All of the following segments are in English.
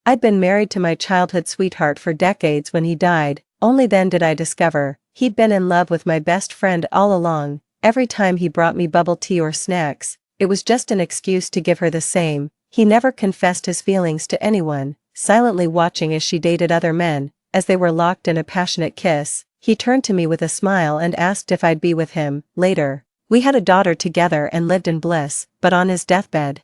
I'd been married to my childhood sweetheart for decades when he died. Only then did I discover he'd been in love with my best friend all along. Every time he brought me bubble tea or snacks, it was just an excuse to give her the same. He never confessed his feelings to anyone, silently watching as she dated other men. As they were locked in a passionate kiss, he turned to me with a smile and asked if I'd be with him later. We had a daughter together and lived in bliss, but on his deathbed,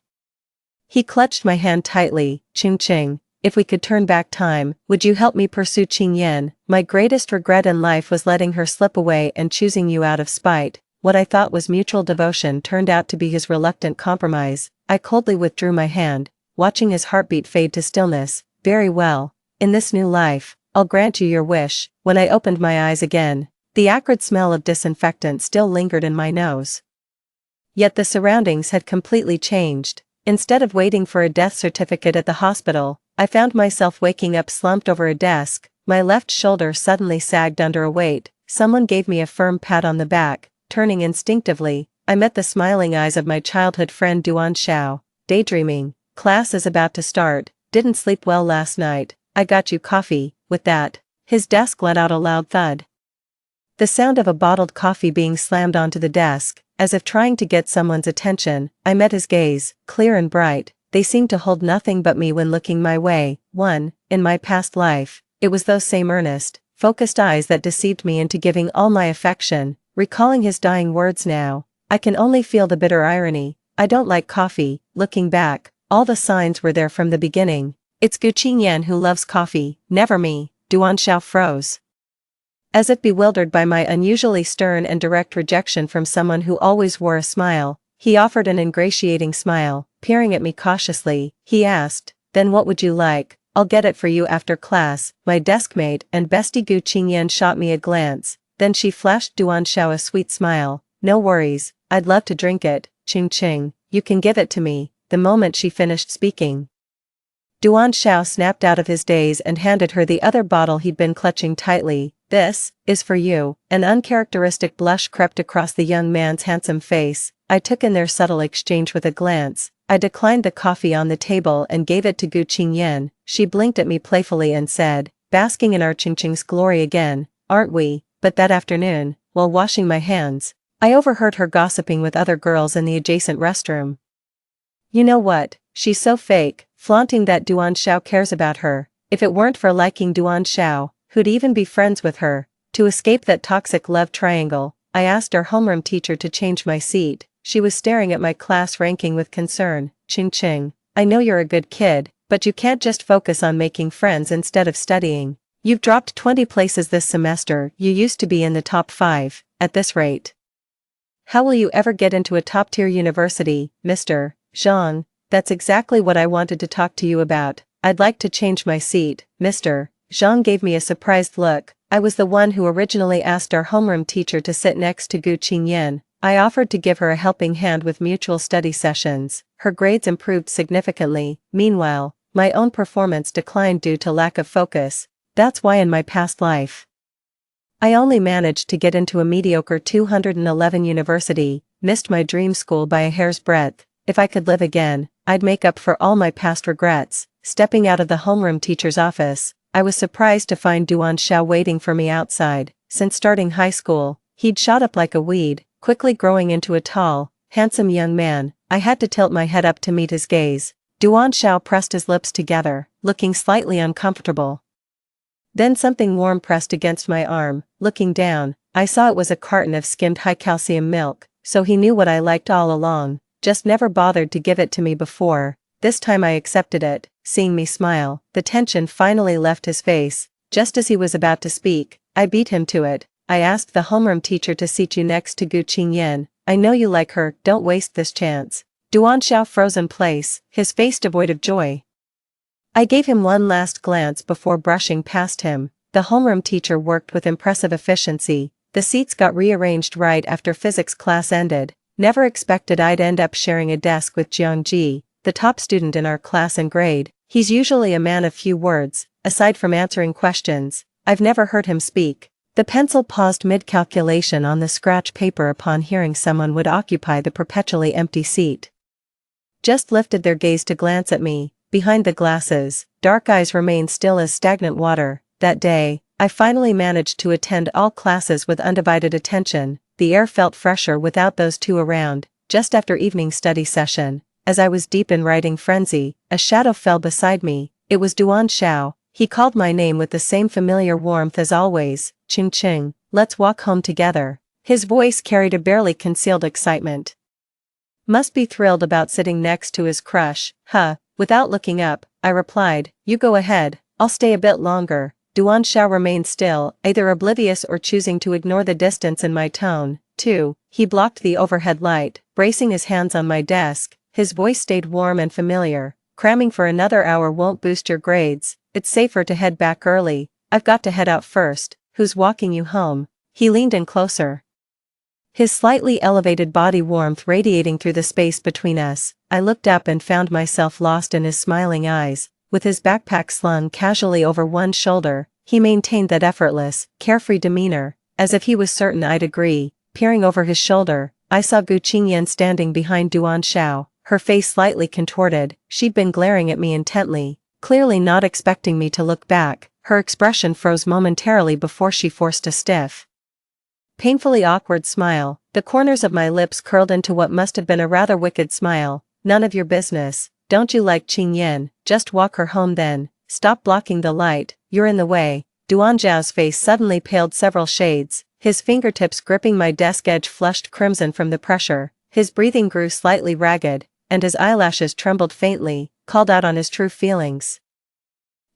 he clutched my hand tightly. Ching Ching, if we could turn back time, would you help me pursue Qing Yan? My greatest regret in life was letting her slip away and choosing you out of spite. What I thought was mutual devotion turned out to be his reluctant compromise. I coldly withdrew my hand, watching his heartbeat fade to stillness. Very well. In this new life, I'll grant you your wish. When I opened my eyes again, the acrid smell of disinfectant still lingered in my nose. Yet the surroundings had completely changed. Instead of waiting for a death certificate at the hospital, I found myself waking up slumped over a desk. My left shoulder suddenly sagged under a weight. Someone gave me a firm pat on the back. Turning instinctively, I met the smiling eyes of my childhood friend Duan Xiao. Daydreaming. Class is about to start. Didn't sleep well last night. I got you coffee. With that, his desk let out a loud thud. The sound of a bottled coffee being slammed onto the desk, as if trying to get someone's attention. I met his gaze, clear and bright. They seemed to hold nothing but me when looking my way. In my past life, it was those same earnest, focused eyes that deceived me into giving all my affection. Recalling his dying words now, I can only feel the bitter irony. I don't like coffee. Looking back, all the signs were there from the beginning. It's Gu Qingyan who loves coffee, never me. Duan Xiao froze. As if bewildered by my unusually stern and direct rejection from someone who always wore a smile, he offered an ingratiating smile. Peering at me cautiously, he asked, "Then what would you like? I'll get it for you after class." My deskmate and bestie Gu Qingyan shot me a glance. Then she flashed Duan Xiao a sweet smile. "No worries, I'd love to drink it. Ching Ching, you can give it to me." The moment she finished speaking, Duan Xiao snapped out of his daze and handed her the other bottle he'd been clutching tightly. "This is for you." An uncharacteristic blush crept across the young man's handsome face. I took in their subtle exchange with a glance. I declined the coffee on the table and gave it to Gu Qingyan. She blinked at me playfully and said, "Basking in our Ching Ching's glory again, aren't we?" But that afternoon, while washing my hands, I overheard her gossiping with other girls in the adjacent restroom. "You know what? She's so fake, flaunting that Duan Xiao cares about her. If it weren't for liking Duan Xiao, who'd even be friends with her?" To escape that toxic love triangle, I asked our homeroom teacher to change my seat. She was staring at my class ranking with concern. "Ching Ching, I know you're a good kid, but you can't just focus on making friends instead of studying. You've dropped 20 places this semester. You used to be in the top 5, at this rate. How will you ever get into a top-tier university, Mr. Zhang?" "That's exactly what I wanted to talk to you about. I'd like to change my seat." Mr. Zhang gave me a surprised look. I was the one who originally asked our homeroom teacher to sit next to Gu Qingyan. I offered to give her a helping hand with mutual study sessions. Her grades improved significantly. Meanwhile, my own performance declined due to lack of focus. That's why in my past life, I only managed to get into a mediocre 211 university, missed my dream school by a hair's breadth. If I could live again, I'd make up for all my past regrets. Stepping out of the homeroom teacher's office, I was surprised to find Duan Xiao waiting for me outside. Since starting high school, he'd shot up like a weed, quickly growing into a tall, handsome young man. I had to tilt my head up to meet his gaze. Duan Xiao pressed his lips together, looking slightly uncomfortable. Then something warm pressed against my arm. Looking down, I saw it was a carton of skimmed high-calcium milk. So he knew what I liked all along, just never bothered to give it to me before. This time I accepted it. Seeing me smile, the tension finally left his face. Just as he was about to speak, I beat him to it. "I asked the homeroom teacher to seat you next to Gu Qingyan. I know you like her, don't waste this chance." Duan Xiao froze in place, his face devoid of joy. I gave him one last glance before brushing past him. The homeroom teacher worked with impressive efficiency. The seats got rearranged right after physics class ended. Never expected I'd end up sharing a desk with Jiang Ji, the top student in our class and grade. He's usually a man of few words. Aside from answering questions, I've never heard him speak. The pencil paused mid-calculation on the scratch paper upon hearing someone would occupy the perpetually empty seat. Just lifted their gaze to glance at me. behind the glasses, dark eyes remained still as stagnant water. That day, I finally managed to attend all classes with undivided attention. The air felt fresher without those two around. Just after evening study session, as I was deep in writing frenzy, a shadow fell beside me. It was Duan Xiao. He called my name with the same familiar warmth as always. Ching Ching, let's walk home together. His voice carried a barely concealed excitement. Must be thrilled about sitting next to his crush, huh? Without looking up, I replied, you go ahead, I'll stay a bit longer. Duan Xiao remained still, either oblivious or choosing to ignore the distance in my tone. 2. He blocked the overhead light, bracing his hands on my desk. His voice stayed warm and familiar. Cramming for another hour won't boost your grades. It's safer to head back early. I've got to head out first. Who's walking you home? He leaned in closer, his slightly elevated body warmth radiating through the space between us. I looked up and found myself lost in his smiling eyes. With his backpack slung casually over one shoulder, he maintained that effortless, carefree demeanor, as if he was certain I'd agree. Peering over his shoulder, I saw Gu Qingyan standing behind Duan Xiao, her face slightly contorted. She'd been glaring at me intently, clearly not expecting me to look back. Her expression froze momentarily before she forced a stiff, painfully awkward smile. The corners of my lips curled into what must have been a rather wicked smile. None of your business. Don't you like Qingyan? Just walk her home then. Stop blocking the light, you're in the way. Duan Zhao's face suddenly paled several shades, his fingertips gripping my desk edge flushed crimson from the pressure. His breathing grew slightly ragged, and his eyelashes trembled faintly, called out on his true feelings.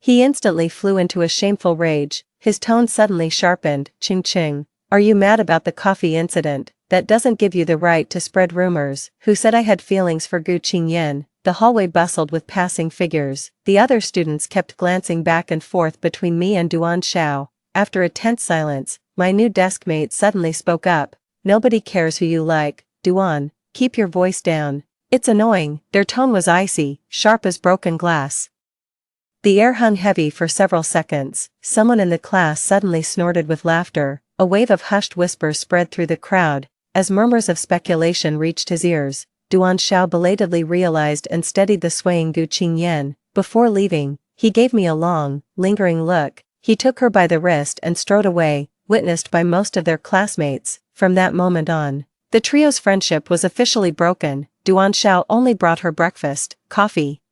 He instantly flew into a shameful rage, his tone suddenly sharpened. Ching Ching, are you mad about the coffee incident? That doesn't give you the right to spread rumors. Who said I had feelings for Gu Qingyan? The hallway bustled with passing figures. The other students kept glancing back and forth between me and Duan Xiao. After a tense silence, my new desk mate suddenly spoke up. Nobody cares who you like, Duan, keep your voice down. It's annoying. Their tone was icy, sharp as broken glass. The air hung heavy for several seconds. Someone in the class suddenly snorted with laughter. A wave of hushed whispers spread through the crowd. As murmurs of speculation reached his ears, Duan Xiao belatedly realized and steadied the swaying Gu Qingyan. Before leaving, he gave me a long, lingering look. He took her by the wrist and strode away, witnessed by most of their classmates. From that moment on, the trio's friendship was officially broken. Duan Xiao only brought her breakfast, coffee,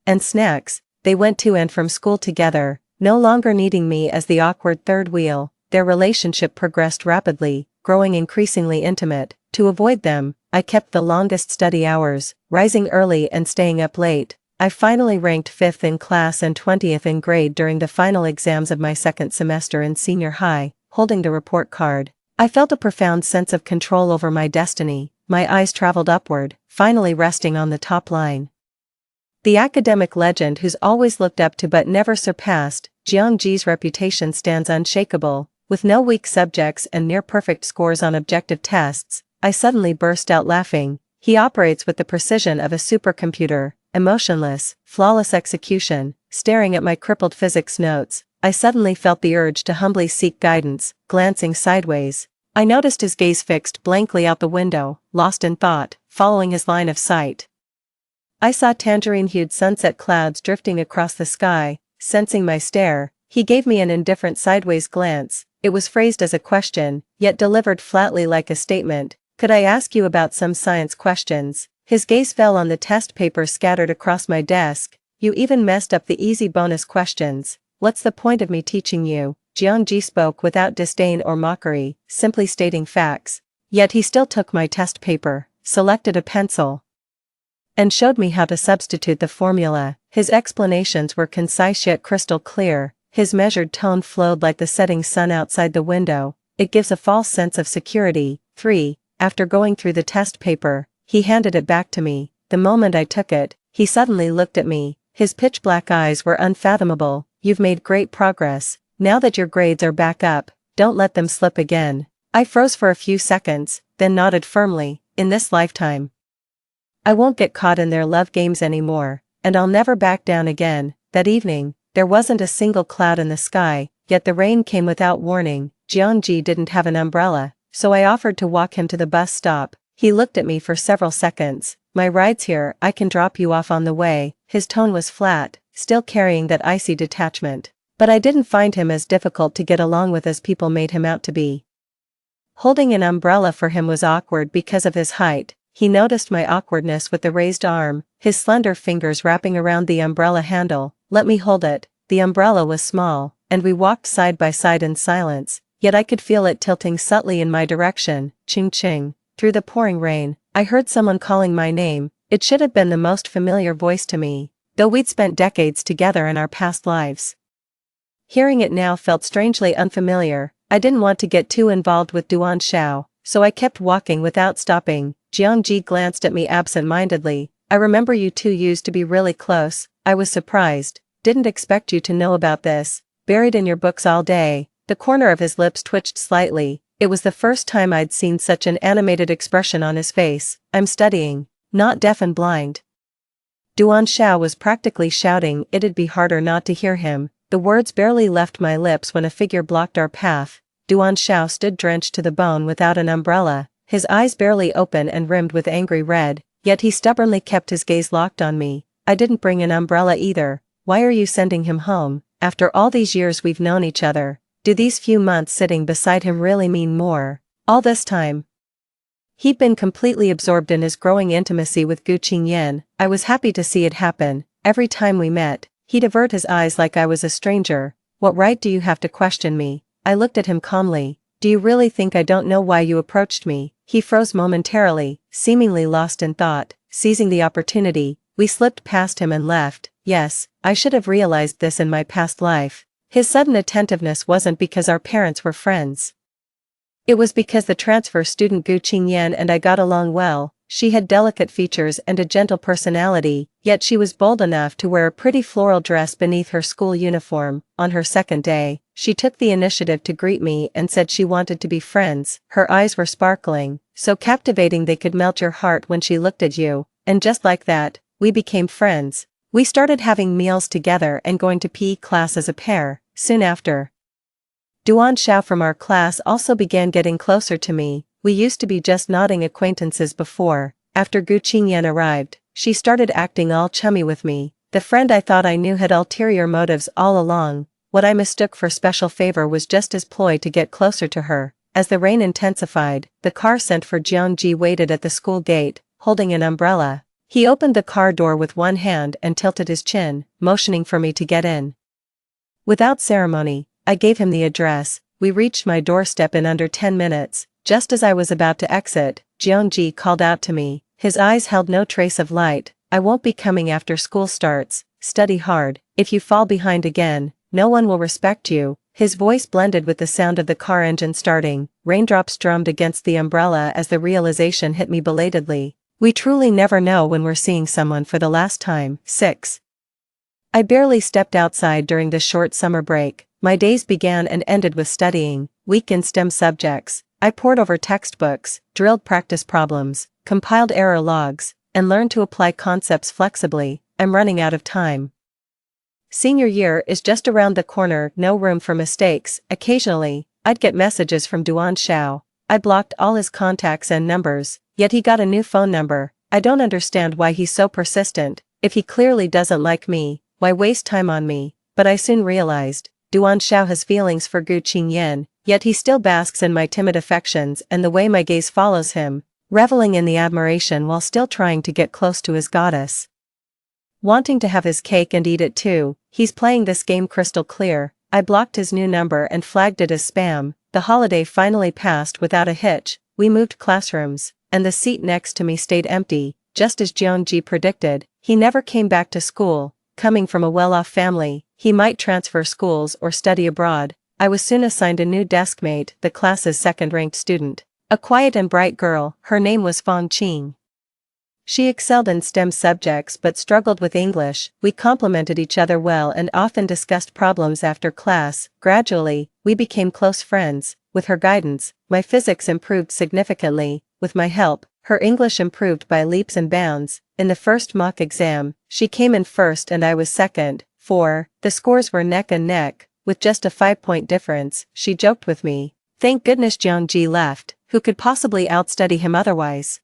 and snacks. They went to and from school together, no longer needing me as the awkward third wheel. Their relationship progressed rapidly, growing increasingly intimate. To avoid them, I kept the longest study hours, rising early and staying up late. I finally ranked 5th in class and 20th in grade during the final exams of my second semester in senior high. Holding the report card, I felt a profound sense of control over my destiny. My eyes traveled upward, finally resting on the top line. The academic legend who's always looked up to but never surpassed, Jiang Ji's reputation stands unshakable. With no weak subjects and near-perfect scores on objective tests, I suddenly burst out laughing. He operates with the precision of a supercomputer, emotionless, flawless execution. Staring at my crippled physics notes, I suddenly felt the urge to humbly seek guidance. Glancing sideways, I noticed his gaze fixed blankly out the window, lost in thought, following his line of sight. I saw tangerine-hued sunset clouds drifting across the sky. Sensing my stare, he gave me an indifferent sideways glance. It was phrased as a question, yet delivered flatly like a statement. Could I ask you about some science questions? His gaze fell on the test papers scattered across my desk. You even messed up the easy bonus questions. What's the point of me teaching you? Jiang Ji spoke without disdain or mockery, simply stating facts. Yet he still took my test paper, selected a pencil, and showed me how to substitute the formula. His explanations were concise yet crystal clear. His measured tone flowed like the setting sun outside the window. It gives a false sense of security. 3. After going through the test paper, he handed it back to me. The moment I took it, he suddenly looked at me. His pitch-black eyes were unfathomable. You've made great progress. Now that your grades are back up, don't let them slip again. I froze for a few seconds, then nodded firmly. In this lifetime, I won't get caught in their love games anymore, and I'll never back down again. That evening, there wasn't a single cloud in the sky, yet the rain came without warning. Jiang Ji didn't have an umbrella, so I offered to walk him to the bus stop. He looked at me for several seconds, My ride's here, I can drop you off on the way." His tone was flat, still carrying that icy detachment. But I didn't find him as difficult to get along with as people made him out to be. Holding an umbrella for him was awkward because of his height. He noticed my awkwardness with the raised arm, his slender fingers wrapping around the umbrella handle. "Let me hold it." The umbrella was small, and we walked side by side in silence, yet I could feel it tilting subtly in my direction. Ching ching. Through the pouring rain, I heard someone calling my name. It should have been the most familiar voice to me, though we'd spent decades together in our past lives. Hearing it now felt strangely unfamiliar. I didn't want to get too involved with Duan Xiao, so I kept walking without stopping. Jiangji glanced at me absent-mindedly. "I remember you two used to be really close." I was surprised. "Didn't expect you to know about this. Buried in your books all day." The corner of his lips twitched slightly. It was the first time I'd seen such an animated expression on his face. "I'm studying. Not deaf and blind." Duan Xiao was practically shouting. It'd be harder not to hear him. The words barely left my lips when a figure blocked our path. Duan Xiao stood drenched to the bone without an umbrella, his eyes barely open and rimmed with angry red, yet he stubbornly kept his gaze locked on me. "I didn't bring an umbrella either. Why are you sending him home? After all these years we've known each other. Do these few months sitting beside him really mean more? All this time?" He'd been completely absorbed in his growing intimacy with Gu Qingyan. I was happy to see it happen. Every time we met, he'd avert his eyes like I was a stranger. "What right do you have to question me?" I looked at him calmly. "Do you really think I don't know why you approached me?" He froze momentarily, seemingly lost in thought. Seizing the opportunity, we slipped past him and left. Yes, I should have realized this in my past life. His sudden attentiveness wasn't because our parents were friends. It was because the transfer student Gu Qingyan and I got along well. She had delicate features and a gentle personality, yet she was bold enough to wear a pretty floral dress beneath her school uniform. On her second day, she took the initiative to greet me and said she wanted to be friends. Her eyes were sparkling, so captivating they could melt your heart when she looked at you, and just like that, we became friends. We started having meals together and going to PE class as a pair. Soon after, Duan Xiao from our class also began getting closer to me. We used to be just nodding acquaintances before. After Gu Qingyan arrived, she started acting all chummy with me. The friend I thought I knew had ulterior motives all along. What I mistook for special favor was just his ploy to get closer to her. As the rain intensified, the car sent for Jiangji waited at the school gate, holding an umbrella. He opened the car door with one hand and tilted his chin, motioning for me to get in. Without ceremony, I gave him the address. We reached my doorstep in under 10 minutes. Just as I was about to exit, Jiangji called out to me. His eyes held no trace of light. "I won't be coming after school starts. Study hard. If you fall behind again, no one will respect you." His voice blended with the sound of the car engine starting. Raindrops drummed against the umbrella as the realization hit me belatedly. We truly never know when we're seeing someone for the last time. 6. I barely stepped outside during the short summer break. My days began and ended with studying, weak in STEM subjects. I pored over textbooks, drilled practice problems, compiled error logs, and learned to apply concepts flexibly. I'm running out of time. Senior year is just around the corner, no room for mistakes. Occasionally, I'd get messages from Duan Xiao. I blocked all his contacts and numbers, yet he got a new phone number. I don't understand why he's so persistent. If he clearly doesn't like me, why waste time on me? But I soon realized, Duan Xiao has feelings for Gu Qingyan, yet he still basks in my timid affections and the way my gaze follows him, reveling in the admiration while still trying to get close to his goddess. Wanting to have his cake and eat it too, he's playing this game crystal clear. I blocked his new number and flagged it as spam. The holiday finally passed without a hitch. We moved classrooms, and the seat next to me stayed empty, just as Jiangji predicted. He never came back to school. Coming from a well-off family, he might transfer schools or study abroad. I was soon assigned a new deskmate, the class's second-ranked student. A quiet and bright girl, her name was Fang Qing. She excelled in STEM subjects but struggled with English. We complemented each other well and often discussed problems after class. Gradually, we became close friends. With her guidance, my physics improved significantly. With my help, her English improved by leaps and bounds. In the first mock exam, she came in first and I was second. The scores were neck and neck, with just a 5-point difference. She joked with me. Thank goodness Jiangji left. Who could possibly outstudy him otherwise?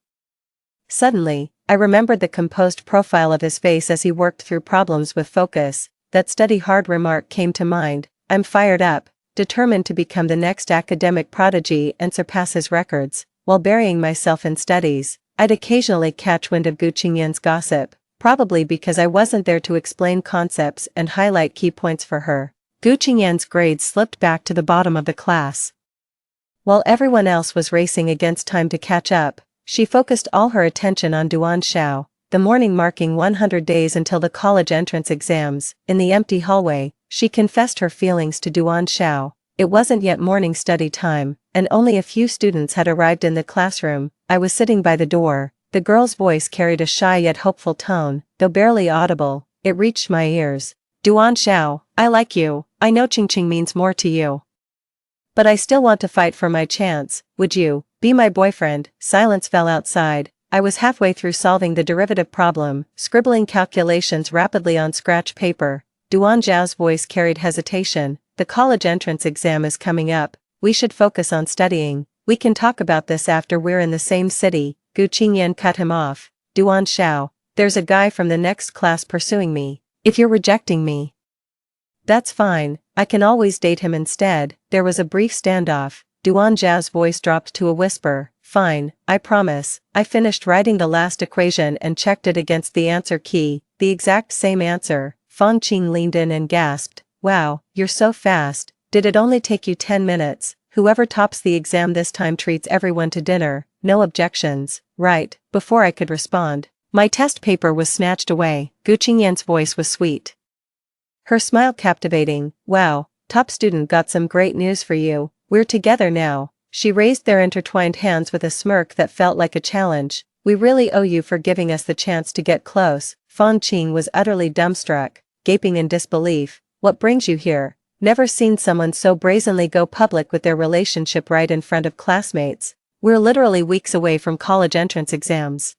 Suddenly, I remembered the composed profile of his face as he worked through problems with focus. That study hard remark came to mind. I'm fired up, determined to become the next academic prodigy and surpass his records. While burying myself in studies, I'd occasionally catch wind of Gu Qingyan's gossip, probably because I wasn't there to explain concepts and highlight key points for her. Gu Qingyan's grades slipped back to the bottom of the class. While everyone else was racing against time to catch up, she focused all her attention on Duan Xiao. The morning marking 100 days until the college entrance exams, in the empty hallway, she confessed her feelings to Duan Xiao. It wasn't yet morning study time, and only a few students had arrived in the classroom. I was sitting by the door. The girl's voice carried a shy yet hopeful tone, though barely audible. It reached my ears. Duan Xiao, I like you. I know Qingqing means more to you. But I still want to fight for my chance. Would you be my boyfriend? Silence fell outside. I was halfway through solving the derivative problem, scribbling calculations rapidly on scratch paper. Duan Xiao's voice carried hesitation. The college entrance exam is coming up. We should focus on studying. We can talk about this after we're in the same city. Gu Qingyan cut him off. Duan Xiao, there's a guy from the next class pursuing me. If you're rejecting me, that's fine. I can always date him instead. There was a brief standoff. Duan Xiao's voice dropped to a whisper. Fine, I promise. I finished writing the last equation and checked it against the answer key. The exact same answer. Fang Qing leaned in and gasped. Wow, you're so fast. Did it only take you 10 minutes? Whoever tops the exam this time treats everyone to dinner. No objections. Right. Before I could respond, my test paper was snatched away. Gu Qingyan's voice was sweet, her smile captivating. Wow, top student, got some great news for you. We're together now. She raised their intertwined hands with a smirk that felt like a challenge. We really owe you for giving us the chance to get close. Fang Qing was utterly dumbstruck, gaping in disbelief. What brings you here? Never seen someone so brazenly go public with their relationship right in front of classmates. We're literally weeks away from college entrance exams.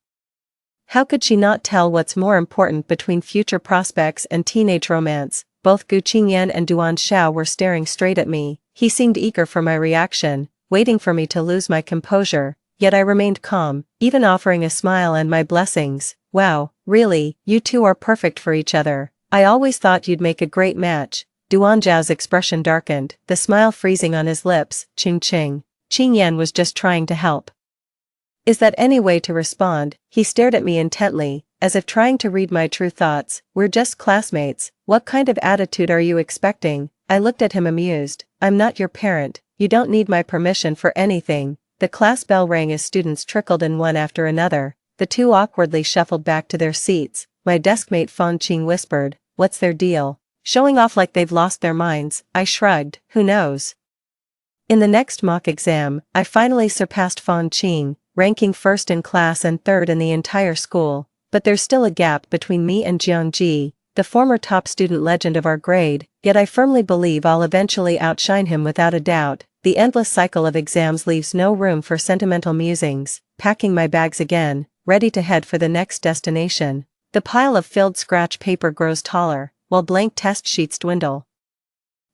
How could she not tell what's more important between future prospects and teenage romance? Both Gu Qingyan and Duan Xiao were staring straight at me. He seemed eager for my reaction, waiting for me to lose my composure, yet I remained calm, even offering a smile and my blessings. Wow, really, you two are perfect for each other. I always thought you'd make a great match. Duan Xiao's expression darkened, the smile freezing on his lips. Qingqing. Qingyan was just trying to help. Is that any way to respond? He stared at me intently, as if trying to read my true thoughts. We're just classmates. What kind of attitude are you expecting? I looked at him amused. I'm not your parent. You don't need my permission for anything. The class bell rang as students trickled in one after another. The two awkwardly shuffled back to their seats. My deskmate Fang Qing whispered, "What's their deal? Showing off like they've lost their minds?" I shrugged. Who knows? In the next mock exam, I finally surpassed Fang Qing, ranking first in class and third in the entire school. But there's still a gap between me and Jiangji, the former top student legend of our grade, yet I firmly believe I'll eventually outshine him without a doubt. The endless cycle of exams leaves no room for sentimental musings. Packing my bags again, ready to head for the next destination. The pile of filled scratch paper grows taller, while blank test sheets dwindle.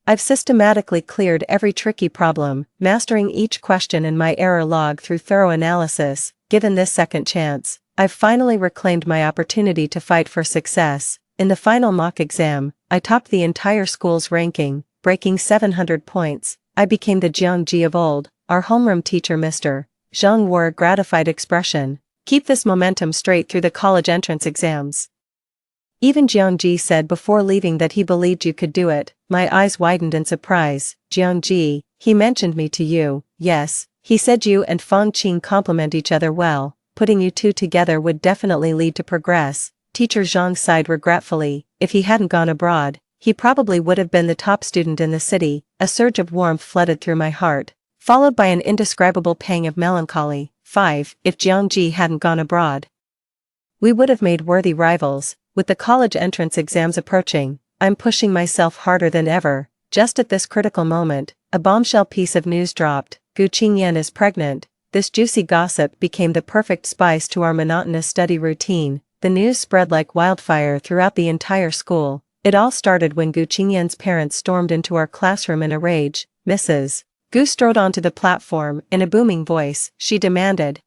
I've systematically cleared every tricky problem, mastering each question in my error log through thorough analysis. Given this second chance, I've finally reclaimed my opportunity to fight for success. In the final mock exam, I topped the entire school's ranking, breaking 700 points. I became the Jiangji of old. Our homeroom teacher Mr. Zhang wore a gratified expression. Keep this momentum straight through the college entrance exams. Even Jiangji said before leaving that he believed you could do it. My eyes widened in surprise. Jiangji, he mentioned me to you. Yes, he said you and Fang Qing complement each other well. Putting you two together would definitely lead to progress. Teacher Zhang sighed regretfully. If he hadn't gone abroad, he probably would have been the top student in the city. A surge of warmth flooded through my heart, followed by an indescribable pang of melancholy. 5. If Jiangji hadn't gone abroad, we would have made worthy rivals. With the college entrance exams approaching, I'm pushing myself harder than ever. Just at this critical moment, a bombshell piece of news dropped. Gu Qingyan is pregnant. This juicy gossip became the perfect spice to our monotonous study routine. The news spread like wildfire throughout the entire school. It all started when Gu Qingyan's parents stormed into our classroom in a rage. Mrs. Gu strode onto the platform. In a booming voice, she demanded,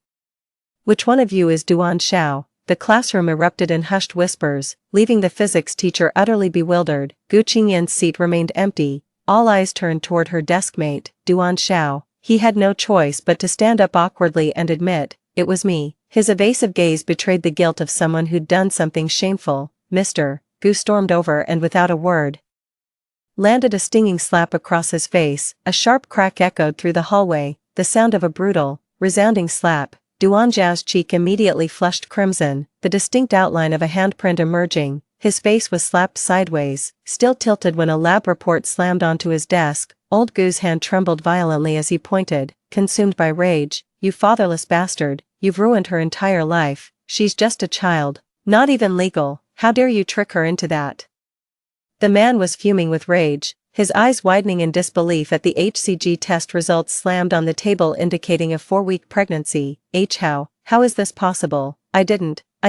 "Which one of you is Duan Xiao?" the classroom erupted in hushed whispers, leaving the physics teacher utterly bewildered. Gu Qingyan's seat remained empty, all eyes turned toward her deskmate, Duan Xiao. He had no choice but to stand up awkwardly and admit, "It was me." His evasive gaze betrayed the guilt of someone who'd done something shameful. "Mister." Gu stormed over and without a word, landed a stinging slap across his face. A sharp crack echoed through the hallway, the sound of a brutal, resounding slap. Duan Xiao's cheek immediately flushed crimson, the distinct outline of a handprint emerging. His face was slapped sideways, still tilted when a lab report slammed onto his desk. Old Gu's hand trembled violently as he pointed, consumed by rage. "You fatherless bastard, you've ruined her entire life. She's just a child. Not even legal. How dare you trick her into that?" The man was fuming with rage, his eyes widening in disbelief at the HCG test results slammed on the table indicating a 4-week pregnancy. How is this possible? I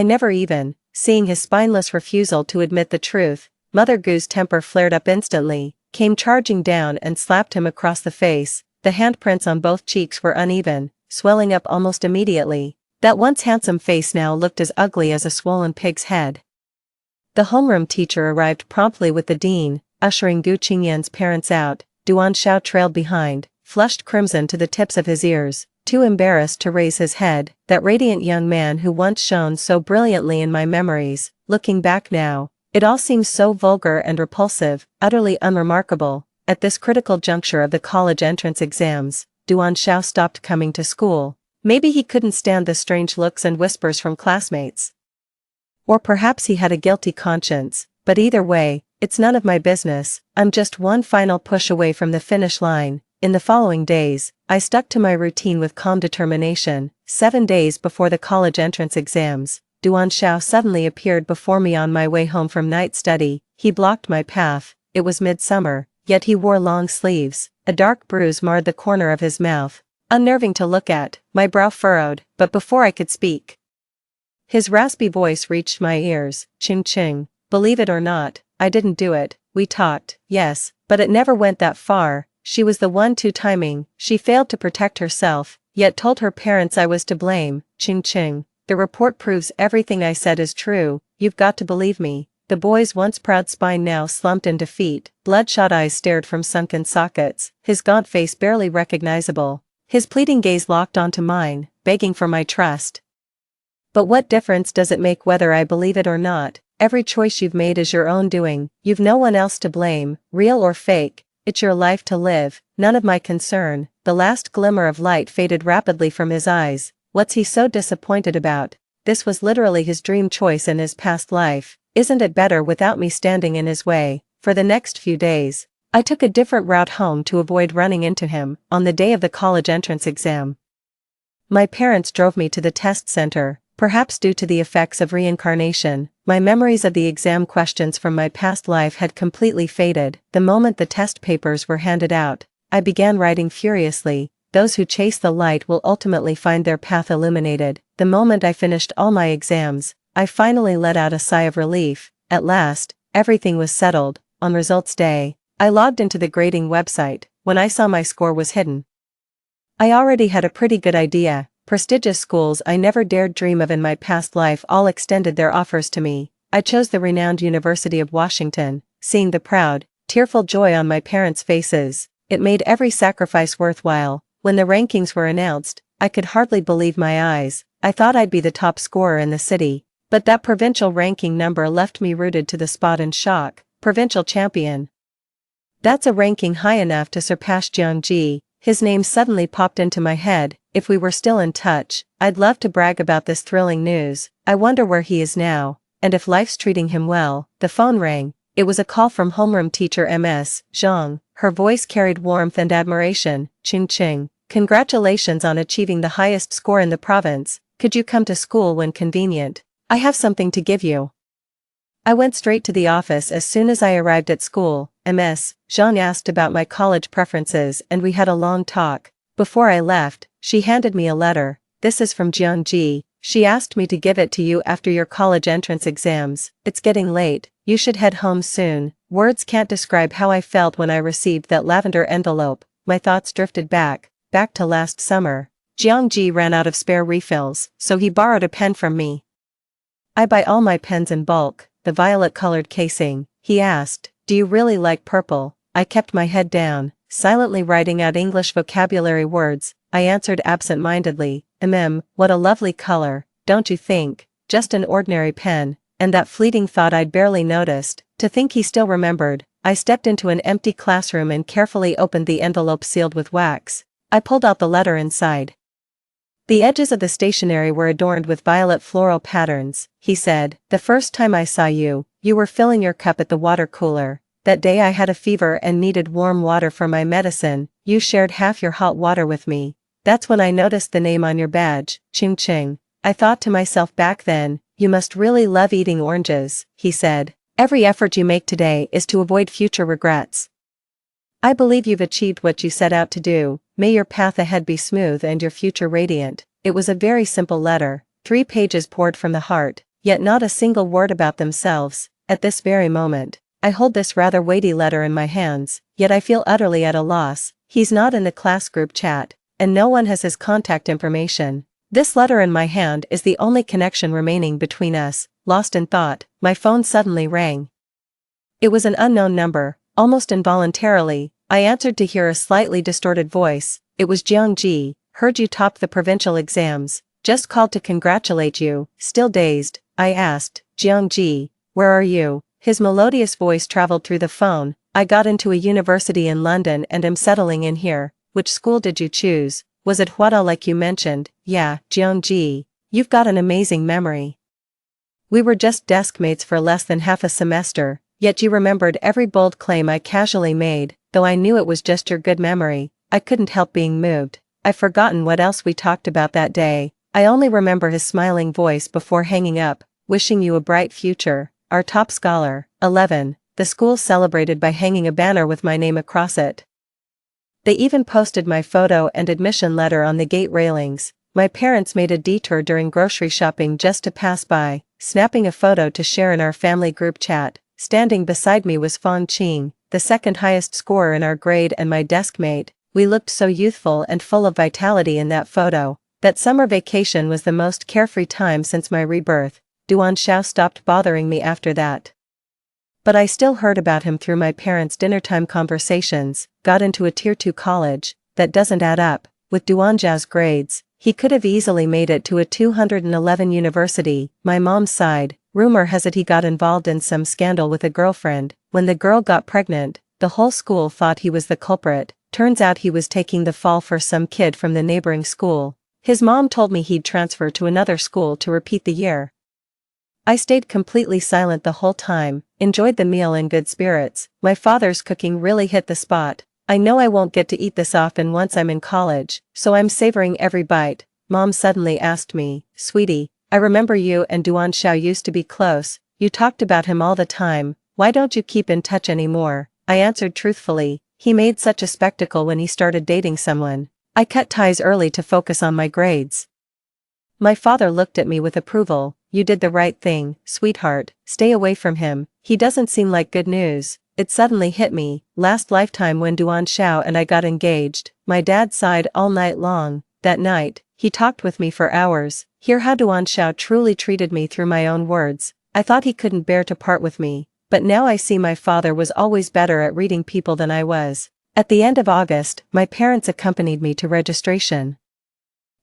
never even." Seeing his spineless refusal to admit the truth, Mother Gu's temper flared up instantly, came charging down and slapped him across the face. The handprints on both cheeks were uneven, swelling up almost immediately. That once handsome face now looked as ugly as a swollen pig's head. The homeroom teacher arrived promptly with the dean, ushering Gu Qingyan's parents out. Duan Xiao trailed behind, flushed crimson to the tips of his ears, too embarrassed to raise his head. That radiant young man who once shone so brilliantly in my memories, looking back now, it all seems so vulgar and repulsive, utterly unremarkable. At this critical juncture of the college entrance exams, Duan Xiao stopped coming to school. Maybe he couldn't stand the strange looks and whispers from classmates. Or perhaps he had a guilty conscience, but either way, it's none of my business. I'm just one final push away from the finish line. In the following days, I stuck to my routine with calm determination. 7 days before the college entrance exams, Duan Xiao suddenly appeared before me on my way home from night study. He blocked my path. It was midsummer, yet he wore long sleeves. A dark bruise marred the corner of his mouth, unnerving to look at. My brow furrowed, but before I could speak, his raspy voice reached my ears. "Ching Ching, believe it or not, I didn't do it. We talked, yes, but it never went that far. She was the one two-timing. She failed to protect herself, yet told her parents I was to blame. Ching Ching, the report proves everything I said is true. You've got to believe me." The boy's once proud spine now slumped in defeat. Bloodshot eyes stared from sunken sockets, his gaunt face barely recognizable. His pleading gaze locked onto mine, begging for my trust. "But what difference does it make whether I believe it or not? Every choice you've made is your own doing. You've no one else to blame, real or fake. It's your life to live, none of my concern." The last glimmer of light faded rapidly from his eyes. What's he so disappointed about? This was literally his dream choice in his past life. Isn't it better without me standing in his way? For the next few days, I took a different route home to avoid running into him. On the day of the college entrance exam, my parents drove me to the test center. Perhaps due to the effects of reincarnation, my memories of the exam questions from my past life had completely faded. The moment the test papers were handed out, I began writing furiously. Those who chase the light will ultimately find their path illuminated. The moment I finished all my exams, I finally let out a sigh of relief. At last, everything was settled. On results day, I logged into the grading website. When I saw my score was hidden, I already had a pretty good idea. Prestigious schools I never dared dream of in my past life all extended their offers to me. I chose the renowned University of Washington. Seeing the proud, tearful joy on my parents' faces, it made every sacrifice worthwhile. When the rankings were announced, I could hardly believe my eyes. I thought I'd be the top scorer in the city, but that provincial ranking number left me rooted to the spot in shock. Provincial champion. That's a ranking high enough to surpass Jiangji. His name suddenly popped into my head. If we were still in touch, I'd love to brag about this thrilling news. I wonder where he is now, and if life's treating him well. The phone rang. It was a call from homeroom teacher Ms. Zhang. Her voice carried warmth and admiration. "Ching Ching, congratulations on achieving the highest score in the province. Could you come to school when convenient? I have something to give you." I went straight to the office as soon as I arrived at school. Ms. Zhang asked about my college preferences and we had a long talk. Before I left, she handed me a letter. "This is from Jiangji. She asked me to give it to you after your college entrance exams. It's getting late. You should head home soon." Words can't describe how I felt when I received that lavender envelope. My thoughts drifted back to last summer. Jiangji ran out of spare refills, so he borrowed a pen from me. I buy all my pens in bulk, the violet-colored casing. He asked, do you really like purple? I kept my head down, silently writing out English vocabulary words. I answered absent-mindedly, what a lovely color, don't you think? Just an ordinary pen, and that fleeting thought I'd barely noticed. To think he still remembered. I stepped into an empty classroom and carefully opened the envelope sealed with wax. I pulled out the letter inside. The edges of the stationery were adorned with violet floral patterns. He said, the first time I saw you, you were filling your cup at the water cooler. That day I had a fever and needed warm water for my medicine. You shared half your hot water with me. That's when I noticed the name on your badge, Ching Ching. I thought to myself back then, you must really love eating oranges. He said, every effort you make today is to avoid future regrets. I believe you've achieved what you set out to do. May your path ahead be smooth and your future radiant. It was a very simple letter, 3 pages poured from the heart, yet not a single word about themselves. At this very moment, I hold this rather weighty letter in my hands, yet I feel utterly at a loss. He's not in the class group chat, and no one has his contact information. This letter in my hand is the only connection remaining between us. Lost in thought, my phone suddenly rang. It was an unknown number. Almost involuntarily, I answered to hear a slightly distorted voice. It was Jiangji. Heard you topped the provincial exams. Just called to congratulate you. Still dazed, I asked, Jiangji, where are you? His melodious voice traveled through the phone. I got into a university in London and am settling in here. Which school did you choose? Was it Huada like you mentioned? Yeah, Jiangji. You've got an amazing memory. We were just desk mates for less than half a semester, yet you remembered every bold claim I casually made. Though I knew it was just your good memory, I couldn't help being moved. I've forgotten what else we talked about that day. I only remember his smiling voice before hanging up, wishing you a bright future, our top scholar. 11. The school celebrated by hanging a banner with my name across it. They even posted my photo and admission letter on the gate railings. My parents made a detour during grocery shopping just to pass by, snapping a photo to share in our family group chat. Standing beside me was Fang Qing, the second highest scorer in our grade and my desk mate. We looked so youthful and full of vitality in that photo. That summer vacation was the most carefree time since my rebirth. Duan Xiao stopped bothering me after that. But I still heard about him through my parents' dinnertime conversations. Got into a tier 2 college. That doesn't add up. With Duan Xiao's grades, he could have easily made it to a 211 university. My mom sighed. Rumor has it he got involved in some scandal with a girlfriend. When the girl got pregnant, the whole school thought he was the culprit. Turns out he was taking the fall for some kid from the neighboring school. His mom told me he'd transfer to another school to repeat the year. I stayed completely silent the whole time, enjoyed the meal in good spirits. My father's cooking really hit the spot. I know I won't get to eat this often once I'm in college, so I'm savoring every bite. Mom suddenly asked me, sweetie, I remember you and Duan Xiao used to be close. You talked about him all the time. Why don't you keep in touch anymore? I answered truthfully. He made such a spectacle when he started dating someone. I cut ties early to focus on my grades. My father looked at me with approval. You did the right thing, sweetheart. Stay away from him. He doesn't seem like good news. It suddenly hit me. Last lifetime when Duan Xiao and I got engaged, my dad sighed all night long. That night, he talked with me for hours. Hear how Duan Xiao truly treated me through my own words. I thought he couldn't bear to part with me. But now I see my father was always better at reading people than I was. At the end of August, my parents accompanied me to registration.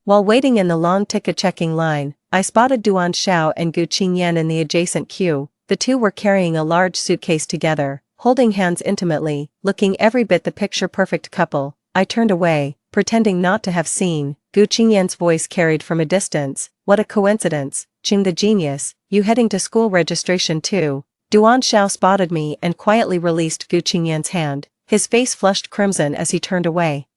While waiting in the long ticket-checking line, I spotted Duan Xiao and Gu Qingyan in the adjacent queue. The two were carrying a large suitcase together, holding hands intimately, looking every bit the picture-perfect couple. I turned away, pretending not to have seen. Gu Qingyan's voice carried from a distance. What a coincidence, Qing the genius, you heading to school registration too? Duan Xiao spotted me and quietly released Gu Qingyan's hand. His face flushed crimson as he turned away.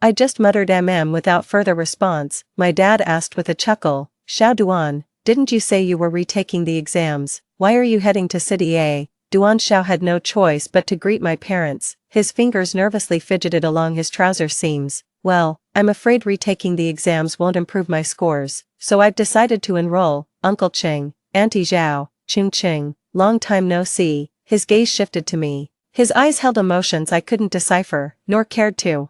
I just muttered without further response. My dad asked with a chuckle, Xiao Duan, didn't you say you were retaking the exams? Why are you heading to City A? Duan Xiao had no choice but to greet my parents. His fingers nervously fidgeted along his trouser seams. Well, I'm afraid retaking the exams won't improve my scores, so I've decided to enroll. Uncle Cheng, Auntie Zhao, Chung Cheng, long time no see. His gaze shifted to me. His eyes held emotions I couldn't decipher, nor cared to.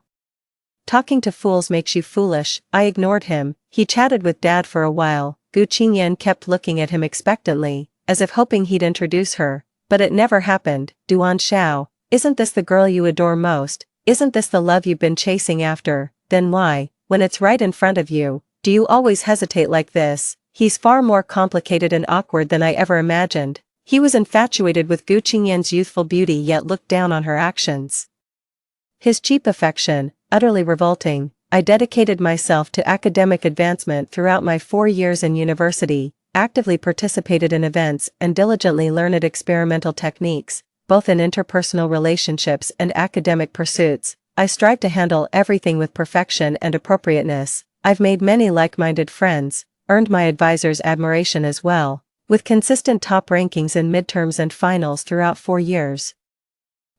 Talking to fools makes you foolish. I ignored him. He chatted with Dad for a while. Gu Qingyan kept looking at him expectantly, as if hoping he'd introduce her, but it never happened. Duan Xiao, isn't this the girl you adore most? Isn't this the love you've been chasing after? Then why, when it's right in front of you, do you always hesitate like this? He's far more complicated and awkward than I ever imagined. He was infatuated with Gu Qingyan's youthful beauty yet looked down on her actions. His cheap affection, utterly revolting. I dedicated myself to academic advancement throughout my 4 years in university, actively participated in events and diligently learned experimental techniques, both in interpersonal relationships and academic pursuits. I strive to handle everything with perfection and appropriateness. I've made many like-minded friends, earned my advisor's admiration as well, with consistent top rankings in midterms and finals throughout 4 years.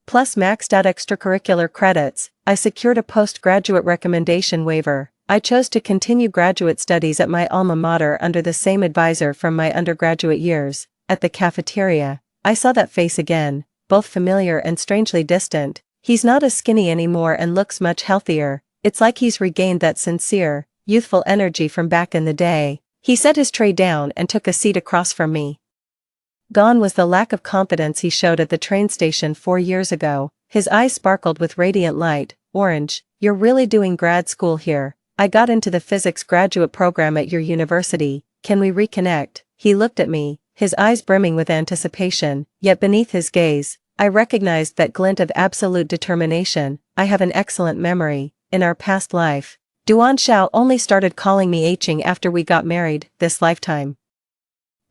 Plus maxed out extracurricular credits, I secured a postgraduate recommendation waiver. I chose to continue graduate studies at my alma mater under the same advisor from my undergraduate years. At the cafeteria, I saw that face again, both familiar and strangely distant. He's not as skinny anymore and looks much healthier. It's like he's regained that sincere, youthful energy from back in the day. He set his tray down and took a seat across from me. Gone was the lack of confidence he showed at the train station 4 years ago. His eyes sparkled with radiant light. Orange, you're really doing grad school here. I got into the physics graduate program at your university. Can we reconnect? He looked at me, his eyes brimming with anticipation, yet beneath his gaze, I recognized that glint of absolute determination. I have an excellent memory. In our past life, Duan Xiao only started calling me Hing after we got married, this lifetime.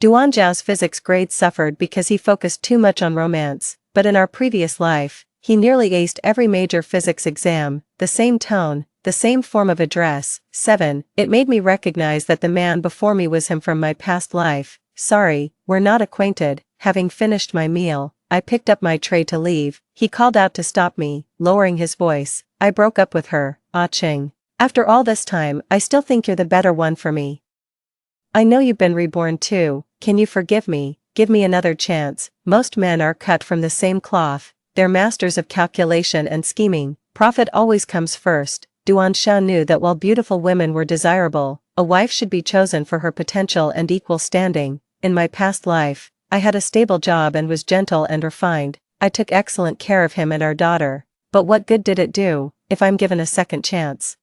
Duan Zhao's physics grades suffered because he focused too much on romance, but in our previous life, he nearly aced every major physics exam, the same tone, the same form of address. 7. It made me recognize that the man before me was him from my past life. Sorry, we're not acquainted. Having finished my meal, I picked up my tray to leave. He called out to stop me, lowering his voice. I broke up with her, Ah Ching. After all this time, I still think you're the better one for me. I know you've been reborn too. Can you forgive me? Give me another chance. Most men are cut from the same cloth. They're masters of calculation and scheming. Profit always comes first. Duan Xiao knew that while beautiful women were desirable, a wife should be chosen for her potential and equal standing. In my past life, I had a stable job and was gentle and refined. I took excellent care of him and our daughter. But what good did it do, if I'm given a second chance?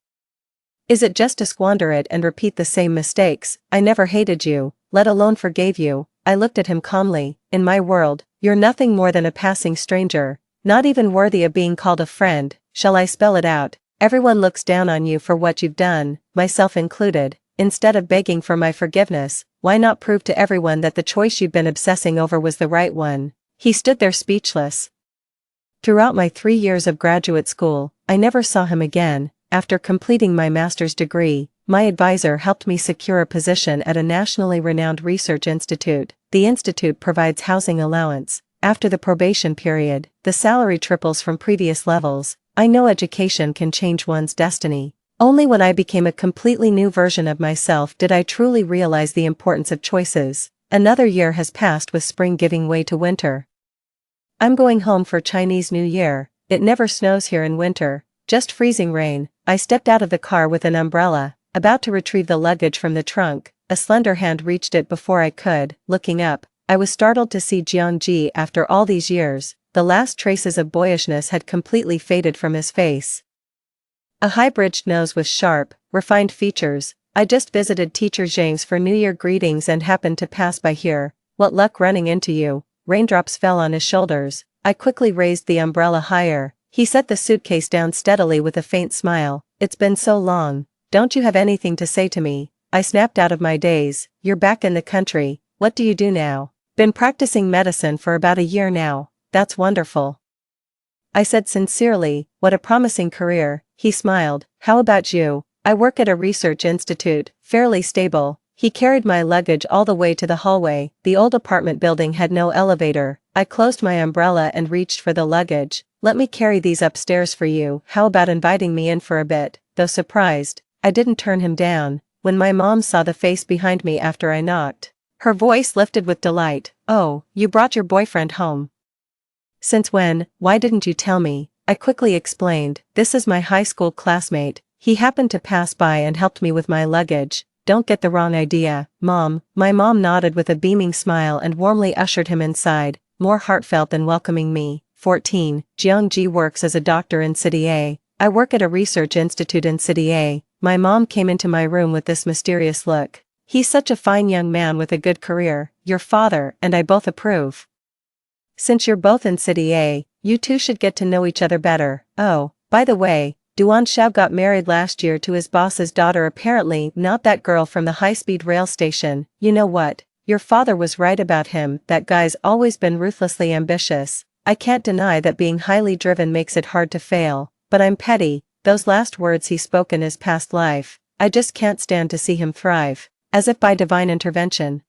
Is it just to squander it and repeat the same mistakes? I never hated you, let alone forgave you. I looked at him calmly. In my world, you're nothing more than a passing stranger, not even worthy of being called a friend. Shall I spell it out? Everyone looks down on you for what you've done, myself included. Instead of begging for my forgiveness, why not prove to everyone that the choice you've been obsessing over was the right one? He stood there speechless. Throughout my 3 years of graduate school, I never saw him again. After completing my master's degree, my advisor helped me secure a position at a nationally renowned research institute. The institute provides housing allowance. After the probation period, the salary triples from previous levels. I know education can change one's destiny. Only when I became a completely new version of myself did I truly realize the importance of choices. Another year has passed with spring giving way to winter. I'm going home for Chinese New Year. It never snows here in winter, just freezing rain. I stepped out of the car with an umbrella, about to retrieve the luggage from the trunk. A slender hand reached it before I could. Looking up, I was startled to see Jiangji after all these years. The last traces of boyishness had completely faded from his face. A high-bridged nose with sharp, refined features. I just visited Teacher Zhang's for New Year greetings and happened to pass by here. What luck running into you. Raindrops fell on his shoulders. I quickly raised the umbrella higher. He set the suitcase down steadily with a faint smile. It's been so long. Don't you have anything to say to me? I snapped out of my daze. You're back in the country. What do you do now? Been practicing medicine for about a year now. That's wonderful. I said sincerely, what a promising career. He smiled. How about you? I work at a research institute, fairly stable. He carried my luggage all the way to the hallway. The old apartment building had no elevator. I closed my umbrella and reached for the luggage. Let me carry these upstairs for you. How about inviting me in for a bit? Though surprised, I didn't turn him down. When my mom saw the face behind me after I knocked, her voice lifted with delight. Oh, you brought your boyfriend home. Since when? Why didn't you tell me? I quickly explained. This is my high school classmate. He happened to pass by and helped me with my luggage. don't get the wrong idea, Mom." My mom nodded with a beaming smile and warmly ushered him inside, more heartfelt than welcoming me. 14. Jeongji works as a doctor in City A. I work at a research institute in City A. My mom came into my room with this mysterious look. "He's such a fine young man with a good career. Your father and I both approve. Since you're both in City A, you two should get to know each other better. Oh, by the way, Duan Xiao got married last year to his boss's daughter, apparently not that girl from the high-speed rail station. You know what? Your father was right about him. That guy's always been ruthlessly ambitious. I can't deny that being highly driven makes it hard to fail, but I'm petty." Those last words he spoke in his past life. I just can't stand to see him thrive. As if by divine intervention,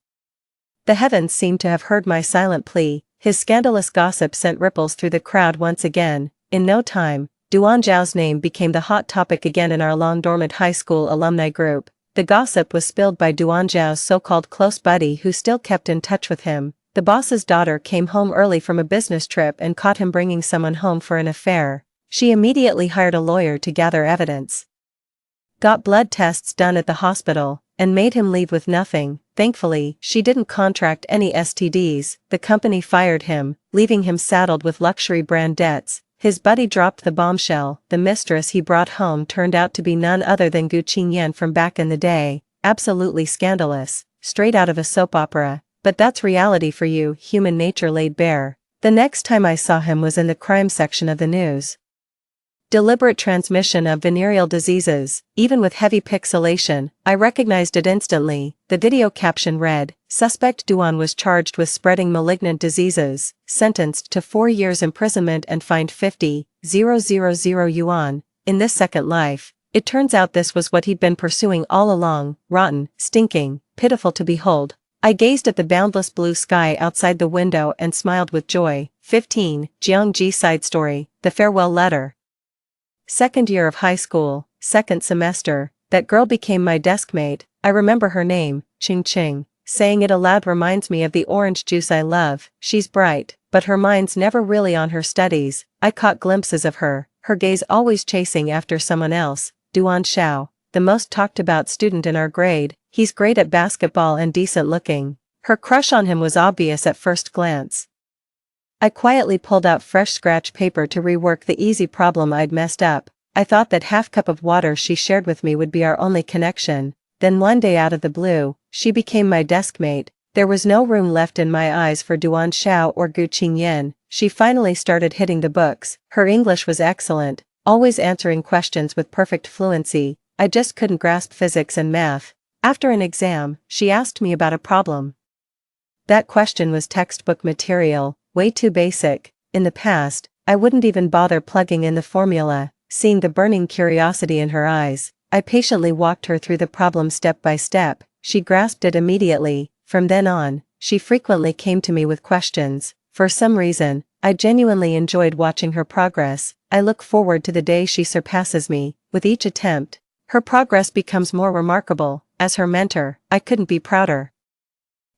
the heavens seemed to have heard my silent plea. His scandalous gossip sent ripples through the crowd once again. In no time, Duan Zhao's name became the hot topic again in our long-dormant high school alumni group. The gossip was spilled by Duan Zhao's so-called close buddy who still kept in touch with him. The boss's daughter came home early from a business trip and caught him bringing someone home for an affair. She immediately hired a lawyer to gather evidence, got blood tests done at the hospital, and made him leave with nothing. Thankfully, she didn't contract any STDs. The company fired him, leaving him saddled with luxury brand debts. His buddy dropped the bombshell. The mistress he brought home turned out to be none other than Gu Qingyan from back in the day. Absolutely scandalous, straight out of a soap opera. But that's reality for you, human nature laid bare. The next time I saw him was in the crime section of the news. Deliberate transmission of venereal diseases. Even with heavy pixelation, I recognized it instantly. The video caption read, "Suspect Duan was charged with spreading malignant diseases, sentenced to 4 years imprisonment and fined 50,000 yuan. In this second life." It turns out this was what he'd been pursuing all along. Rotten, stinking, pitiful to behold. I gazed at the boundless blue sky outside the window and smiled with joy. 15. Jeongji side story, the farewell letter. Second year of high school, second semester, that girl became my deskmate. I remember her name, Ching Ching. Saying it aloud reminds me of the orange juice I love. She's bright, but her mind's never really on her studies. I caught glimpses of her gaze always chasing after someone else. Duan Xiao, the most talked about student in our grade. He's great at basketball and decent looking. Her crush on him was obvious at first glance. I quietly pulled out fresh scratch paper to rework the easy problem I'd messed up. I thought that half cup of water she shared with me would be our only connection. Then one day out of the blue, she became my deskmate. There was no room left in my eyes for Duan Xiao or Gu Qingyan. She finally started hitting the books. Her English was excellent, always answering questions with perfect fluency. I just couldn't grasp physics and math. After an exam, she asked me about a problem. That question was textbook material. Way too basic. In the past, I wouldn't even bother plugging in the formula. Seeing the burning curiosity in her eyes, I patiently walked her through the problem step by step. She grasped it immediately. From then on, she frequently came to me with questions. For some reason, I genuinely enjoyed watching her progress. I look forward to the day she surpasses me. With each attempt, her progress becomes more remarkable. As her mentor, I couldn't be prouder.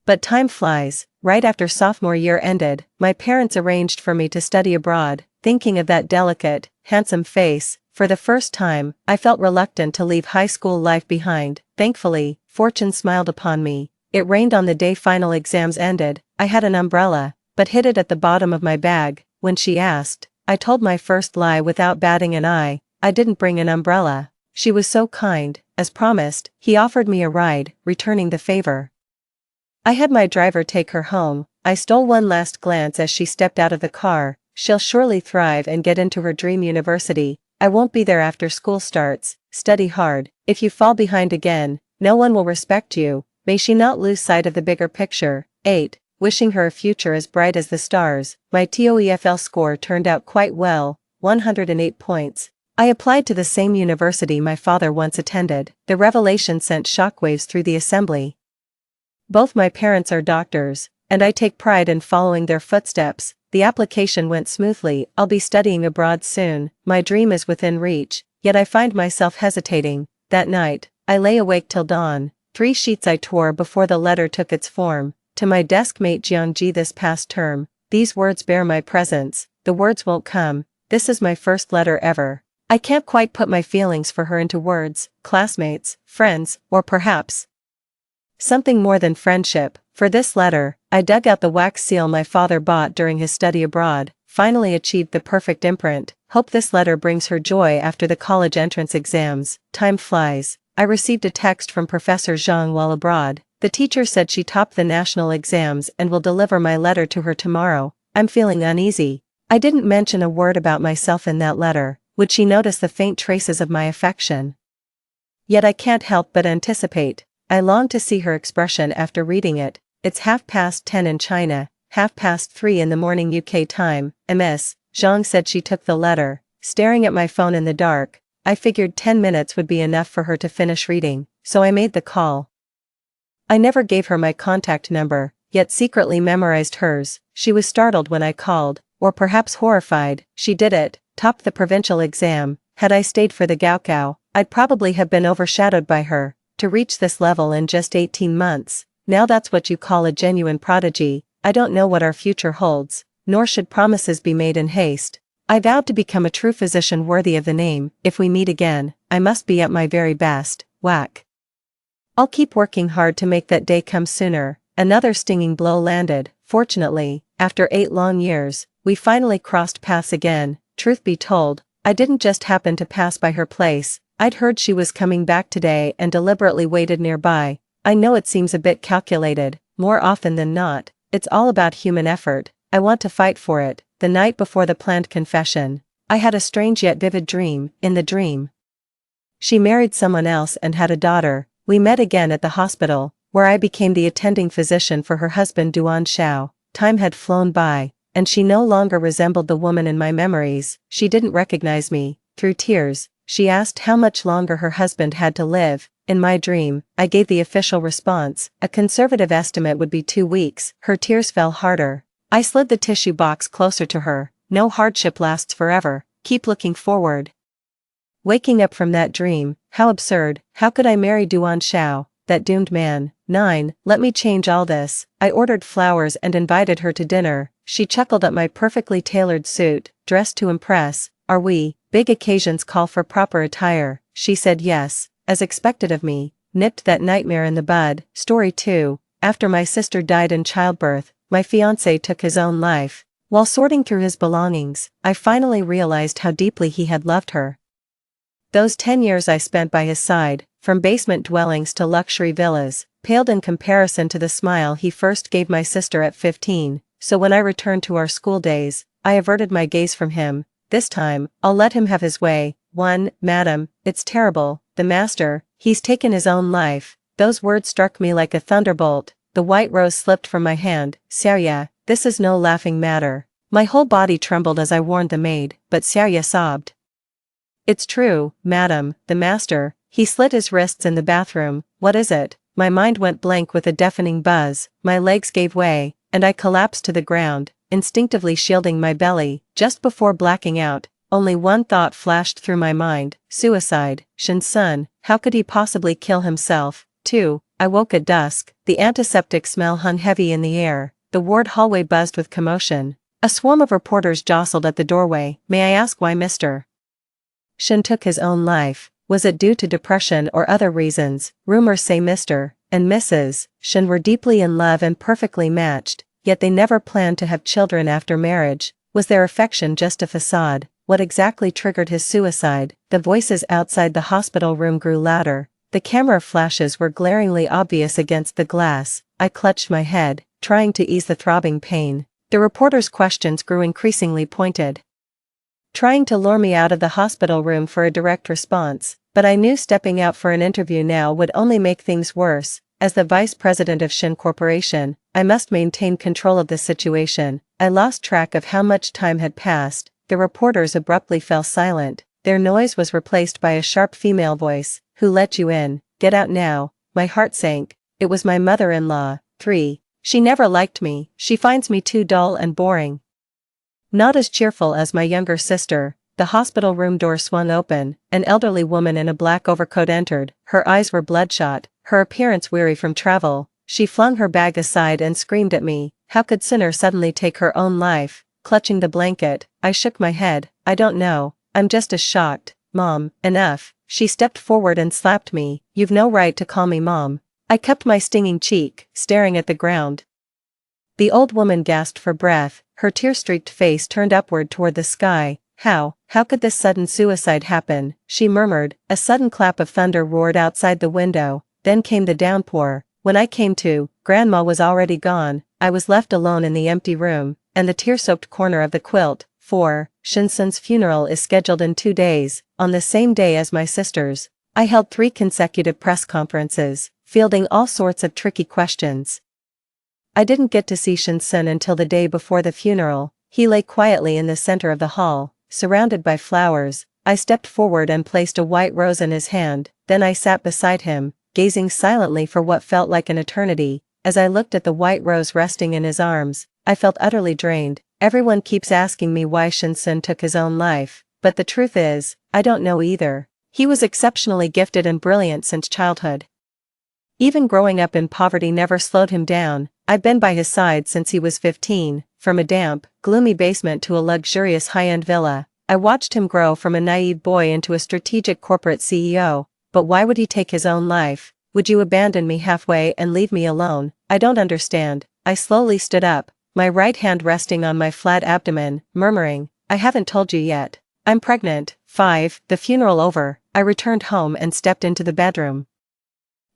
But time flies. Right after sophomore year ended, my parents arranged for me to study abroad. Thinking of that delicate, handsome face, for the first time, I felt reluctant to leave high school life behind. Thankfully, fortune smiled upon me. It rained on the day final exams ended. I had an umbrella, but hid it at the bottom of my bag. When she asked, I told my first lie without batting an eye. I didn't bring an umbrella. She was so kind. As promised, he offered me a ride, returning the favor. I had my driver take her home. I stole one last glance as she stepped out of the car. She'll surely thrive and get into her dream university. I won't be there after school starts. Study hard. If you fall behind again, no one will respect you. May she not lose sight of the bigger picture. 8. Wishing her a future as bright as the stars. My TOEFL score turned out quite well, 108 points. I applied to the same university my father once attended. The revelation sent shockwaves through the assembly. Both my parents are doctors, and I take pride in following their footsteps. The application went smoothly. I'll be studying abroad soon. My dream is within reach, yet I find myself hesitating. That night, I lay awake till dawn. 3 sheets I tore before the letter took its form. To my deskmate Jeongji this past term. These words bear my presence. The words won't come. This is my first letter ever. I can't quite put my feelings for her into words, classmates, friends, or perhaps something more than friendship. For this letter, I dug out the wax seal my father bought during his study abroad, finally achieved the perfect imprint. Hope this letter brings her joy after the college entrance exams. Time flies. I received a text from Professor Zhang while abroad. The teacher said she topped the national exams and will deliver my letter to her tomorrow. I'm feeling uneasy. I didn't mention a word about myself in that letter. Would she notice the faint traces of my affection? Yet I can't help but anticipate. I long to see her expression after reading it. It's 10:30 in China, 3:30 in the morning UK time. Miss Zhang said she took the letter. Staring at my phone in the dark, I figured 10 minutes would be enough for her to finish reading, so I made the call. I never gave her my contact number, yet secretly memorized hers. She was startled when I called, or perhaps horrified. She did it, topped the provincial exam. Had I stayed for the Gaokao, I'd probably have been overshadowed by her. To reach this level in just 18 months, now that's what you call a genuine prodigy. I don't know what our future holds, nor should promises be made in haste. I vowed to become a true physician worthy of the name. If we meet again, I must be at my very best. Whack. I'll keep working hard to make that day come sooner. Another stinging blow landed. Fortunately, after 8 long years, we finally crossed paths again. Truth be told, I didn't just happen to pass by her place. I'd heard she was coming back today and deliberately waited nearby. I know it seems a bit calculated, more often than not, it's all about human effort. I want to fight for it. The night before the planned confession, I had a strange yet vivid dream. In the dream, she married someone else and had a daughter. We met again at the hospital, where I became the attending physician for her husband Duan Xiao. Time had flown by, and she no longer resembled the woman in my memories. She didn't recognize me. Through tears, she asked how much longer her husband had to live. In my dream, I gave the official response. A conservative estimate would be 2 weeks. Her tears fell harder. I slid the tissue box closer to her. No hardship lasts forever. Keep looking forward. Waking up from that dream, how absurd. How could I marry Duan Xiao, that doomed man? 9. Let me change all this. I ordered flowers and invited her to dinner. She chuckled at my perfectly tailored suit, dressed to impress. Are we? Big occasions call for proper attire. She said yes, as expected of me. Nipped that nightmare in the bud. Story 2. After my sister died in childbirth, my fiancé took his own life. While sorting through his belongings, I finally realized how deeply he had loved her. Those 10 years I spent by his side, from basement dwellings to luxury villas, paled in comparison to the smile he first gave my sister at 15, so when I returned to our school days, I averted my gaze from him. This time, I'll let him have his way. 1. Madam, it's terrible. The master, he's taken his own life. Those words struck me like a thunderbolt. The white rose slipped from my hand. Xia, this is no laughing matter. My whole body trembled as I warned the maid, but Xia sobbed. It's true, madam, the master, he slit his wrists in the bathroom. What is it? My mind went blank with a deafening buzz. My legs gave way, and I collapsed to the ground, instinctively shielding my belly. Just before blacking out, only one thought flashed through my mind. Suicide. Shen's son, how could he possibly kill himself? 2. I woke at dusk. The antiseptic smell hung heavy in the air. The ward hallway buzzed with commotion. A swarm of reporters jostled at the doorway. May I ask why Mr. Shen took his own life? Was it due to depression or other reasons? Rumors say Mr. and Mrs. Shen were deeply in love and perfectly matched, yet they never planned to have children after marriage. Was their affection just a facade? What exactly triggered his suicide? The voices outside the hospital room grew louder. The camera flashes were glaringly obvious against the glass. I clutched my head, trying to ease the throbbing pain. The reporters' questions grew increasingly pointed, trying to lure me out of the hospital room for a direct response, but I knew stepping out for an interview now would only make things worse. As the vice president of Shen Corporation, I must maintain control of the situation. I lost track of how much time had passed. The reporters abruptly fell silent. Their noise was replaced by a sharp female voice. Who let you in? Get out now. My heart sank. It was my mother-in-law. 3. She never liked me. She finds me too dull and boring. Not as cheerful as my younger sister. The hospital room door swung open. An elderly woman in a black overcoat entered. Her eyes were bloodshot, her appearance weary from travel. She flung her bag aside and screamed at me. How could Sinner suddenly take her own life? Clutching the blanket, I shook my head. I don't know. I'm just as shocked. Mom, enough. She stepped forward and slapped me. You've no right to call me Mom. I kept my stinging cheek, staring at the ground. The old woman gasped for breath, her tear-streaked face turned upward toward the sky. How could this sudden suicide happen? She murmured. A sudden clap of thunder roared outside the window, then came the downpour. When I came to, Grandma was already gone. I was left alone in the empty room, and the tear-soaked corner of the quilt. Shinsun's funeral is scheduled in 2 days, on the same day as my sister's. I held 3 consecutive press conferences, fielding all sorts of tricky questions. I didn't get to see Shinsun until the day before the funeral. He lay quietly in the center of the hall, surrounded by flowers. I stepped forward and placed a white rose in his hand, then I sat beside him, gazing silently for what felt like an eternity. As I looked at the white rose resting in his arms, I felt utterly drained. Everyone keeps asking me why Shinsun took his own life, but the truth is, I don't know either. He was exceptionally gifted and brilliant since childhood. Even growing up in poverty never slowed him down. I've been by his side since he was 15, from a damp, gloomy basement to a luxurious high-end villa. I watched him grow from a naive boy into a strategic corporate CEO, but why would he take his own life? Would you abandon me halfway and leave me alone? I don't understand. I slowly stood up, my right hand resting on my flat abdomen, murmuring, I haven't told you yet. I'm pregnant. 5. The funeral over, I returned home and stepped into the bedroom.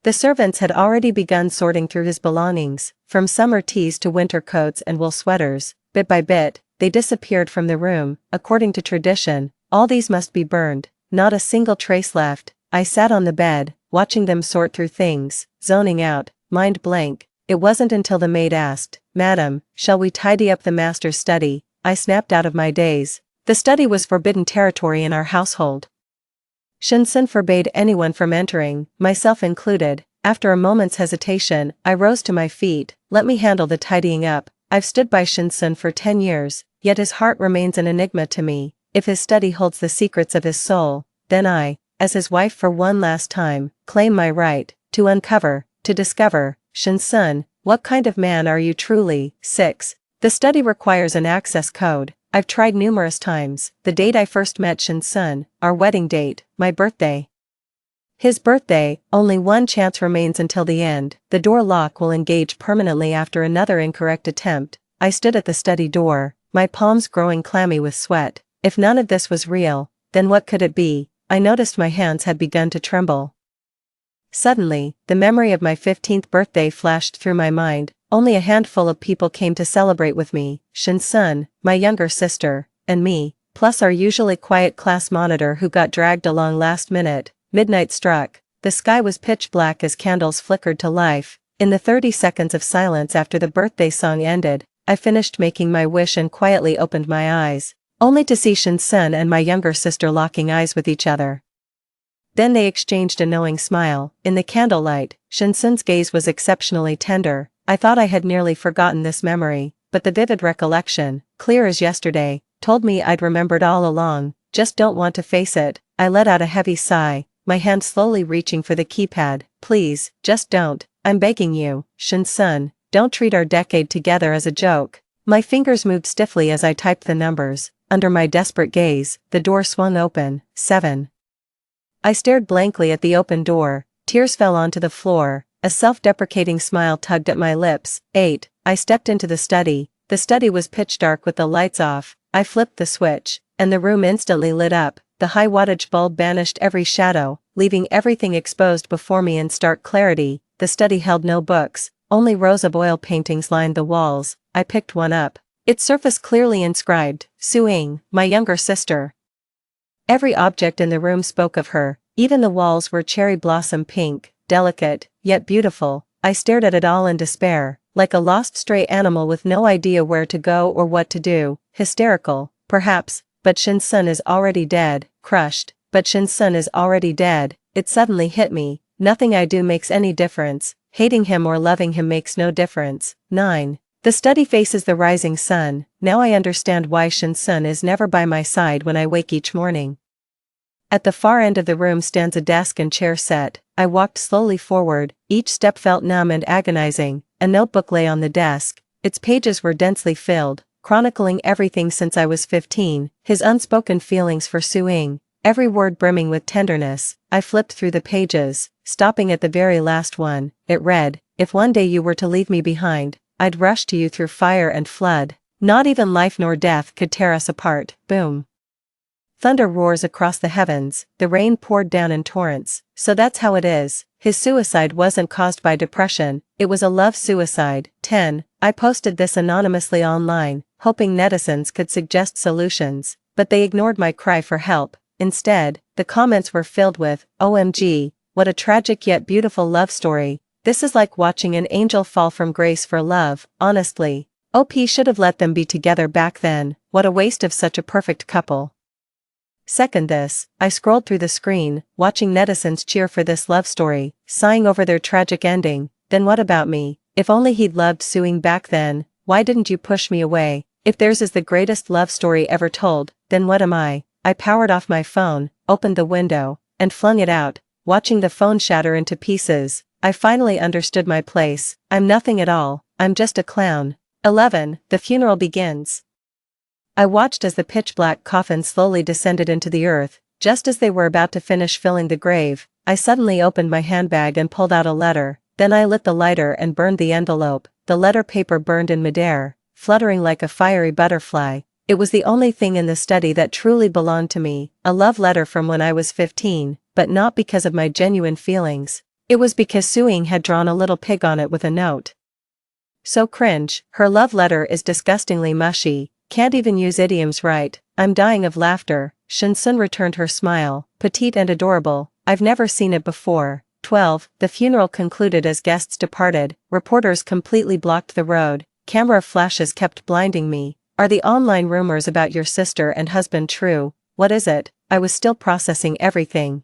The servants had already begun sorting through his belongings, from summer tees to winter coats and wool sweaters. Bit by bit, they disappeared from the room. According to tradition, all these must be burned, not a single trace left. I sat on the bed, watching them sort through things, zoning out, mind blank. It wasn't until the maid asked, Madam, shall we tidy up the master's study? I snapped out of my daze. The study was forbidden territory in our household. Shinsun forbade anyone from entering, myself included. After a moment's hesitation, I rose to my feet. Let me handle the tidying up. I've stood by Shinsun for 10 years, yet his heart remains an enigma to me. If his study holds the secrets of his soul, then I, as his wife for one last time, claim my right to uncover, to discover. Shinsun, what kind of man are you truly? 6. The study requires an access code. I've tried numerous times. The date I first met Shinsun, our wedding date, my birthday. His birthday, only one chance remains until the end. The door lock will engage permanently after another incorrect attempt. I stood at the study door, my palms growing clammy with sweat. If none of this was real, then what could it be? I noticed my hands had begun to tremble. Suddenly, the memory of my 15th birthday flashed through my mind. Only a handful of people came to celebrate with me, Shinsun, my younger sister, and me, plus our usually quiet class monitor who got dragged along last minute. Midnight struck. The sky was pitch black as candles flickered to life. In the 30 seconds of silence after the birthday song ended, I finished making my wish and quietly opened my eyes, only to see Shinsun and my younger sister locking eyes with each other. Then they exchanged a knowing smile. In the candlelight, Shinsun's gaze was exceptionally tender. I thought I had nearly forgotten this memory, but the vivid recollection, clear as yesterday, told me I'd remembered all along. Just don't want to face it. I let out a heavy sigh, my hand slowly reaching for the keypad. Please, just don't. I'm begging you, Shinsun, don't treat our decade together as a joke. My fingers moved stiffly as I typed the numbers. Under my desperate gaze, the door swung open. 7. I stared blankly at the open door. Tears fell onto the floor. A self-deprecating smile tugged at my lips. 8. I stepped into the study. The study was pitch dark with the lights off. I flipped the switch, and the room instantly lit up. The high-wattage bulb banished every shadow, leaving everything exposed before me in stark clarity. The study held no books, only rows of oil paintings lined the walls. I picked one up. Its surface clearly inscribed, Suing, my younger sister. Every object in the room spoke of her. Even the walls were cherry blossom pink, delicate, yet beautiful. I stared at it all in despair, like a lost stray animal with no idea where to go or what to do. Hysterical, perhaps, but Shinsun is already dead. Crushed, but Shinsun is already dead. It suddenly hit me. Nothing I do makes any difference. Hating him or loving him makes no difference. 9. The study faces the rising sun. Now I understand why Shinsun is never by my side when I wake each morning. At the far end of the room stands a desk and chair set. I walked slowly forward. Each step felt numb and agonizing. A notebook lay on the desk. Its pages were densely filled, chronicling everything since I was 15, his unspoken feelings for Suing, every word brimming with tenderness. I flipped through the pages, stopping at the very last one. It read, "If one day you were to leave me behind, I'd rush to you through fire and flood. Not even life nor death could tear us apart." Boom. Thunder roars across the heavens, the rain poured down in torrents. So that's how it is. His suicide wasn't caused by depression, it was a love suicide. 10. I posted this anonymously online, hoping netizens could suggest solutions, but they ignored my cry for help. Instead, the comments were filled with, "OMG, what a tragic yet beautiful love story. This is like watching an angel fall from grace for love, honestly. OP should have let them be together back then, what a waste of such a perfect couple." Second this, I scrolled through the screen, watching netizens cheer for this love story, sighing over their tragic ending. Then what about me? If only he'd loved suing back then, why didn't you push me away? If theirs is the greatest love story ever told, then what am I? I powered off my phone, opened the window, and flung it out, watching the phone shatter into pieces. I finally understood my place. I'm nothing at all, I'm just a clown. 11. The funeral begins. I watched as the pitch-black coffin slowly descended into the earth. Just as they were about to finish filling the grave, I suddenly opened my handbag and pulled out a letter. Then I lit the lighter and burned the envelope. The letter paper burned in midair, fluttering like a fiery butterfly. It was the only thing in the study that truly belonged to me, a love letter from when I was 15, but not because of my genuine feelings. It was because Suing had drawn a little pig on it with a note. So cringe, her love letter is disgustingly mushy. Can't even use idioms right. I'm dying of laughter. Shinsun returned her smile, petite and adorable. I've never seen it before. 12. The funeral concluded as guests departed. Reporters completely blocked the road. Camera flashes kept blinding me. Are the online rumors about your sister and husband true? What is it? I was still processing everything.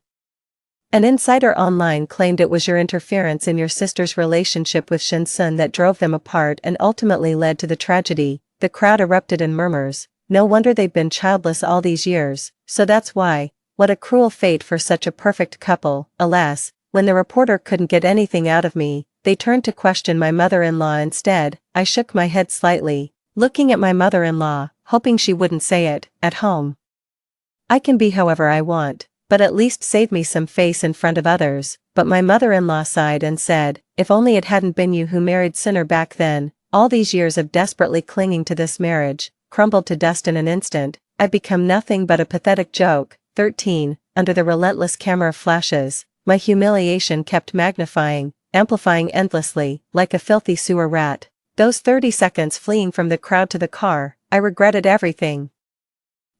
An insider online claimed it was your interference in your sister's relationship with Shinsun that drove them apart and ultimately led to the tragedy. The crowd erupted in murmurs. No wonder they've been childless all these years. So that's why. What a cruel fate for such a perfect couple. Alas, when the reporter couldn't get anything out of me, they turned to question my mother-in-law instead. I shook my head slightly, looking at my mother-in-law, hoping she wouldn't say it. At home, I can be however I want, but at least save me some face in front of others. But my mother-in-law sighed and said, "If only it hadn't been you who married Sinner back then. All these years of desperately clinging to this marriage, crumbled to dust in an instant. I've become nothing but a pathetic joke." 13. Under the relentless camera flashes, my humiliation kept magnifying, amplifying endlessly, like a filthy sewer rat. Those 30 seconds fleeing from the crowd to the car, I regretted everything.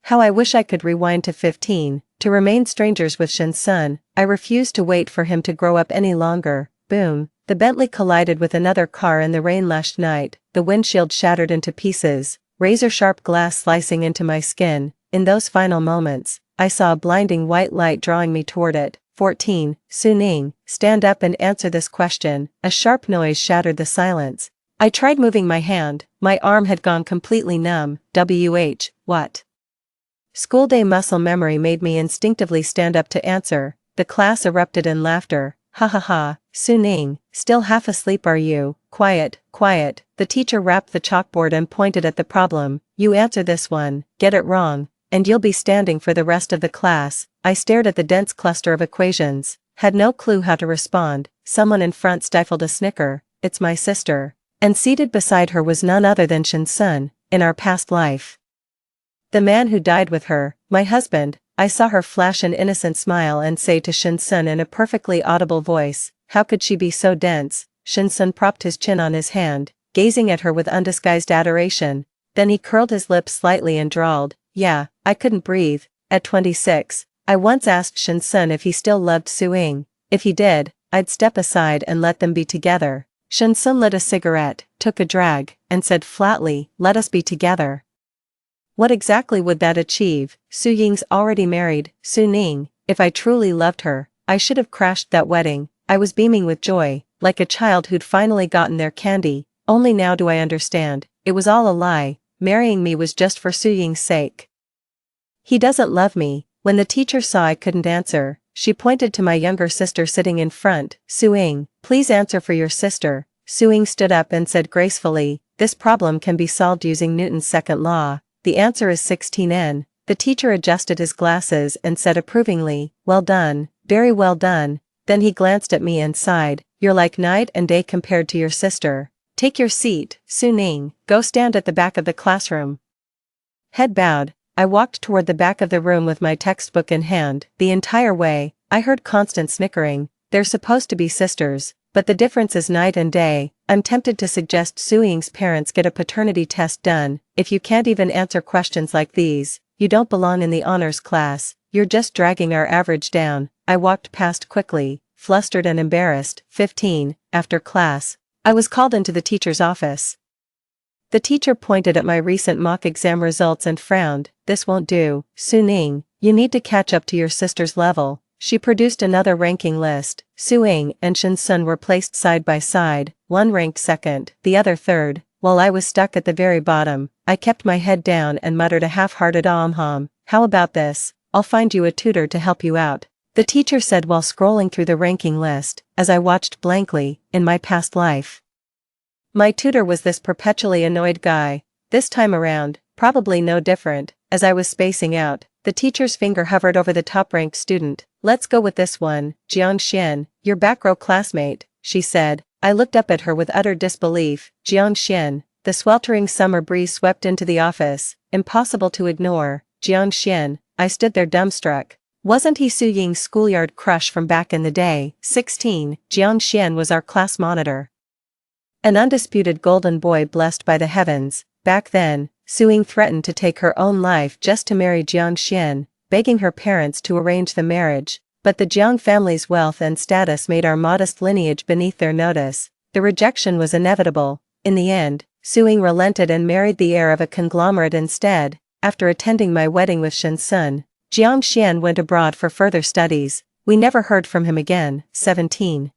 How I wish I could rewind to 15, to remain strangers with Shinsun. I refused to wait for him to grow up any longer. Boom. The Bentley collided with another car in the rain-lashed night. The windshield shattered into pieces, razor-sharp glass slicing into my skin. In those final moments, I saw a blinding white light drawing me toward it. 14. Suning, stand up and answer this question. A sharp noise shattered the silence. I tried moving my hand, my arm had gone completely numb. What? School day muscle memory made me instinctively stand up to answer. The class erupted in laughter. Ha ha ha, Suning, still half asleep are you? Quiet, quiet. The teacher rapped the chalkboard and pointed at the problem. You answer this one, get it wrong, and you'll be standing for the rest of the class. I stared at the dense cluster of equations, had no clue how to respond. Someone in front stifled a snicker. It's my sister. And seated beside her was none other than Shinsun, in our past life. The man who died with her, my husband. I saw her flash an innocent smile and say to Shinsun in a perfectly audible voice, how could she be so dense? Shinsun propped his chin on his hand, gazing at her with undisguised adoration. Then he curled his lips slightly and drawled, yeah, I couldn't breathe. At 26, I once asked Shinsun if he still loved Suing. If he did, I'd step aside and let them be together. Shinsun lit a cigarette, took a drag, and said flatly, let us be together. What exactly would that achieve? Su Ying's already married. Suning, if I truly loved her, I should have crashed that wedding. I was beaming with joy, like a child who'd finally gotten their candy. Only now do I understand, it was all a lie. Marrying me was just for Su Ying's sake. He doesn't love me. When the teacher saw I couldn't answer, she pointed to my younger sister sitting in front. Suing, please answer for your sister. Suing stood up and said gracefully, this problem can be solved using Newton's second law. The answer is 16n. The teacher adjusted his glasses and said approvingly, "Well done, very well done." Then he glanced at me and sighed, "You're like night and day compared to your sister. Take your seat, Su-Ning, go stand at the back of the classroom." Head bowed, I walked toward the back of the room with my textbook in hand. The entire way, I heard constant snickering. "They're supposed to be sisters, but the difference is night and day." I'm tempted to suggest Su-Ying's parents get a paternity test done. If you can't even answer questions like these, you don't belong in the honors class, you're just dragging our average down. I walked past quickly, flustered and embarrassed. 15, after class, I was called into the teacher's office. The teacher pointed at my recent mock exam results and frowned. "This won't do, Su-Ning, you need to catch up to your sister's level." She produced another ranking list. Su-Ying and Shin-sun were placed side by side, one ranked second, the other third, while I was stuck at the very bottom. I kept my head down and muttered a half-hearted "Ahm. How about this? I'll find you a tutor to help you out," the teacher said while scrolling through the ranking list, as I watched blankly. In my past life, my tutor was this perpetually annoyed guy. This time around, probably no different. As I was spacing out, the teacher's finger hovered over the top-ranked student. "Let's go with this one, Jiang Xian, your back row classmate," she said. I looked up at her with utter disbelief. Jiang Xian. The sweltering summer breeze swept into the office. Impossible to ignore. Jiang Xian. I stood there dumbstruck. Wasn't he Su-Ying's schoolyard crush from back in the day? 16. Jiang Xian was our class monitor. An undisputed golden boy blessed by the heavens. Back then, Su-Ying threatened to take her own life just to marry Jiang Xian, begging her parents to arrange the marriage, but the Jiang family's wealth and status made our modest lineage beneath their notice. The rejection was inevitable. In the end, Su-Ying relented and married the heir of a conglomerate instead. After attending my wedding with Shin-sun, Jiang Xian went abroad for further studies. We never heard from him again. 17.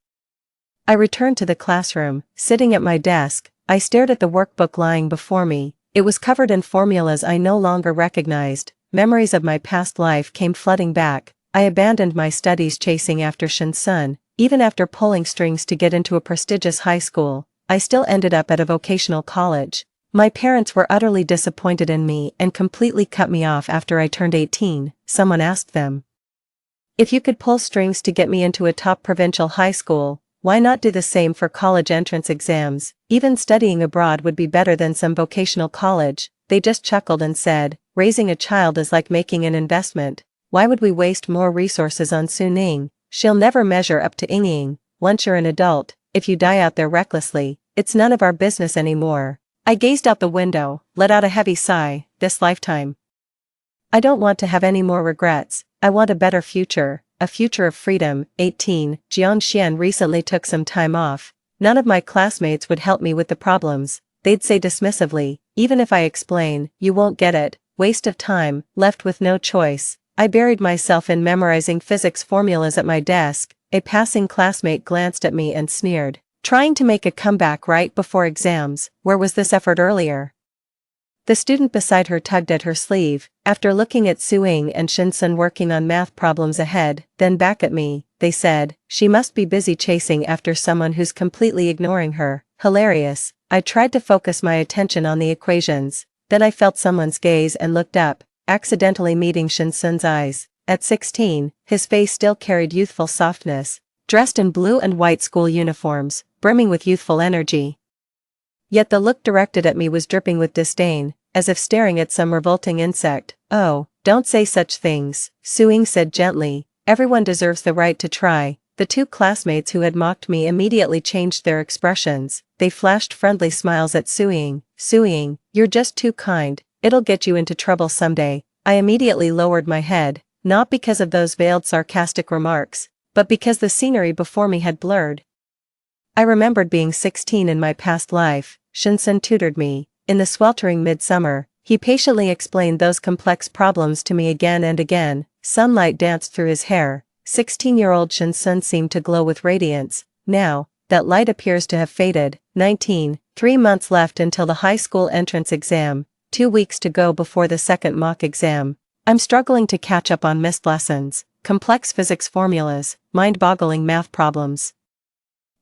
I returned to the classroom. Sitting at my desk, I stared at the workbook lying before me. It was covered in formulas I no longer recognized. Memories of my past life came flooding back. I abandoned my studies chasing after Shin-sun. Even after pulling strings to get into a prestigious high school, I still ended up at a vocational college. My parents were utterly disappointed in me and completely cut me off after I turned 18. Someone asked them, "If you could pull strings to get me into a top provincial high school, why not do the same for college entrance exams? Even studying abroad would be better than some vocational college." They just chuckled and said, "Raising a child is like making an investment. Why would we waste more resources on Su-Ning? She'll never measure up to Ying. Once you're an adult, if you die out there recklessly, it's none of our business anymore." I gazed out the window, let out a heavy sigh. This lifetime, I don't want to have any more regrets. I want a better future, a future of freedom. 18. Jiang Xian recently took some time off. None of my classmates would help me with the problems. They'd say dismissively, "Even if I explain, you won't get it. Waste of time." Left with no choice, I buried myself in memorizing physics formulas at my desk. A passing classmate glanced at me and sneered. Trying to make a comeback right before exams, where was this effort earlier? The student beside her tugged at her sleeve. After looking at Su-Ying and Shin-sun working on math problems ahead, then back at me, they said, "She must be busy chasing after someone who's completely ignoring her." Hilarious. I tried to focus my attention on the equations. Then I felt someone's gaze and looked up, accidentally meeting Shin-sun's eyes. At 16, his face still carried youthful softness, dressed in blue and white school uniforms, brimming with youthful energy. Yet the look directed at me was dripping with disdain, as if staring at some revolting insect. "Oh, don't say such things," Su-Ying said gently. "Everyone deserves the right to try." The two classmates who had mocked me immediately changed their expressions. They flashed friendly smiles at Su-Ying. "Su-Ying, you're just too kind. It'll get you into trouble someday." I immediately lowered my head, not because of those veiled sarcastic remarks, but because the scenery before me had blurred. I remembered being 16 in my past life. Shin-sun tutored me. In the sweltering midsummer, he patiently explained those complex problems to me again and again. Sunlight danced through his hair. 16-year-old Shin-sun seemed to glow with radiance. Now, that light appears to have faded. 19. 3 months left until the high school entrance exam. 2 weeks to go before the second mock exam. I'm struggling to catch up on missed lessons, complex physics formulas, mind-boggling math problems.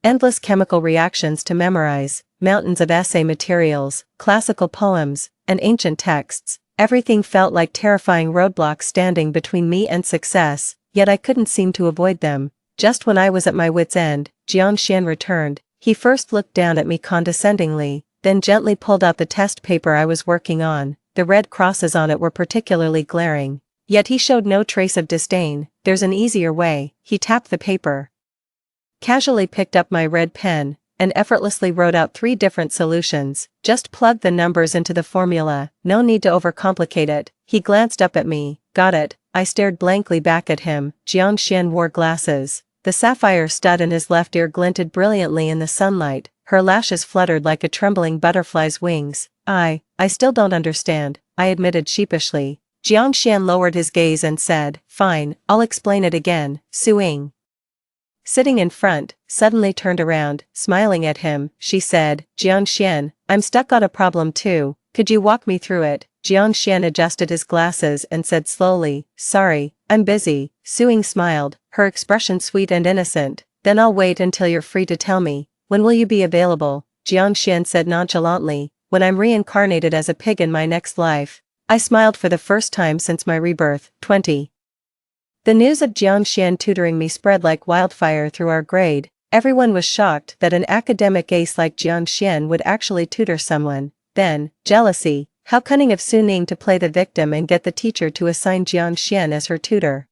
Endless chemical reactions to memorize, mountains of essay materials, classical poems, and ancient texts. Everything felt like terrifying roadblocks standing between me and success, yet I couldn't seem to avoid them. Just when I was at my wit's end, Jiangxian returned. He first looked down at me condescendingly, then gently pulled out the test paper I was working on. The red crosses on it were particularly glaring. Yet he showed no trace of disdain. There's an easier way. He tapped the paper, casually picked up my red pen, and effortlessly wrote out 3 different solutions. Just plug the numbers into the formula, no need to overcomplicate it. He glanced up at me. Got it. I stared blankly back at him. Jiangxian wore glasses. The sapphire stud in his left ear glinted brilliantly in the sunlight. Her lashes fluttered like a trembling butterfly's wings. I still don't understand, I admitted sheepishly. Jiangxian lowered his gaze and said, fine, I'll explain it again. Suing, sitting in front, suddenly turned around, smiling at him. She said, Jiangxian, I'm stuck on a problem too. Could you walk me through it? Jiangxian adjusted his glasses and said slowly, sorry, I'm busy. Suing smiled, her expression sweet and innocent. Then I'll wait until you're free to tell me. When will you be available? Jiangxian said nonchalantly, when I'm reincarnated as a pig in my next life. I smiled for the first time since my rebirth. 20. The news of Jiangxian tutoring me spread like wildfire through our grade. Everyone was shocked that an academic ace like Jiangxian would actually tutor someone. Then, jealousy. How cunning of Suning to play the victim and get the teacher to assign Jiangxian as her tutor.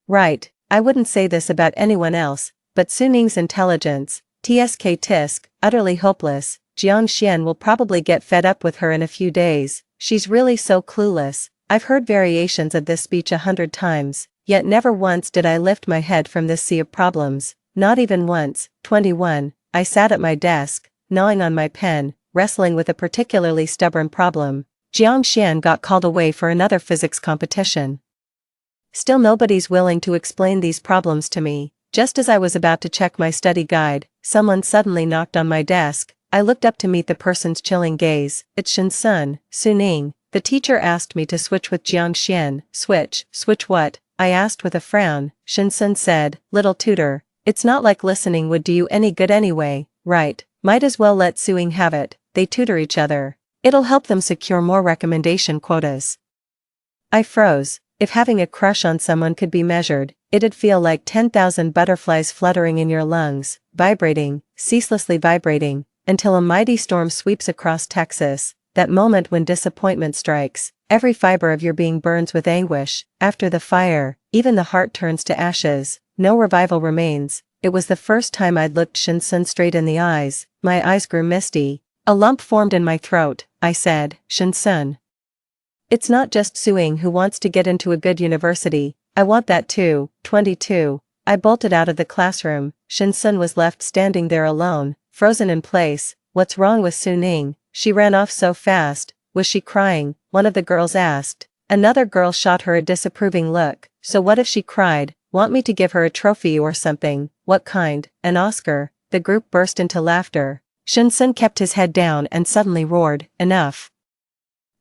Right, I wouldn't say this about anyone else, but Suning's intelligence, tisk, utterly hopeless. Jiangxian will probably get fed up with her in a few days. She's really so clueless. I've heard variations of this speech 100 times, yet never once did I lift my head from this sea of problems. Not even once. 21. I sat at my desk, gnawing on my pen, wrestling with a particularly stubborn problem. Jiangxian got called away for another physics competition. Still nobody's willing to explain these problems to me. Just as I was about to check my study guide, someone suddenly knocked on my desk. I looked up to meet the person's chilling gaze. It's Shinsun. Suning. The teacher asked me to switch with Jiangxian. Switch what? I asked with a frown. Shinsun said, little tutor, it's not like listening would do you any good anyway, right? Might as well let Suing have it. They tutor each other. It'll help them secure more recommendation quotas. I froze. If having a crush on someone could be measured, it'd feel like 10,000 butterflies fluttering in your lungs, vibrating, ceaselessly vibrating, until a mighty storm sweeps across Texas. That moment when disappointment strikes, every fiber of your being burns with anguish. After the fire, even the heart turns to ashes. No revival remains. It was the first time I'd looked Shinsun straight in the eyes. My eyes grew misty. A lump formed in my throat. I said, Shinsun, it's not just Suing who wants to get into a good university. I want that too. 22. I bolted out of the classroom. Shinsun was left standing there alone, frozen in place. What's wrong with Suning? She ran off so fast. Was she crying? One of the girls asked. Another girl shot her a disapproving look. So what if she cried? Want me to give her a trophy or something? What kind? An Oscar? The group burst into laughter. Shinsun kept his head down and suddenly roared, enough.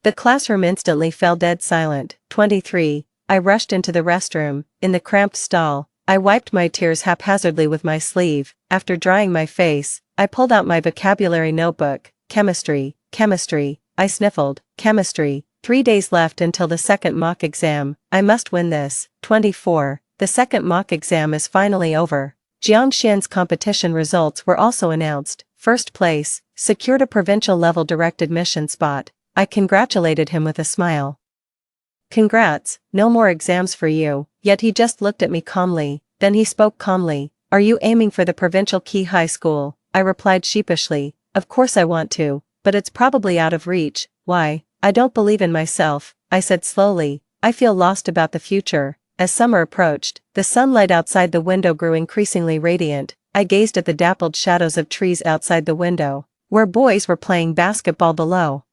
The classroom instantly fell dead silent. 23. I rushed into the restroom. In the cramped stall, I wiped my tears haphazardly with my sleeve. After drying my face, I pulled out my vocabulary notebook. Chemistry. I sniffled. Chemistry. 3 days left until the second mock exam. I must win this. 24. The second mock exam is finally over. Jiangxian's competition results were also announced. First place, secured a provincial level direct admission spot. I congratulated him with a smile. Congrats, no more exams for you. Yet he just looked at me calmly. Then he spoke calmly. Are you aiming for the provincial key high school? I replied sheepishly. Of course I want to, but it's probably out of reach. Why? I don't believe in myself, I said slowly. I feel lost about the future. As summer approached, the sunlight outside the window grew increasingly radiant. I gazed at the dappled shadows of trees outside the window, where boys were playing basketball below.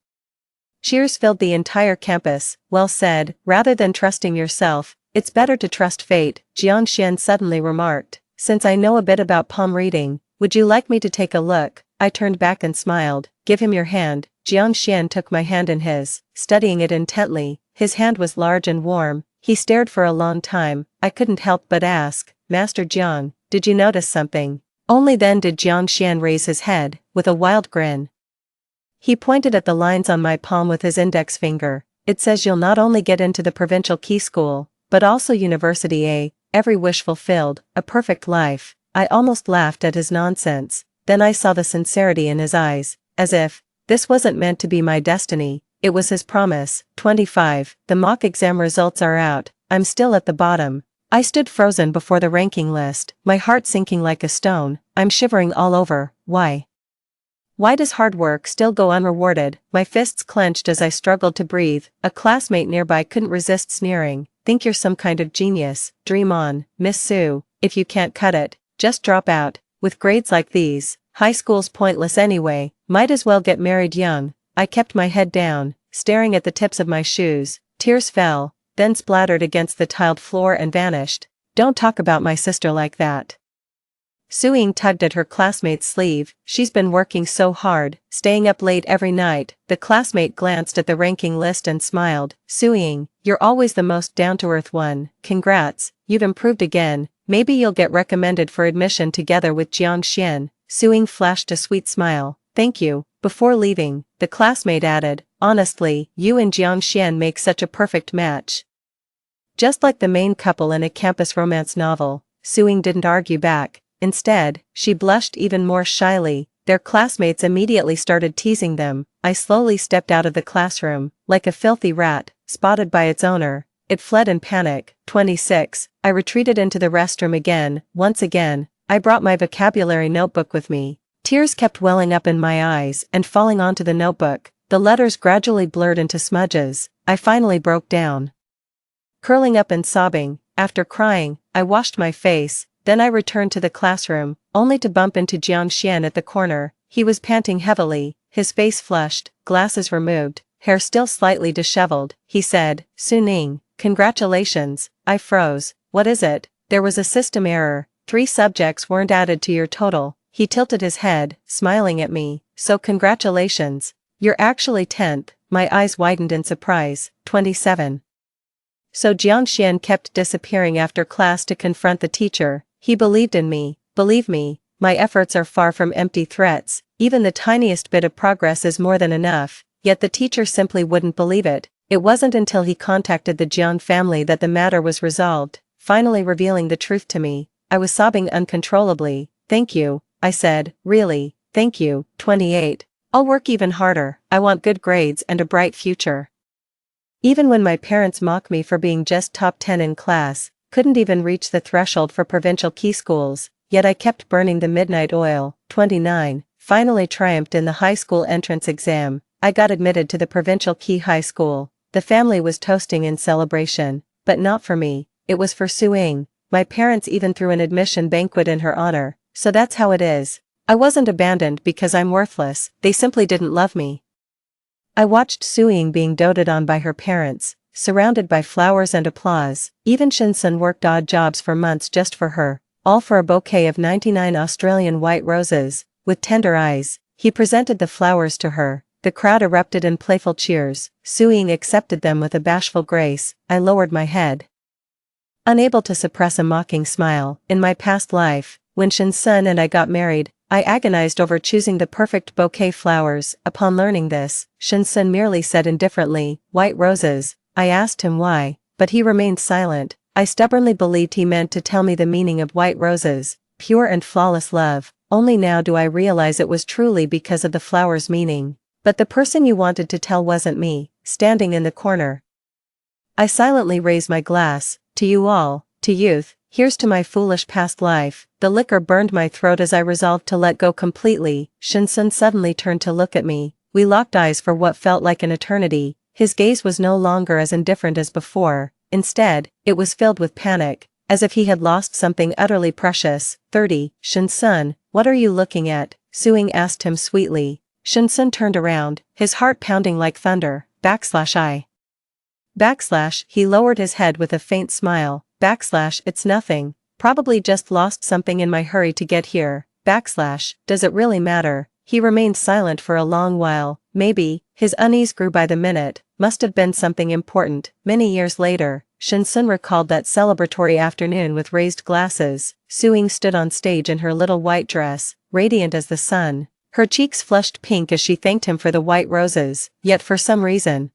Cheers filled the entire campus. Well said, rather than trusting yourself, it's better to trust fate, Jiangxian suddenly remarked. Since I know a bit about palm reading, would you like me to take a look? I turned back and smiled. Give him your hand. Jiangxian took my hand in his, studying it intently. His hand was large and warm. He stared for a long time. I couldn't help but ask, Master Jiang, did you notice something? Only then did Jiangxian raise his head, with a wild grin. He pointed at the lines on my palm with his index finger. It says you'll not only get into the provincial key school, but also university every wish fulfilled, a perfect life. I almost laughed at his nonsense, then I saw the sincerity in his eyes, as if this wasn't meant to be my destiny, it was his promise. 25. The mock exam results are out, I'm still at the bottom. I stood frozen before the ranking list, my heart sinking like a stone, I'm shivering all over. Why? Why does hard work still go unrewarded? My fists clenched as I struggled to breathe. A classmate nearby couldn't resist sneering. Think you're some kind of genius. Dream on, Miss Sue. If you can't cut it, just drop out. With grades like these, high school's pointless anyway. Might as well get married young. I kept my head down, staring at the tips of my shoes. Tears fell, then splattered against the tiled floor and vanished. Don't talk about my sister like that. Suing tugged at her classmate's sleeve. She's been working so hard, staying up late every night. The classmate glanced at the ranking list and smiled. Suing, you're always the most down-to-earth one. Congrats, you've improved again. Maybe you'll get recommended for admission together with Jiang Xian. Suing flashed a sweet smile. Thank you. Before leaving, the classmate added, honestly, you and Jiang Xian make such a perfect match. Just like the main couple in a campus romance novel. Suing didn't argue back. Instead, she blushed even more shyly. Their classmates immediately started teasing them. I slowly stepped out of the classroom, like a filthy rat, spotted by its owner. It fled in panic. 26. I retreated into the restroom again. Once again, I brought my vocabulary notebook with me. Tears kept welling up in my eyes and falling onto the notebook. The letters gradually blurred into smudges. I finally broke down. Curling up and sobbing, after crying, I washed my face. Then I returned to the classroom, only to bump into Jiang Xian at the corner. He was panting heavily, his face flushed, glasses removed, hair still slightly disheveled. He said, Suning, congratulations. I froze. What is it? There was a system error. 3 subjects weren't added to your total. He tilted his head, smiling at me. So congratulations. You're actually 10th. My eyes widened in surprise. 27. So Jiang Xian kept disappearing after class to confront the teacher. He believed in me. Believe me, my efforts are far from empty threats. Even the tiniest bit of progress is more than enough. Yet the teacher simply wouldn't believe it. It wasn't until he contacted the Jiang family that the matter was resolved, finally revealing the truth to me. I was sobbing uncontrollably. Thank you, I said. Really, thank you. 28. I'll work even harder. I want good grades and a bright future. Even when my parents mock me for being just top 10 in class, couldn't even reach the threshold for provincial key schools, yet I kept burning the midnight oil. 29. Finally triumphed in the high school entrance exam. I got admitted to the provincial key high school. The family was toasting in celebration, but not for me. It was for Suing. My parents even threw an admission banquet in her honor. So that's how it is. I wasn't abandoned because I'm worthless. They simply didn't love me. I watched Suing being doted on by her parents, surrounded by flowers and applause. Even Shinsun worked odd jobs for months just for her, all for a bouquet of 99 Australian white roses. With tender eyes, he presented the flowers to her. The crowd erupted in playful cheers. Suing accepted them with a bashful grace. I lowered my head, unable to suppress a mocking smile. In my past life, when Shinsun and I got married, I agonized over choosing the perfect bouquet flowers. Upon learning this, Shinsun merely said indifferently, white roses. I asked him why, but he remained silent. I stubbornly believed he meant to tell me the meaning of white roses, pure and flawless love. Only now do I realize it was truly because of the flower's meaning. But the person you wanted to tell wasn't me, standing in the corner. I silently raised my glass. To you all, to youth, here's to my foolish past life. The liquor burned my throat as I resolved to let go completely. Shinsun suddenly turned to look at me. We locked eyes for what felt like an eternity. His gaze was no longer as indifferent as before. Instead, it was filled with panic, as if he had lost something utterly precious. 30. Shinsun, what are you looking at? Suing asked him sweetly. Shinsun turned around, his heart pounding like thunder. /I. He lowered his head with a faint smile. It's nothing. Probably just lost something in my hurry to get here. Does it really matter? He remained silent for a long while. Maybe, his unease grew by the minute, must have been something important. Many years later, Shinsun recalled that celebratory afternoon with raised glasses. Suing stood on stage in her little white dress, radiant as the sun. Her cheeks flushed pink as she thanked him for the white roses, yet for some reason,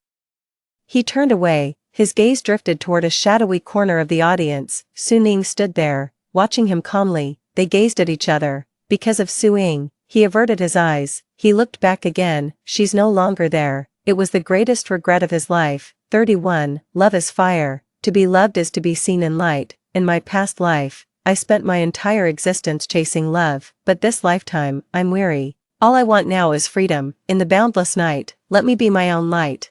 He turned away, his gaze drifted toward a shadowy corner of the audience. Su Ning stood there, watching him calmly. They gazed at each other. Because of Su Ning, he averted his eyes. He looked back again. She's no longer there. It was the greatest regret of his life. 31. Love is fire. To be loved is to be seen in light. In my past life, I spent my entire existence chasing love, but this lifetime, I'm weary. All I want now is freedom. In the boundless night, let me be my own light.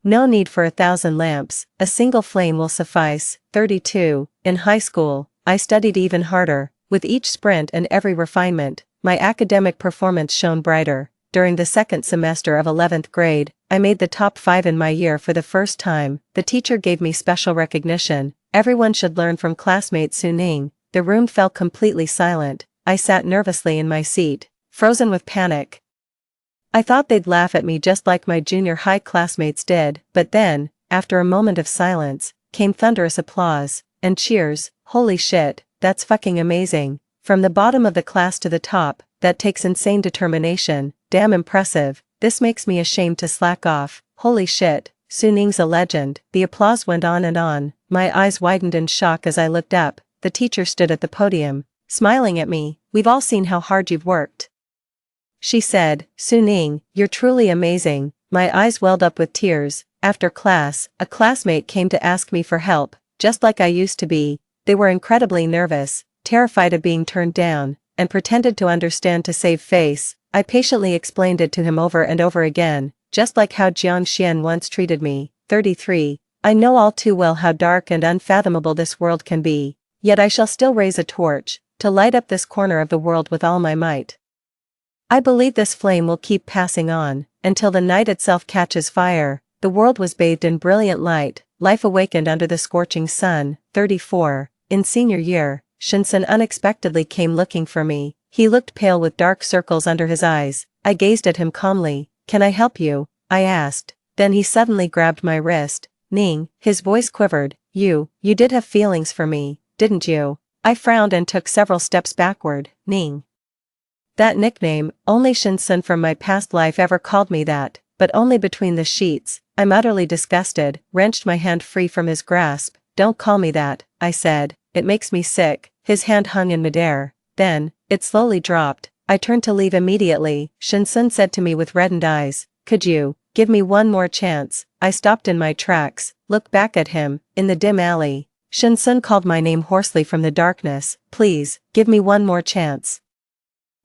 No need for 1,000 lamps, a single flame will suffice. 32. In high school, I studied even harder. With each sprint and every refinement, my academic performance shone brighter. During the second semester of 11th grade, I made the top 5 in my year for the first time. The teacher gave me special recognition. Everyone should learn from classmate Su Ning. The room fell completely silent. I sat nervously in my seat, frozen with panic. I thought they'd laugh at me just like my junior high classmates did, but then, after a moment of silence, came thunderous applause and cheers. Holy shit, that's fucking amazing. From the bottom of the class to the top, that takes insane determination. Damn impressive. This makes me ashamed to slack off. Holy shit, Su Ning's a legend. The applause went on and on. My eyes widened in shock as I looked up. The teacher stood at the podium, smiling at me. We've all seen how hard you've worked, she said. Su Ning, you're truly amazing. My eyes welled up with tears. After class, a classmate came to ask me for help, just like I used to be. They were incredibly nervous, terrified of being turned down, and pretended to understand to save face. I patiently explained it to him over and over again, just like how Jiang Xian once treated me. 33. I know all too well how dark and unfathomable this world can be, yet I shall still raise a torch, to light up this corner of the world with all my might. I believe this flame will keep passing on, until the night itself catches fire. The world was bathed in brilliant light, life awakened under the scorching sun. 34. In senior year, Shinsun unexpectedly came looking for me. He looked pale with dark circles under his eyes. I gazed at him calmly. Can I help you? I asked. Then he suddenly grabbed my wrist. Ning, his voice quivered. You did have feelings for me, didn't you? I frowned and took several steps backward. Ning. That nickname, only Shinsun from my past life ever called me that, but only between the sheets. I'm utterly disgusted, wrenched my hand free from his grasp. Don't call me that, I said. It makes me sick. His hand hung in midair. Then, it slowly dropped. I turned to leave immediately. Shinsun said to me with reddened eyes, could you give me one more chance? I stopped in my tracks, looked back at him. In the dim alley, Shinsun called my name hoarsely from the darkness. Please, give me one more chance.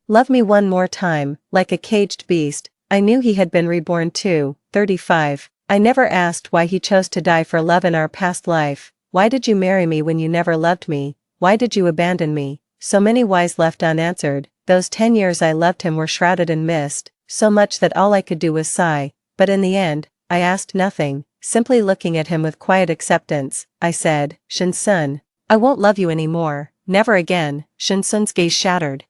Love me one more time. Like a caged beast, I knew he had been reborn too. 35. I never asked why he chose to die for love in our past life. Why did you marry me when you never loved me? Why did you abandon me? So many whys left unanswered. Those 10 years I loved him were shrouded in mist, so much that all I could do was sigh. But in the end, I asked nothing, simply looking at him with quiet acceptance. I said, Shinsun, I won't love you anymore. Never again. Shinsun's gaze shattered.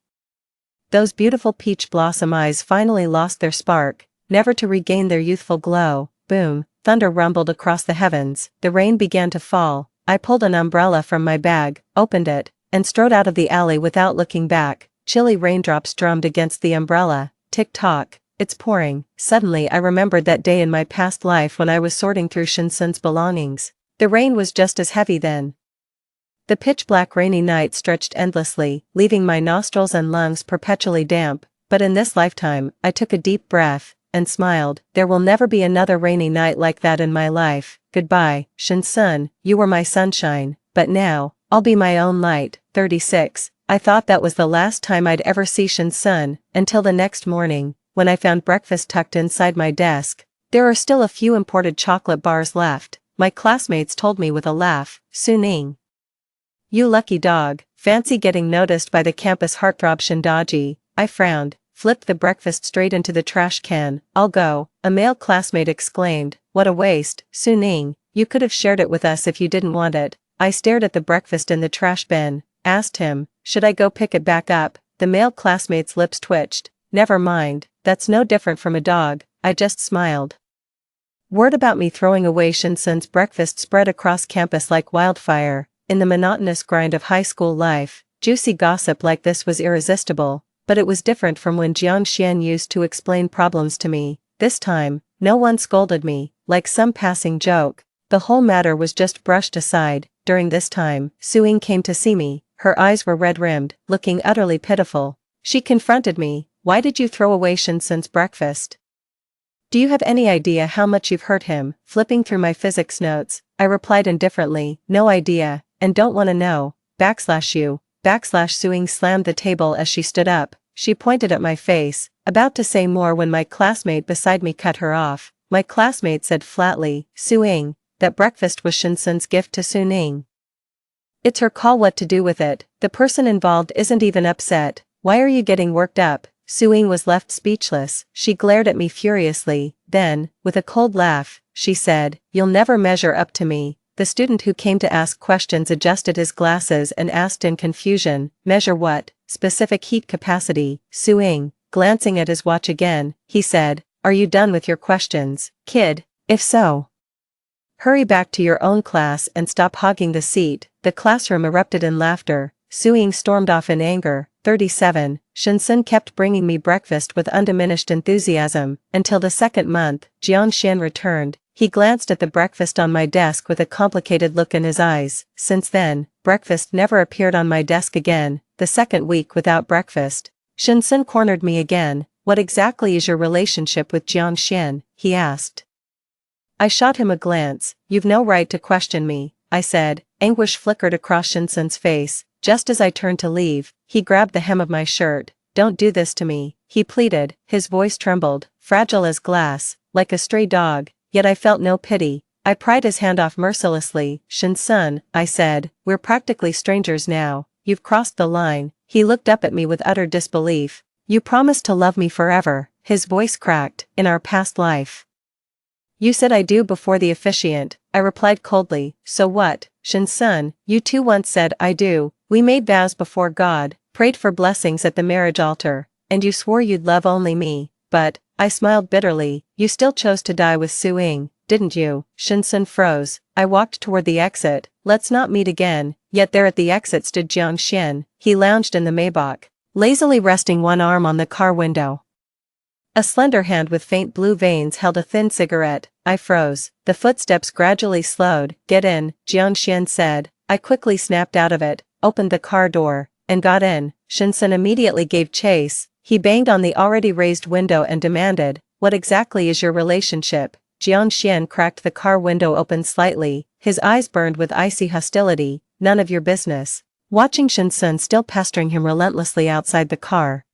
Those beautiful peach blossom eyes finally lost their spark, never to regain their youthful glow. Boom, thunder rumbled across the heavens. The rain began to fall. I pulled an umbrella from my bag, opened it, and strode out of the alley without looking back. Chilly raindrops drummed against the umbrella. Tick-tock, it's pouring. Suddenly I remembered that day in my past life when I was sorting through Shinsun's belongings. The rain was just as heavy then. The pitch-black rainy night stretched endlessly, leaving my nostrils and lungs perpetually damp, but in this lifetime, I took a deep breath, and smiled. There will never be another rainy night like that in my life. Goodbye, Shinsun, you were my sunshine, but now, I'll be my own light. 36. I thought that was the last time I'd ever see Shinsun, until the next morning, when I found breakfast tucked inside my desk. There are still a few imported chocolate bars left, my classmates told me with a laugh. Su Ning, you lucky dog. Fancy getting noticed by the campus heartthrob Shindaji. I frowned, flipped the breakfast straight into the trash can. I'll go, a male classmate exclaimed. What a waste. Su Ning, you could have shared it with us if you didn't want it. I stared at the breakfast in the trash bin, asked him, should I go pick it back up? The male classmate's lips twitched. Never mind, that's no different from a dog. I just smiled. Word about me throwing away Shinsun's breakfast spread across campus like wildfire. In the monotonous grind of high school life, juicy gossip like this was irresistible, but it was different from when Jiang Xian used to explain problems to me. This time, no one scolded me, like some passing joke. The whole matter was just brushed aside. During this time, Suing came to see me. Her eyes were red-rimmed, looking utterly pitiful. She confronted me. Why did you throw away Shinsun's breakfast? Do you have any idea how much you've hurt him? Flipping through my physics notes, I replied indifferently, no idea, and don't wanna know. /you. Suing slammed the table as she stood up. She pointed at my face, about to say more when my classmate beside me cut her off. My classmate said flatly, Suing, that breakfast was Shinsun's gift to Suning. It's her call what to do with it. The person involved isn't even upset. Why are you getting worked up? Suing was left speechless. She glared at me furiously. Then, with a cold laugh, she said, you'll never measure up to me. The student who came to ask questions adjusted his glasses and asked in confusion, measure what? Specific heat capacity. Suing, glancing at his watch again, he said, are you done with your questions, kid? If so, hurry back to your own class and stop hogging the seat. The classroom erupted in laughter. Suing stormed off in anger. 37. Shinsun kept bringing me breakfast with undiminished enthusiasm, until the second month, Jianxian returned. He glanced at the breakfast on my desk with a complicated look in his eyes. Since then, breakfast never appeared on my desk again. The second week without breakfast, Shinsun cornered me again. What exactly is your relationship with Jianxian? He asked. I shot him a glance. You've no right to question me, I said. Anguish flickered across Shinsun's face. Just as I turned to leave, he grabbed the hem of my shirt. Don't do this to me, he pleaded. His voice trembled, fragile as glass, like a stray dog, yet I felt no pity. I pried his hand off mercilessly. Shinsun, I said, we're practically strangers now. You've crossed the line. He looked up at me with utter disbelief. You promised to love me forever. His voice cracked. In our past life. You said I do before the officiant, I replied coldly. So what? Shinsun, you too once said I do. We made vows before God, prayed for blessings at the marriage altar, and you swore you'd love only me. But, I smiled bitterly, you still chose to die with Suing, didn't you? Shinsun froze. I walked toward the exit. Let's not meet again. Yet there at the exit stood Jianxian. He lounged in the Maybach, lazily resting one arm on the car window. A slender hand with faint blue veins held a thin cigarette. I froze. The footsteps gradually slowed. Get in, Jianxian said. I quickly snapped out of it, opened the car door, and got in. Shinsun immediately gave chase. He banged on the already raised window and demanded, what exactly is your relationship? Jianxian cracked the car window open slightly. His eyes burned with icy hostility. None of your business. Watching Shinsun still pestering him relentlessly outside the car.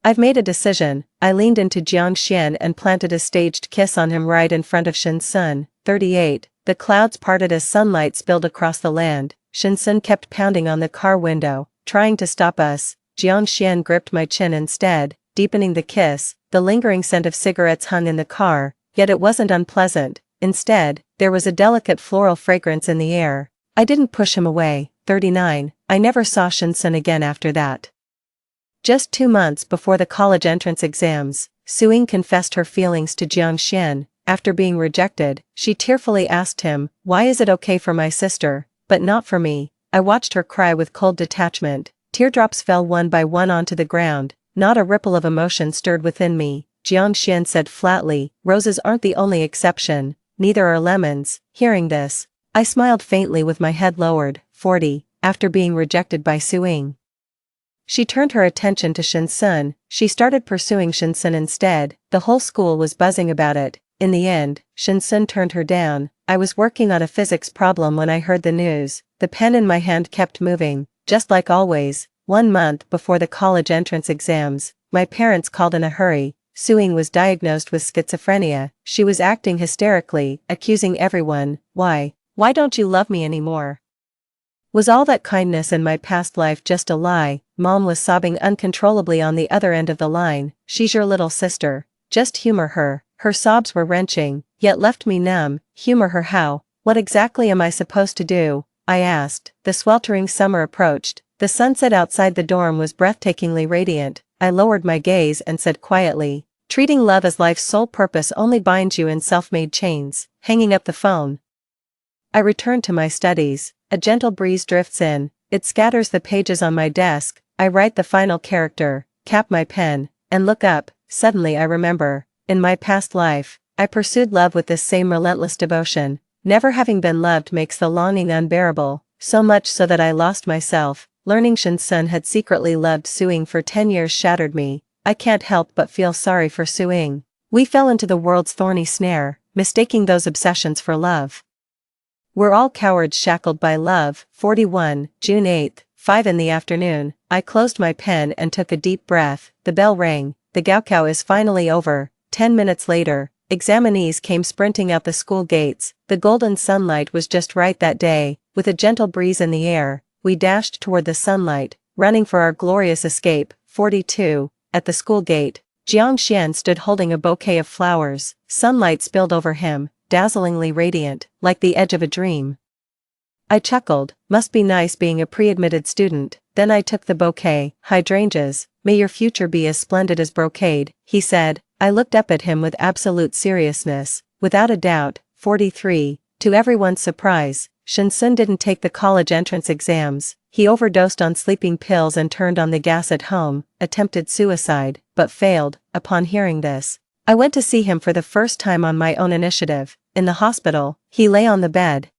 I've made a decision. I leaned into Jianxian and planted a staged kiss on him right in front of Shinsun. 38. The clouds parted as sunlight spilled across the land. Shinsun kept pounding on the car window, trying to stop us. Jianxian gripped my chin instead, deepening the kiss. The lingering scent of cigarettes hung in the car, yet it wasn't unpleasant. Instead, there was a delicate floral fragrance in the air. I didn't push him away. 39. I never saw Shinsun again after that. Just 2 months before the college entrance exams, Suing confessed her feelings to Jianxian. After being rejected, she tearfully asked him, why is it okay for my sister, but not for me? I watched her cry with cold detachment. Teardrops fell one by one onto the ground. Not a ripple of emotion stirred within me. Jianxian said flatly, roses aren't the only exception, neither are lemons. Hearing this, I smiled faintly with my head lowered. 40. After being rejected by Suing, she turned her attention to Shinsun. She started pursuing Shinsun instead. The whole school was buzzing about it. In the end, Shinsun turned her down. I was working on a physics problem when I heard the news. The pen in my hand kept moving, just like always. 1 month before the college entrance exams, my parents called in a hurry. Suing was diagnosed with schizophrenia. She was acting hysterically, accusing everyone. Why don't you love me anymore? Was all that kindness in my past life just a lie? Mom was sobbing uncontrollably on the other end of the line. She's your little sister. Just humor her. Her sobs were wrenching, yet left me numb. Humor her how? What exactly am I supposed to do? I asked. The sweltering summer approached. The sunset outside the dorm was breathtakingly radiant. I lowered my gaze and said quietly, treating love as life's sole purpose only binds you in self-made chains. Hanging up the phone, I returned to my studies. A gentle breeze drifts in. It scatters the pages on my desk. I write the final character, cap my pen, and look up. Suddenly I remember. in my past life, I pursued love with this same relentless devotion. Never having been loved makes the longing unbearable, so much so that I lost myself. Learning Shin-sun had secretly loved Suing for 10 years shattered me. I can't help but feel sorry for Suing. We fell into the world's thorny snare, mistaking those obsessions for love. We're all cowards shackled by love. 41, June 8, 5 in the afternoon, I closed my pen and took a deep breath. The bell rang. The gaokao is finally over. 10 minutes later, examinees came sprinting out the school gates. The golden sunlight was just right that day. With a gentle breeze in the air, we dashed toward the sunlight, running for our glorious escape. 42, at the school gate, Jiang Xian stood holding a bouquet of flowers. Sunlight spilled over him, dazzlingly radiant, like the edge of a dream. I chuckled, must be nice being a pre-admitted student. Then I took the bouquet. Hydrangeas, may your future be as splendid as brocade, he said. I looked up at him with absolute seriousness. Without a doubt. 43, to everyone's surprise, Shin-sun didn't take the college entrance exams. He overdosed on sleeping pills and turned on the gas at home, attempted suicide, but failed. Upon hearing this, I went to see him for the first time on my own initiative. In the hospital, he lay on the bed,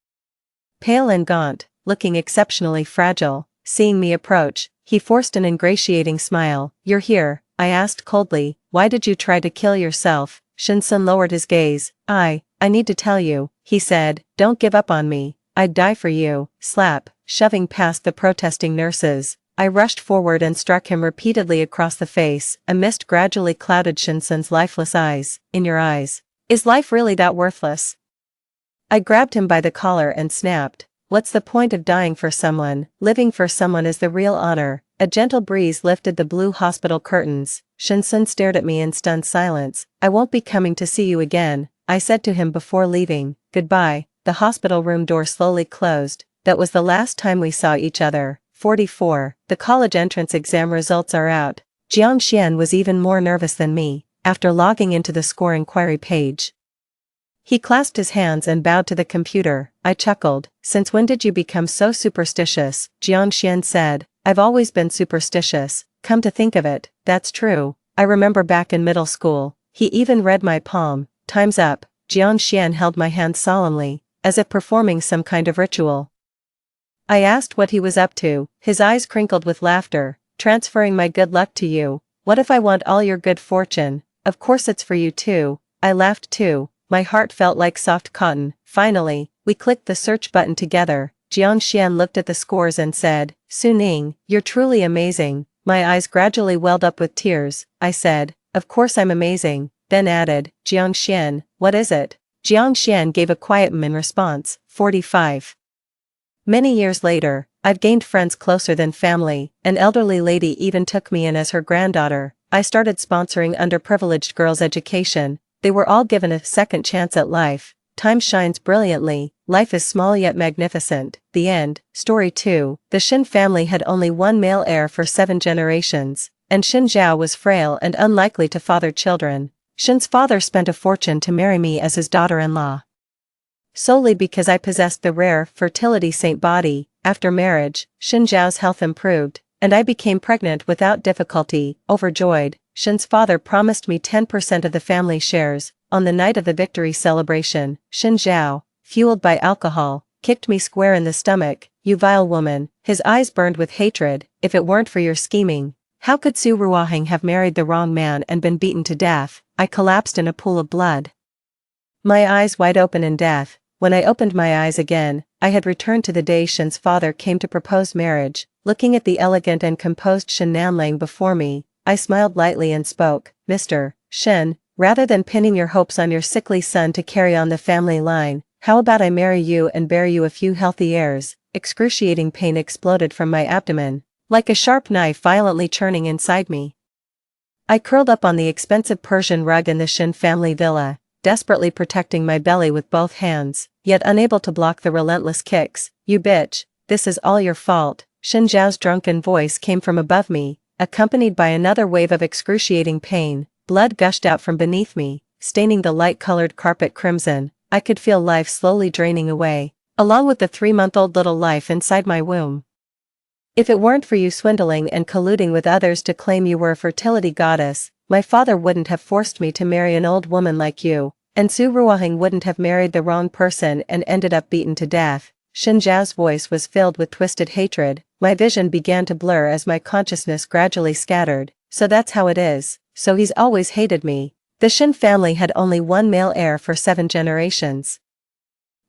pale and gaunt, looking exceptionally fragile. Seeing me approach, he forced an ingratiating smile. You're here, I asked coldly. Why did you try to kill yourself? Shin-sun lowered his gaze. I need to tell you, he said. Don't give up on me. I'd die for you. Slap, shoving past the protesting nurses. I rushed forward and struck him repeatedly across the face. A mist gradually clouded Shin-sun's lifeless eyes. In your eyes, is life really that worthless? I grabbed him by the collar and snapped. What's the point of dying for someone? Living for someone is the real honor. A gentle breeze lifted the blue hospital curtains. Shin-sun stared at me in stunned silence. I won't be coming to see you again, I said to him before leaving. Goodbye. The hospital room door slowly closed. That was the last time we saw each other. 44. The college entrance exam results are out. Jiang Xian was even more nervous than me. After logging into the score inquiry page, he clasped his hands and bowed to the computer. I chuckled. Since when did you become so superstitious? Jiang Xian said. I've always been superstitious. Come to think of it, that's true. I remember back in middle school, he even read my palm. Time's up. Jiang Xian held my hand solemnly, as if performing some kind of ritual. I asked what he was up to. His eyes crinkled with laughter. Transferring my good luck to you. What if I want all your good fortune? Of course it's for you too. I laughed too. My heart felt like soft cotton. Finally, we clicked the search button together. Jiang Xian looked at the scores and said, Suning, you're truly amazing. My eyes gradually welled up with tears. I said, of course I'm amazing. Then added, Jiang Xian, what is it? Jiang Xian gave a quiet in response. 45. Many years later, I've gained friends closer than family. An elderly lady even took me in as her granddaughter. I started sponsoring underprivileged girls' education. They were all given a second chance at life. Time shines brilliantly. Life is small yet magnificent. The end. Story 2. The Shin family had only one male heir for 7 generations, and Shin Zhao was frail and unlikely to father children. Shin's father spent a fortune to marry me as his daughter-in-law, solely because I possessed the rare fertility saint body. After marriage, Shin Zhao's health improved, and I became pregnant without difficulty. Overjoyed, Shin's father promised me 10% of the family shares. On the night of the victory celebration, Shin Zhao, fueled by alcohol, kicked me square in the stomach. You vile woman. His eyes burned with hatred. If it weren't for your scheming, how could Su Ruohang have married the wrong man and been beaten to death? I collapsed in a pool of blood, my eyes wide open in death. When I opened my eyes again, I had returned to the day Shin's father came to propose marriage. Looking at the elegant and composed Shin Nanlang before me, I smiled lightly and spoke. Mr. Shin, rather than pinning your hopes on your sickly son to carry on the family line, how about I marry you and bear you a few healthy heirs? Excruciating pain exploded from my abdomen, like a sharp knife violently churning inside me. I curled up on the expensive Persian rug in the Shin family villa, desperately protecting my belly with both hands, yet unable to block the relentless kicks. You bitch, this is all your fault. Shin Zhao's drunken voice came from above me, accompanied by another wave of excruciating pain. Blood gushed out from beneath me, staining the light-colored carpet crimson. I could feel life slowly draining away, along with the 3-month-old little life inside my womb. If it weren't for you swindling and colluding with others to claim you were a fertility goddess, My father wouldn't have forced me to marry an old woman like you, and Su Ruohang wouldn't have married the wrong person and ended up beaten to death. Shen Zhao's voice was filled with twisted hatred. My vision began to blur as my consciousness gradually scattered. So that's how it is. So he's always hated me. The Shen family had only one male heir for 7 generations.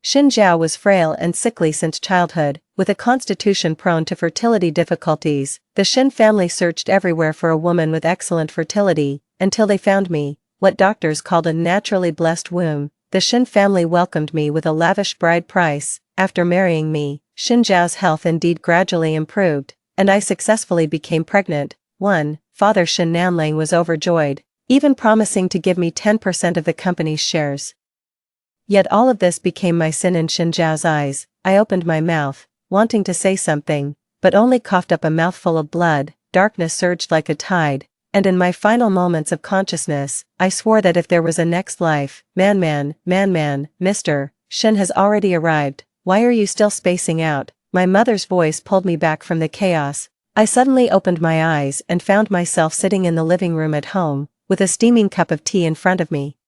Shen Zhao was frail and sickly since childhood, with a constitution prone to fertility difficulties. The Shen family searched everywhere for a woman with excellent fertility, until they found me, what doctors called a naturally blessed womb. The Shen family welcomed me with a lavish bride price. After marrying me, Shen Zhao's health indeed gradually improved, and I successfully became pregnant. Father Shen Nanlang was overjoyed, even promising to give me 10% of the company's shares. Yet all of this became my sin in Shen Zhao's eyes. I opened my mouth, wanting to say something, but only coughed up a mouthful of blood. Darkness surged like a tide, and in my final moments of consciousness, I swore that if there was a next life, man, Mr. Shen has already arrived. Why are you still spacing out? My mother's voice pulled me back from the chaos. I suddenly opened my eyes and found myself sitting in the living room at home, with a steaming cup of tea in front of me.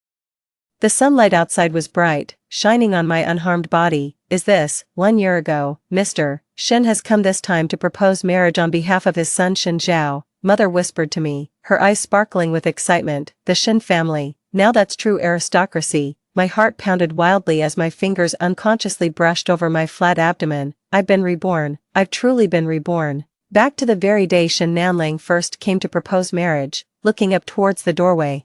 The sunlight outside was bright, shining on my unharmed body. Is this, 1 year ago, Mr. Shen has come this time to propose marriage on behalf of his son Shen Zhao, Mother whispered to me, her eyes sparkling with excitement. The Shen family, now that's true aristocracy. My heart pounded wildly as my fingers unconsciously brushed over my flat abdomen. I've been reborn. I've truly been reborn. Back to the very day Shen Nanlang first came to propose marriage, looking up towards the doorway.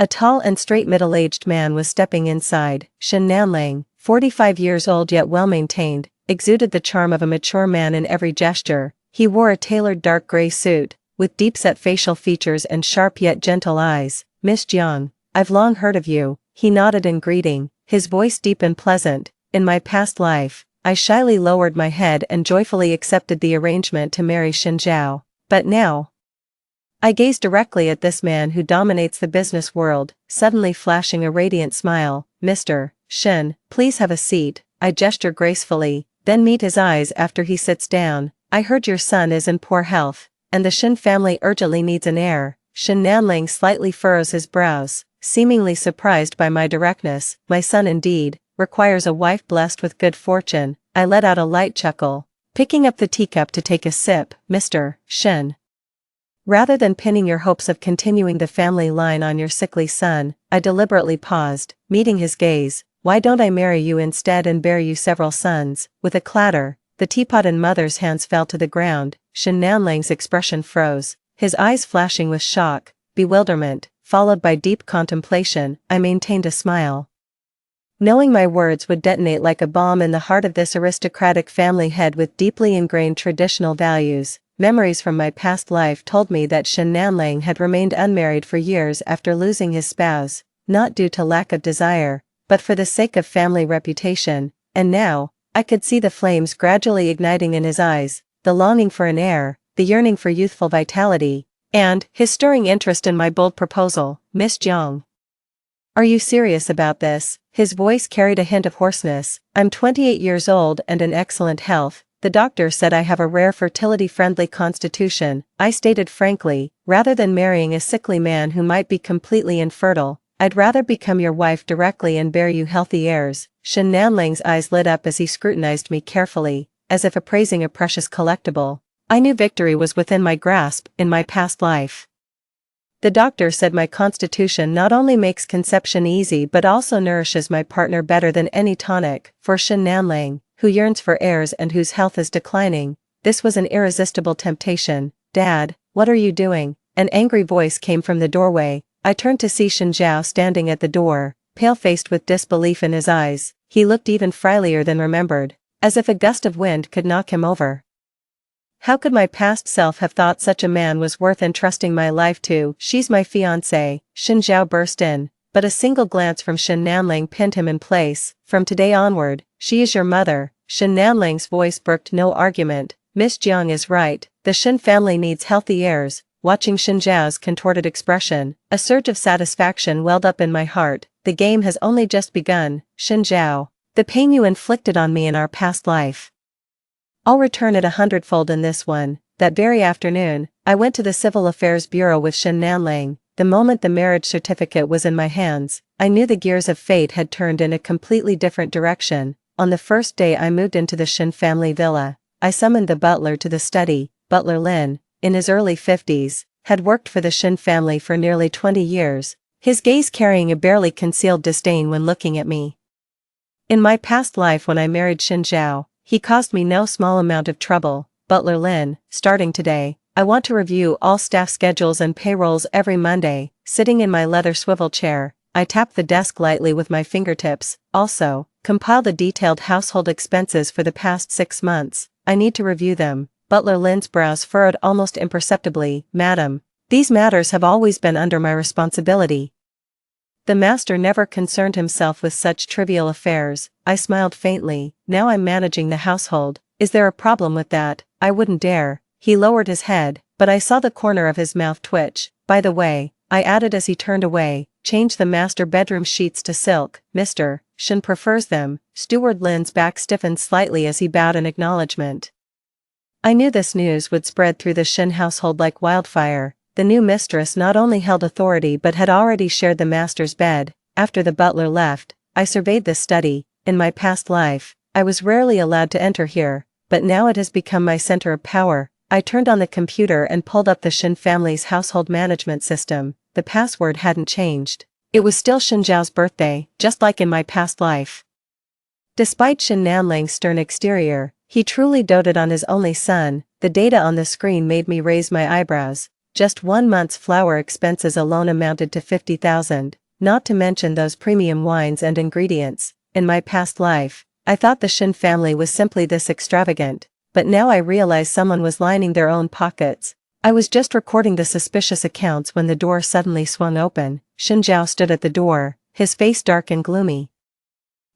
A tall and straight middle-aged man was stepping inside. Shen Nanlang, 45 years old yet well-maintained, exuded the charm of a mature man in every gesture. He wore a tailored dark gray suit, with deep-set facial features and sharp yet gentle eyes. Miss Jiang, I've long heard of you. He nodded in greeting, his voice deep and pleasant. In my past life, I shyly lowered my head and joyfully accepted the arrangement to marry Shen Zhao. But now, I gazed directly at this man who dominates the business world, suddenly flashing a radiant smile. Mr. Shen, please have a seat. I gesture gracefully, then meet his eyes after he sits down. I heard your son is in poor health, and the Shen family urgently needs an heir. Shen Nanlang slightly furrows his brows, seemingly surprised by my directness. My son indeed requires a wife blessed with good fortune. I let out a light chuckle, picking up the teacup to take a sip. Mr. Shen, rather than pinning your hopes of continuing the family line on your sickly son, I deliberately paused, meeting his gaze. Why don't I marry you instead and bear you several sons? With a clatter, the teapot in mother's hands fell to the ground. Shen Nanlang's expression froze, his eyes flashing with shock, bewilderment, followed by deep contemplation. I maintained a smile, knowing my words would detonate like a bomb in the heart of this aristocratic family head with deeply ingrained traditional values. Memories from my past life told me that Shen Nanlang had remained unmarried for years after losing his spouse, not due to lack of desire, but for the sake of family reputation. And now, I could see the flames gradually igniting in his eyes, the longing for an heir, the yearning for youthful vitality, and his stirring interest in my bold proposal. Miss Jiang, are you serious about this? His voice carried a hint of hoarseness. I'm 28 years old and in excellent health. The doctor said I have a rare fertility-friendly constitution. I stated frankly, rather than marrying a sickly man who might be completely infertile, I'd rather become your wife directly and bear you healthy heirs. Shen Nanlang's eyes lit up as he scrutinized me carefully, as if appraising a precious collectible. I knew victory was within my grasp in my past life. The doctor said my constitution not only makes conception easy but also nourishes my partner better than any tonic. For Shen Nanlang, who yearns for heirs and whose health is declining, this was an irresistible temptation. Dad, what are you doing? An angry voice came from the doorway. I turned to see Shen Zhao standing at the door, pale-faced with disbelief in his eyes. He looked even frilier than remembered, as if a gust of wind could knock him over. How could my past self have thought such a man was worth entrusting my life to? She's my fiancé, Shen Zhao burst in, but a single glance from Shen Nanlang pinned him in place. From today onward, she is your mother. Shen Nanlang's voice brooked no argument. Miss Jiang is right, the Shen family needs healthy heirs. Watching Shen Zhao's contorted expression, a surge of satisfaction welled up in my heart. The game has only just begun. Shen Zhao, the pain you inflicted on me in our past life, I'll return it 100-fold in this one. That very afternoon, I went to the Civil Affairs Bureau with Shen Nanlang. The moment the marriage certificate was in my hands, I knew the gears of fate had turned in a completely different direction. On the first day I moved into the Shin family villa, I summoned the butler to the study. Butler Lin, in his early 50s, had worked for the Shin family for nearly 20 years, his gaze carrying a barely concealed disdain when looking at me. In my past life when I married Shin Zhao, he caused me no small amount of trouble. Butler Lin, starting today, I want to review all staff schedules and payrolls every Monday. Sitting in my leather swivel chair, I tapped the desk lightly with my fingertips. Also, compile the detailed household expenses for the past 6 months. I need to review them. Butler Lin's brows furrowed almost imperceptibly. Madam, these matters have always been under my responsibility. The master never concerned himself with such trivial affairs. I smiled faintly. Now I'm managing the household. Is there a problem with that? I wouldn't dare. He lowered his head, but I saw the corner of his mouth twitch. By the way, I added as he turned away, change the master bedroom sheets to silk. Mr. Shin prefers them. Steward Lin's back stiffened slightly as he bowed in acknowledgement. I knew this news would spread through the Shin household like wildfire. The new mistress not only held authority but had already shared the master's bed. After the butler left, I surveyed this study. In my past life, I was rarely allowed to enter here, but now it has become my center of power. I turned on the computer and pulled up the Shin family's household management system. The password hadn't changed. It was still Shin Zhao's birthday, just like in my past life. Despite Shin Nanling's stern exterior, he truly doted on his only son. The data on the screen made me raise my eyebrows. Just 1 month's flour expenses alone amounted to 50,000, not to mention those premium wines and ingredients. In my past life, I thought the Shin family was simply this extravagant, but now I realize someone was lining their own pockets. I was just recording the suspicious accounts when the door suddenly swung open. Shin Zhao stood at the door, his face dark and gloomy.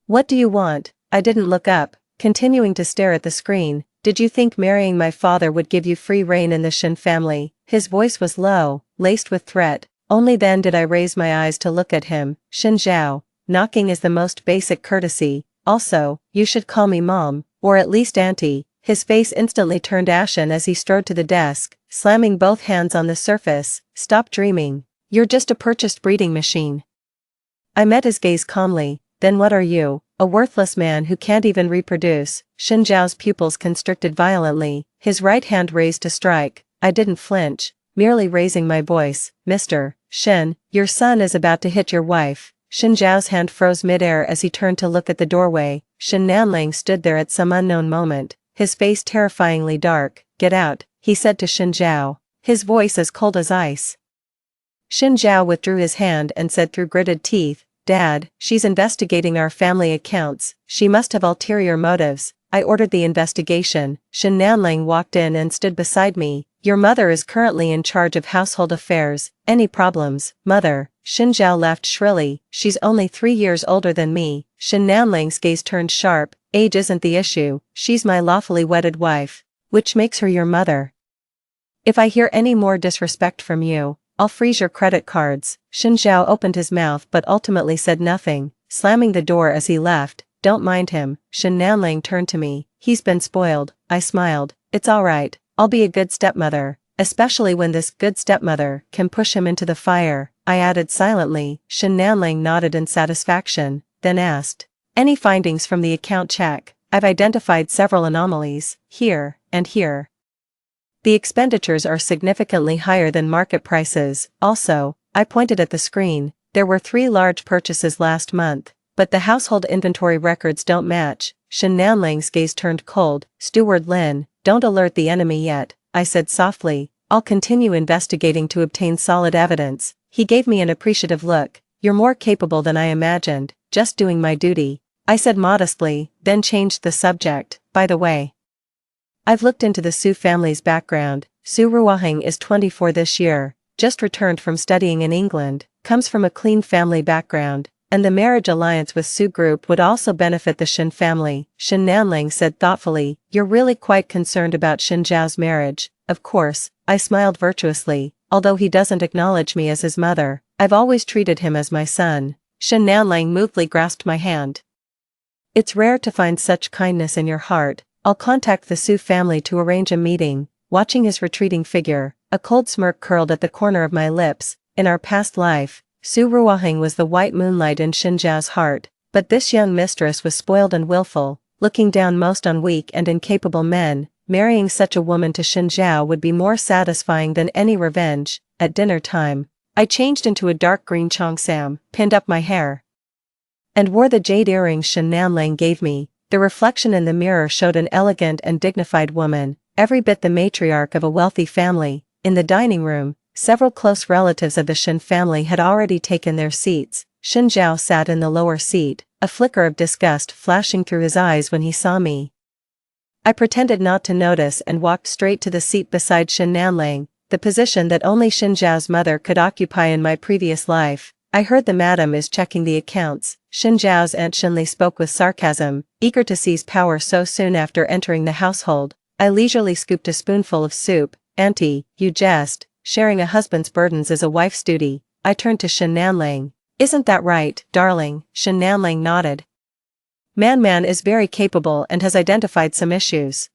What do you want? I didn't look up, continuing to stare at the screen. Did you think marrying my father would give you free rein in the Shin family? His voice was low, laced with threat. Only then did I raise my eyes to look at him. Shin Zhao, knocking is the most basic courtesy. Also, you should call me mom, or at least auntie. His face instantly turned ashen as he strode to the desk, slamming both hands on the surface. Stop dreaming. You're just a purchased breeding machine. I met his gaze calmly. Then what are you? A worthless man who can't even reproduce. Shin Zhao's pupils constricted violently, his right hand raised to strike. I didn't flinch, merely raising my voice. Mr. Shin, your son is about to hit your wife. Shin Zhao's hand froze midair as he turned to look at the doorway. Shin Nanling stood there at some unknown moment, his face terrifyingly dark. Get out, he said to Shin Zhao, his voice as cold as ice. Shin Zhao withdrew his hand and said through gritted teeth, Dad, she's investigating our family accounts. She must have ulterior motives. I ordered the investigation. Shin Nanling walked in and stood beside me. Your mother is currently in charge of household affairs. Any problems, mother? Shin Zhao laughed shrilly. She's only 3 years older than me. Shin Nanling's gaze turned sharp. Age isn't the issue. She's my lawfully wedded wife, which makes her your mother. If I hear any more disrespect from you, I'll freeze your credit cards. Shin Zhao opened his mouth but ultimately said nothing, slamming the door as he left. Don't mind him. Shin Nanling turned to me. He's been spoiled. I smiled. It's alright. I'll be a good stepmother, especially when this good stepmother can push him into the fire. I added silently. Shin Nanling nodded in satisfaction, then asked, any findings from the account check? I've identified several anomalies, here, and here. The expenditures are significantly higher than market prices. Also, I pointed at the screen, there were 3 large purchases last month, but the household inventory records don't match. Shin Nanling's gaze turned cold. Steward Lin, don't alert the enemy yet, I said softly. I'll continue investigating to obtain solid evidence. He gave me an appreciative look. You're more capable than I imagined, just doing my duty, I said modestly, then changed the subject. By the way, I've looked into the Su family's background. Su Ruohang is 24 this year, just returned from studying in England, comes from a clean family background, and the marriage alliance with Su Group would also benefit the Shin family. Shin Nanling said thoughtfully, you're really quite concerned about Shin Zhao's marriage. Of course, I smiled virtuously. Although he doesn't acknowledge me as his mother, I've always treated him as my son. Shin Nanling moodily grasped my hand. It's rare to find such kindness in your heart. I'll contact the Su family to arrange a meeting. Watching his retreating figure, a cold smirk curled at the corner of my lips. In our past life, Su Ruohang was the white moonlight in Shin Zhao's heart, but this young mistress was spoiled and willful, looking down most on weak and incapable men. Marrying such a woman to Shin Zhao would be more satisfying than any revenge. At dinner time, I changed into a dark green cheongsam, pinned up my hair, and wore the jade earrings Shin Nanlang gave me. The reflection in the mirror showed an elegant and dignified woman, every bit the matriarch of a wealthy family. In the dining room, several close relatives of the Shin family had already taken their seats. Shin Zhao sat in the lower seat, a flicker of disgust flashing through his eyes when he saw me. I pretended not to notice and walked straight to the seat beside Shin Nanlang, the position that only Shin Zhao's mother could occupy in my previous life. I heard the madam is checking the accounts. Shin Zhao's aunt Shinli spoke with sarcasm, eager to seize power so soon after entering the household. I leisurely scooped a spoonful of soup. Auntie, you jest, sharing a husband's burdens is a wife's duty. I turned to Shin Nanlang. Isn't that right, darling? Shin Nanlang nodded. Man is very capable and has identified some issues.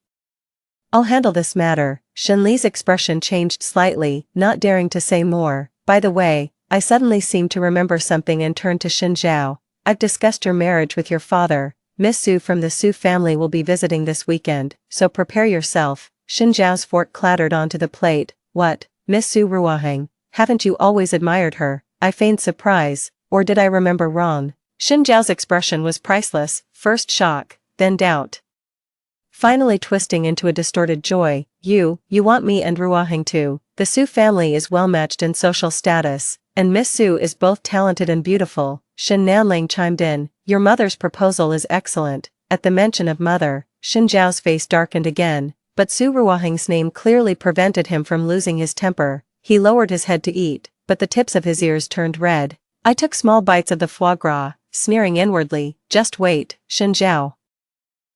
I'll handle this matter. Shin Li's expression changed slightly, not daring to say more. By the way, I suddenly seemed to remember something and turned to Shin Zhao. I've discussed your marriage with your father. Miss Su from the Su family will be visiting this weekend, so prepare yourself. Shin Zhao's fork clattered onto the plate. What, Miss Su Ruohang? Haven't you always admired her? I feigned surprise, or did I remember wrong? Shin Zhao's expression was priceless, first shock, then doubt, finally twisting into a distorted joy. You want me and Ruohang too. The Su family is well matched in social status, and Miss Su is both talented and beautiful. Shin Nanlang chimed in. Your mother's proposal is excellent. At the mention of mother, Shin Zhao's face darkened again, but Su Ruohang's name clearly prevented him from losing his temper. He lowered his head to eat, but the tips of his ears turned red. I took small bites of the foie gras, sneering inwardly. Just wait, Shin Zhao.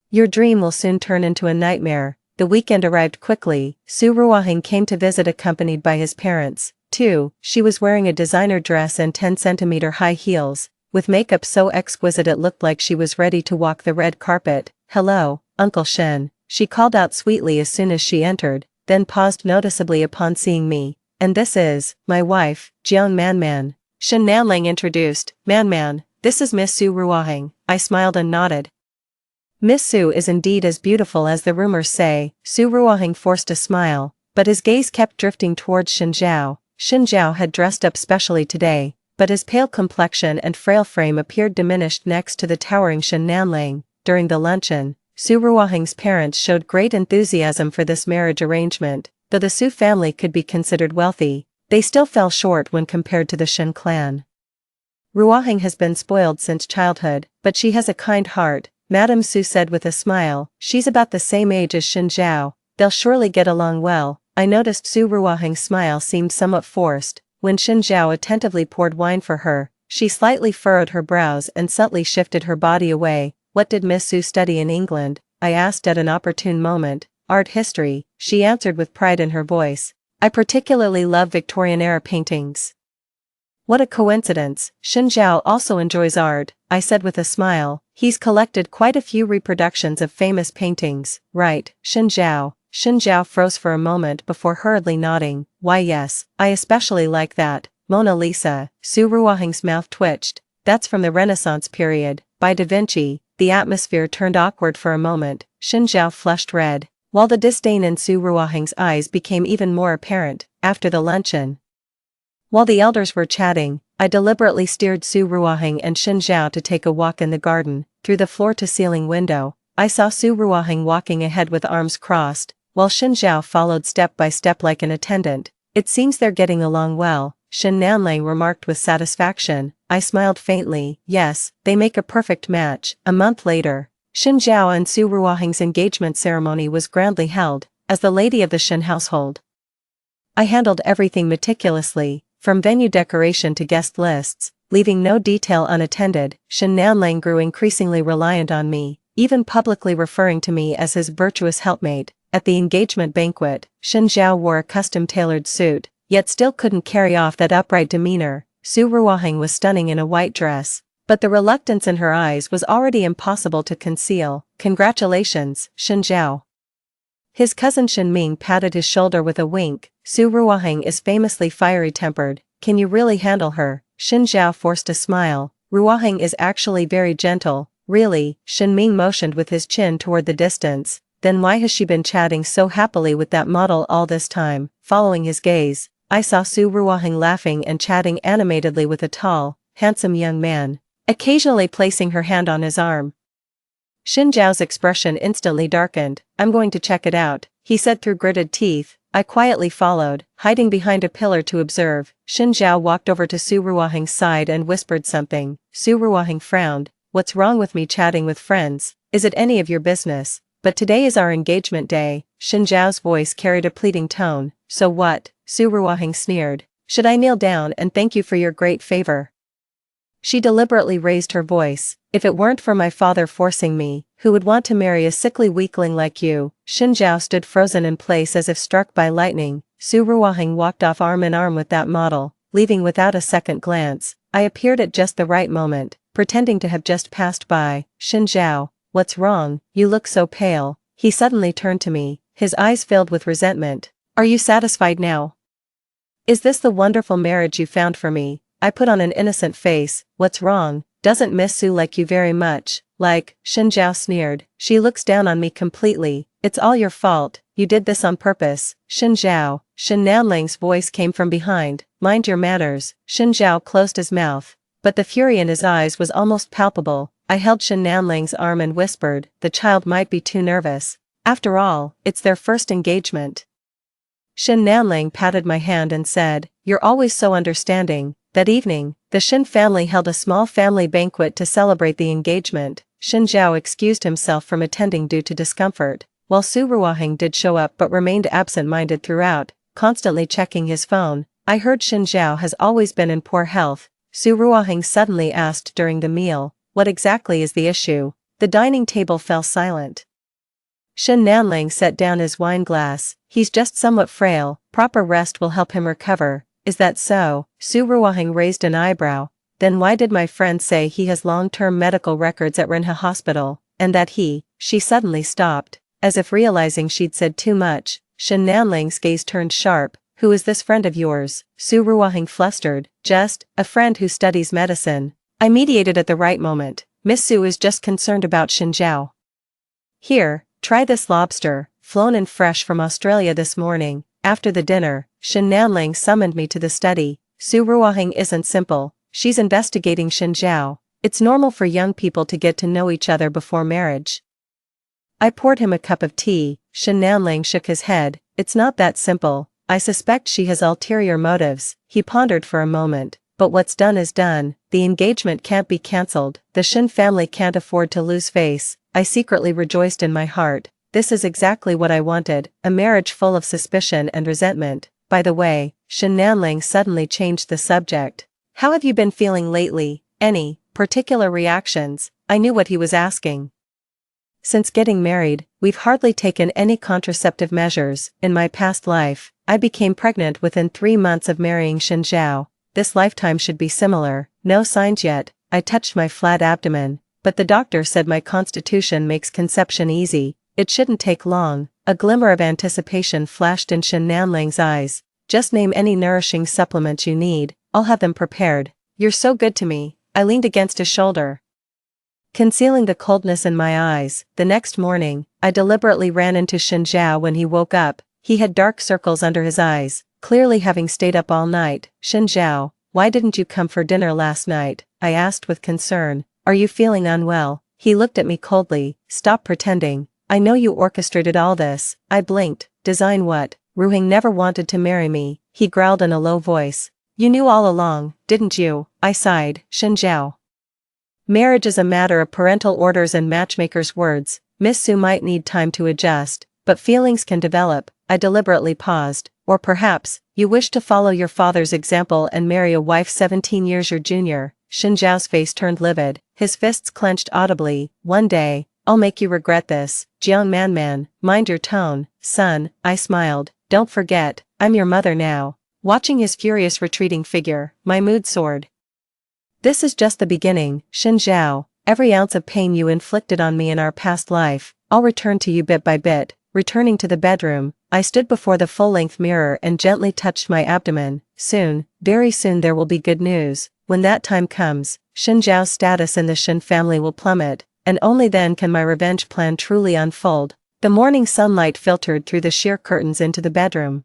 Your dream will soon turn into a nightmare. The weekend arrived quickly. Su Ruohang came to visit accompanied by his parents, too. She was wearing a designer dress and 10-centimeter high heels, with makeup so exquisite it looked like she was ready to walk the red carpet. Hello, Uncle Shen, she called out sweetly as soon as she entered, then paused noticeably upon seeing me. And this is my wife, Jiang Man. Shin Nanlang introduced. Man, this is Miss Su Ruohang. I smiled and nodded. Miss Su is indeed as beautiful as the rumors say. Su Ruohang forced a smile, but his gaze kept drifting towards Shin Zhao. Shin Zhao had dressed up specially today, but his pale complexion and frail frame appeared diminished next to the towering Shin Nanlang. During the luncheon, Su Ruohang's parents showed great enthusiasm for this marriage arrangement. Though the Su family could be considered wealthy, they still fell short when compared to the Shin clan. Ruohang has been spoiled since childhood, but she has a kind heart, Madame Su said with a smile. She's about the same age as Shin Zhao. They'll surely get along well. I noticed Su Ruohang's smile seemed somewhat forced. When Shin Zhao attentively poured wine for her, she slightly furrowed her brows and subtly shifted her body away. What did Miss Su study in England? I asked at an opportune moment. Art history, she answered with pride in her voice. I particularly love Victorian-era paintings. What a coincidence, Shin Zhao also enjoys art, I said with a smile. He's collected quite a few reproductions of famous paintings, right, Shin Zhao? Shin Zhao froze for a moment before hurriedly nodding. Why yes, I especially like that, Mona Lisa. Su Ruohang's mouth twitched. That's from the Renaissance period, by Da Vinci. The atmosphere turned awkward for a moment. Shin Zhao flushed red, while the disdain in Su Ruohang's eyes became even more apparent. After the luncheon, while the elders were chatting, I deliberately steered Su Ruohang and Shin Zhao to take a walk in the garden. Through the floor-to-ceiling window, I saw Su Ruohang walking ahead with arms crossed, while Shin Zhao followed step by step like an attendant. It seems they're getting along well, Shin Nanlang remarked with satisfaction. I smiled faintly. Yes, they make a perfect match. A month later, Shin Zhao and Su Ruohang's engagement ceremony was grandly held. As the lady of the Shin household, I handled everything meticulously, from venue decoration to guest lists, leaving no detail unattended. Shin Nanlang grew increasingly reliant on me, even publicly referring to me as his virtuous helpmate. At the engagement banquet, Shin Zhao wore a custom-tailored suit, yet still couldn't carry off that upright demeanor. Su Ruohang was stunning in a white dress, but the reluctance in her eyes was already impossible to conceal. Congratulations, Shin Zhao. His cousin Shin Ming patted his shoulder with a wink. Su Ruohang is famously fiery-tempered, can you really handle her? Shin Zhao forced a smile. Ruohang is actually very gentle, really. Shin Ming motioned with his chin toward the distance. Then why has she been chatting so happily with that model all this time? Following his gaze, I saw Su Ruohang laughing and chatting animatedly with a tall, handsome young man, occasionally placing her hand on his arm. Shin Zhao's expression instantly darkened. I'm going to check it out, he said through gritted teeth. I quietly followed, hiding behind a pillar to observe. Shin Zhao walked over to Su Ruohang's side and whispered something. Su Ruohang frowned. What's wrong with me chatting with friends? Is it any of your business? But today is our engagement day. Shin Zhao's voice carried a pleading tone. So what? Su Ruohang sneered. Should I kneel down and thank you for your great favor? She deliberately raised her voice. If it weren't for my father forcing me, who would want to marry a sickly weakling like you? Shin Zhao stood frozen in place as if struck by lightning. Su Ruohang walked off arm in arm with that model, leaving without a second glance. I appeared at just the right moment, pretending to have just passed by. Shin Zhao, what's wrong? You look so pale. He suddenly turned to me, his eyes filled with resentment. Are you satisfied now? Is this the wonderful marriage you found for me? I put on an innocent face. What's wrong? Doesn't Miss Su like you very much? Like, Shin Zhao sneered. She looks down on me completely. It's all your fault. You did this on purpose. Shin Zhao. Shin Nanling's voice came from behind. Mind your manners. Shin Zhao closed his mouth, but the fury in his eyes was almost palpable. I held Shin Nanling's arm and whispered, the child might be too nervous. After all, it's their first engagement. Shin Nanling patted my hand and said, you're always so understanding. That evening, the Shin family held a small family banquet to celebrate the engagement. Shin Zhao excused himself from attending due to discomfort, while Su Ruohang did show up but remained absent-minded throughout, constantly checking his phone. I heard Shin Zhao has always been in poor health. Su Ruohang suddenly asked during the meal, what exactly is the issue? The dining table fell silent. Shin Nanling set down his wine glass. He's just somewhat frail, proper rest will help him recover. Is that so? Su Ruohang raised an eyebrow. Then why did my friend say he has long-term medical records at Renhe Hospital, and that she suddenly stopped, as if realizing she'd said too much. Shin Nanling's gaze turned sharp. Who is this friend of yours? Su Ruohang flustered. Just a friend who studies medicine. I mediated at the right moment. Miss Su is just concerned about Shin Zhao. Here, try this lobster, flown in fresh from Australia this morning. After the dinner, Shin Nanling summoned me to the study. Su Ruohang isn't simple. She's investigating Shin Zhao. It's normal for young people to get to know each other before marriage. I poured him a cup of tea. Shin Nanling shook his head. It's not that simple. I suspect she has ulterior motives. He pondered for a moment. But what's done is done. The engagement can't be cancelled. The Shin family can't afford to lose face. I secretly rejoiced in my heart. This is exactly what I wanted, a marriage full of suspicion and resentment. By the way, Shin Nanling suddenly changed the subject. How have you been feeling lately? Any particular reactions? I knew what he was asking. Since getting married, we've hardly taken any contraceptive measures. In my past life, I became pregnant within 3 months of marrying Shin Zhao. This lifetime should be similar. No signs yet. I touched my flat abdomen, but the doctor said my constitution makes conception easy. It shouldn't take long. A glimmer of anticipation flashed in Shin Nanling's eyes. Just name any nourishing supplements you need, I'll have them prepared. You're so good to me. I leaned against his shoulder, concealing the coldness in my eyes. The next morning, I deliberately ran into Shin Zhao when he woke up. He had dark circles under his eyes, clearly having stayed up all night. Shin Zhao, why didn't you come for dinner last night? I asked with concern. Are you feeling unwell? He looked at me coldly. Stop pretending. I know you orchestrated all this. I blinked. Design what? Ruohang never wanted to marry me, he growled in a low voice. You knew all along, didn't you? I sighed. Shin Zhao. Marriage is a matter of parental orders and matchmakers' words. Miss Su might need time to adjust, but feelings can develop. I deliberately paused. Or perhaps, you wish to follow your father's example and marry a wife 17 years your junior. Shin Zhao's face turned livid, his fists clenched audibly. One day, I'll make you regret this. Jiang Man, mind your tone, son. I smiled. Don't forget, I'm your mother now. Watching his furious retreating figure, my mood soared. This is just the beginning, Shin Zhao. Every ounce of pain you inflicted on me in our past life, I'll return to you bit by bit. Returning to the bedroom, I stood before the full-length mirror and gently touched my abdomen. Soon, very soon there will be good news. When that time comes, Shen Zhao's status in the Shen family will plummet, and only then can my revenge plan truly unfold. The morning sunlight filtered through the sheer curtains into the bedroom.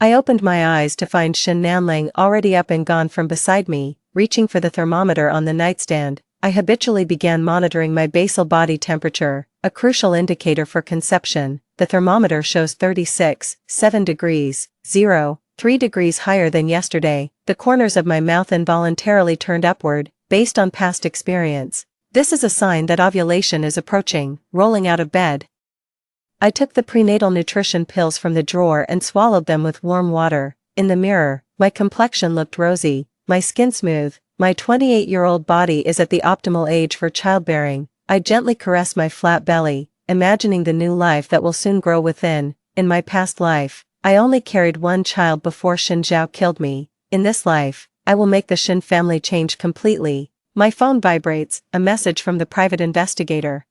I opened my eyes to find Shen Nanling already up and gone from beside me. Reaching for the thermometer on the nightstand, I habitually began monitoring my basal body temperature, a crucial indicator for conception. The thermometer shows 36.7 degrees, 3 degrees higher than yesterday. The corners of my mouth involuntarily turned upward, based on past experience. This is a sign that ovulation is approaching. Rolling out of bed, I took the prenatal nutrition pills from the drawer and swallowed them with warm water. In the mirror, my complexion looked rosy, my skin smooth. My 28-year-old body is at the optimal age for childbearing. I gently caressed my flat belly, imagining the new life that will soon grow within. In my past life, I only carried one child before Shen Zhao killed me. In this life, I will make the Shen family change completely. My phone vibrates, a message from the private investigator.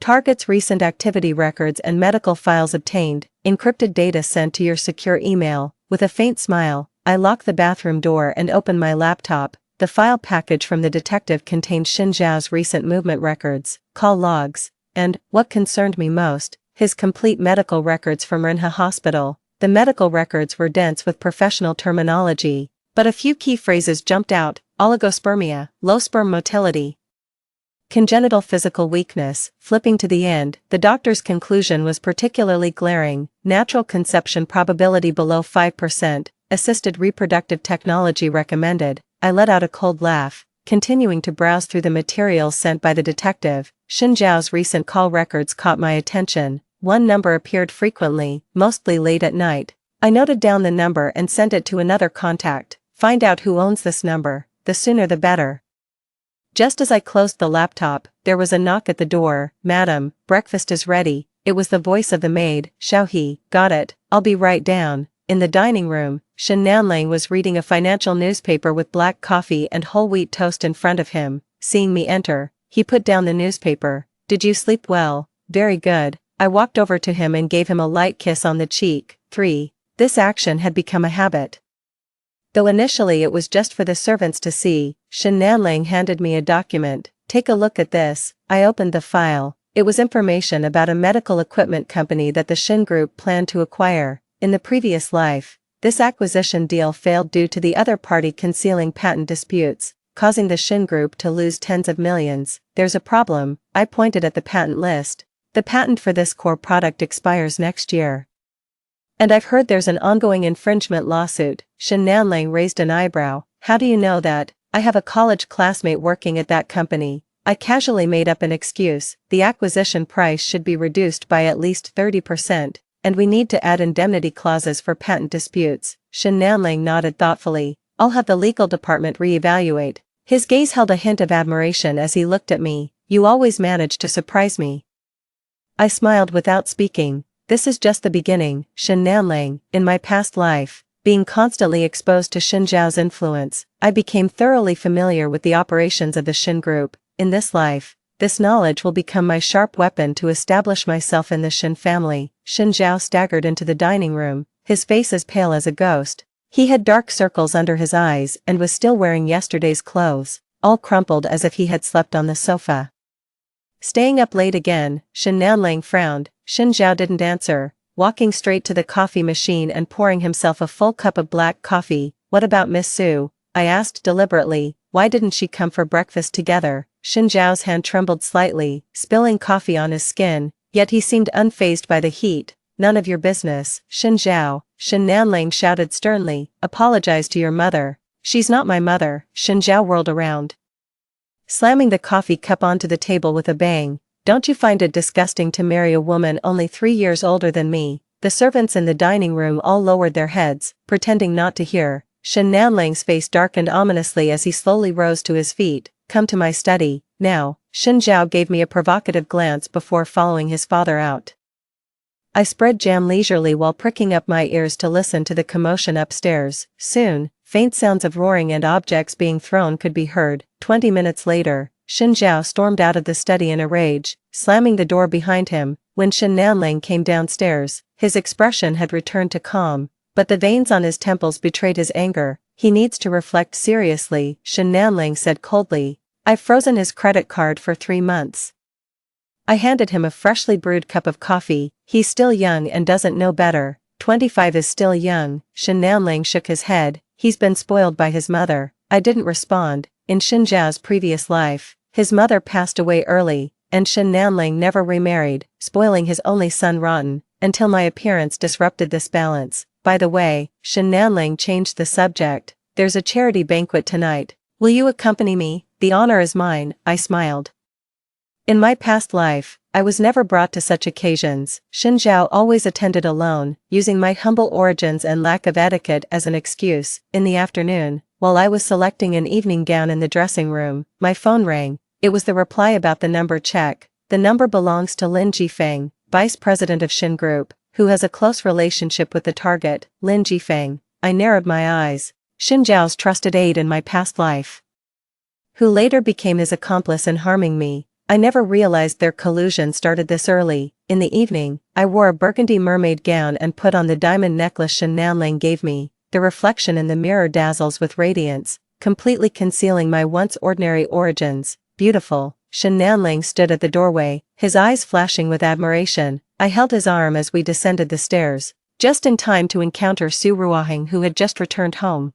Target's recent activity records and medical files obtained, encrypted data sent to your secure email. With a faint smile, I lock the bathroom door and open my laptop. The file package from the detective contained Shen Zhao's recent movement records, call logs, and, what concerned me most, his complete medical records from Renhe Hospital. The medical records were dense with professional terminology, but a few key phrases jumped out: oligospermia, low sperm motility, congenital physical weakness. Flipping to the end, the doctor's conclusion was particularly glaring: natural conception probability below 5%, assisted reproductive technology recommended. I let out a cold laugh, continuing to browse through the materials sent by the detective. Shen Zhao's recent call records caught my attention. One number appeared frequently, mostly late at night. I noted down the number and sent it to another contact. Find out who owns this number, the sooner the better. Just as I closed the laptop, there was a knock at the door. Madam, breakfast is ready. It was the voice of the maid. Xiaohe, got it, I'll be right down. In the dining room, Shen Nanling was reading a financial newspaper with black coffee and whole wheat toast in front of him. Seeing me enter, he put down the newspaper. Did you sleep well? Very good. I walked over to him and gave him a light kiss on the cheek. 3. This action had become a habit. Though initially it was just for the servants to see, Shen Nanling handed me a document. Take a look at this. I opened the file. It was information about a medical equipment company that the Shen Group planned to acquire. In the previous life, this acquisition deal failed due to the other party concealing patent disputes, causing the Shen Group to lose tens of millions. There's a problem. I pointed at the patent list. The patent for this core product expires next year. And I've heard there's an ongoing infringement lawsuit. Shen Nanling raised an eyebrow. How do you know that? I have a college classmate working at that company. I casually made up an excuse. The acquisition price should be reduced by at least 30%. And we need to add indemnity clauses for patent disputes. Shen Nanling nodded thoughtfully. I'll have the legal department reevaluate. His gaze held a hint of admiration as he looked at me. You always manage to surprise me. I smiled without speaking. This is just the beginning, Shen Nanling. In my past life, being constantly exposed to Shen Zhao's influence, I became thoroughly familiar with the operations of the Shen Group. In this life, this knowledge will become my sharp weapon to establish myself in the Shen family. Shen Zhao staggered into the dining room, his face as pale as a ghost. He had dark circles under his eyes and was still wearing yesterday's clothes, all crumpled as if he had slept on the sofa. Staying up late again, Shen Nanling frowned. Shen Zhao didn't answer, walking straight to the coffee machine and pouring himself a full cup of black coffee. What about Miss Su? I asked deliberately. Why didn't she come for breakfast together? Shen Zhao's hand trembled slightly, spilling coffee on his skin, yet he seemed unfazed by the heat. None of your business, Shen Zhao. Shen Nanling shouted sternly. Apologize to your mother. She's not my mother. Shen Zhao whirled around, slamming the coffee cup onto the table with a bang. Don't you find it disgusting to marry a woman only 3 years older than me? The servants in the dining room all lowered their heads, pretending not to hear. Shen Nanling's face darkened ominously as he slowly rose to his feet. Come to my study, now. Shen Zhao gave me a provocative glance before following his father out. I spread jam leisurely while pricking up my ears to listen to the commotion upstairs. Soon, faint sounds of roaring and objects being thrown could be heard. 20 minutes later, Shen Zhao stormed out of the study in a rage, slamming the door behind him. When Shen Nanling came downstairs, his expression had returned to calm, but the veins on his temples betrayed his anger. He needs to reflect seriously, Shen Nanling said coldly. I've frozen his credit card for 3 months. I handed him a freshly brewed cup of coffee. He's still young and doesn't know better. 25 is still young, Shen Nanling shook his head. He's been spoiled by his mother. I didn't respond. In Shen Zhao's previous life, his mother passed away early, and Shen Nanling never remarried, spoiling his only son rotten, until my appearance disrupted this balance. By the way, Shen Nanling changed the subject. There's a charity banquet tonight. Will you accompany me? The honor is mine, I smiled. In my past life, I was never brought to such occasions. Shen Zhao always attended alone, using my humble origins and lack of etiquette as an excuse. In the afternoon, while I was selecting an evening gown in the dressing room, my phone rang. It was the reply about the number check. The number belongs to Lin Jifeng, vice president of Shen Group, who has a close relationship with the target, Lin Jifeng. I narrowed my eyes. Shen Zhao's trusted aide in my past life, who later became his accomplice in harming me. I never realized their collusion started this early. In the evening, I wore a burgundy mermaid gown and put on the diamond necklace Shen Nanling gave me. The reflection in the mirror dazzles with radiance, completely concealing my once ordinary origins. Beautiful. Shen Nanling stood at the doorway, his eyes flashing with admiration. I held his arm as we descended the stairs, just in time to encounter Su Ruoheng, who had just returned home.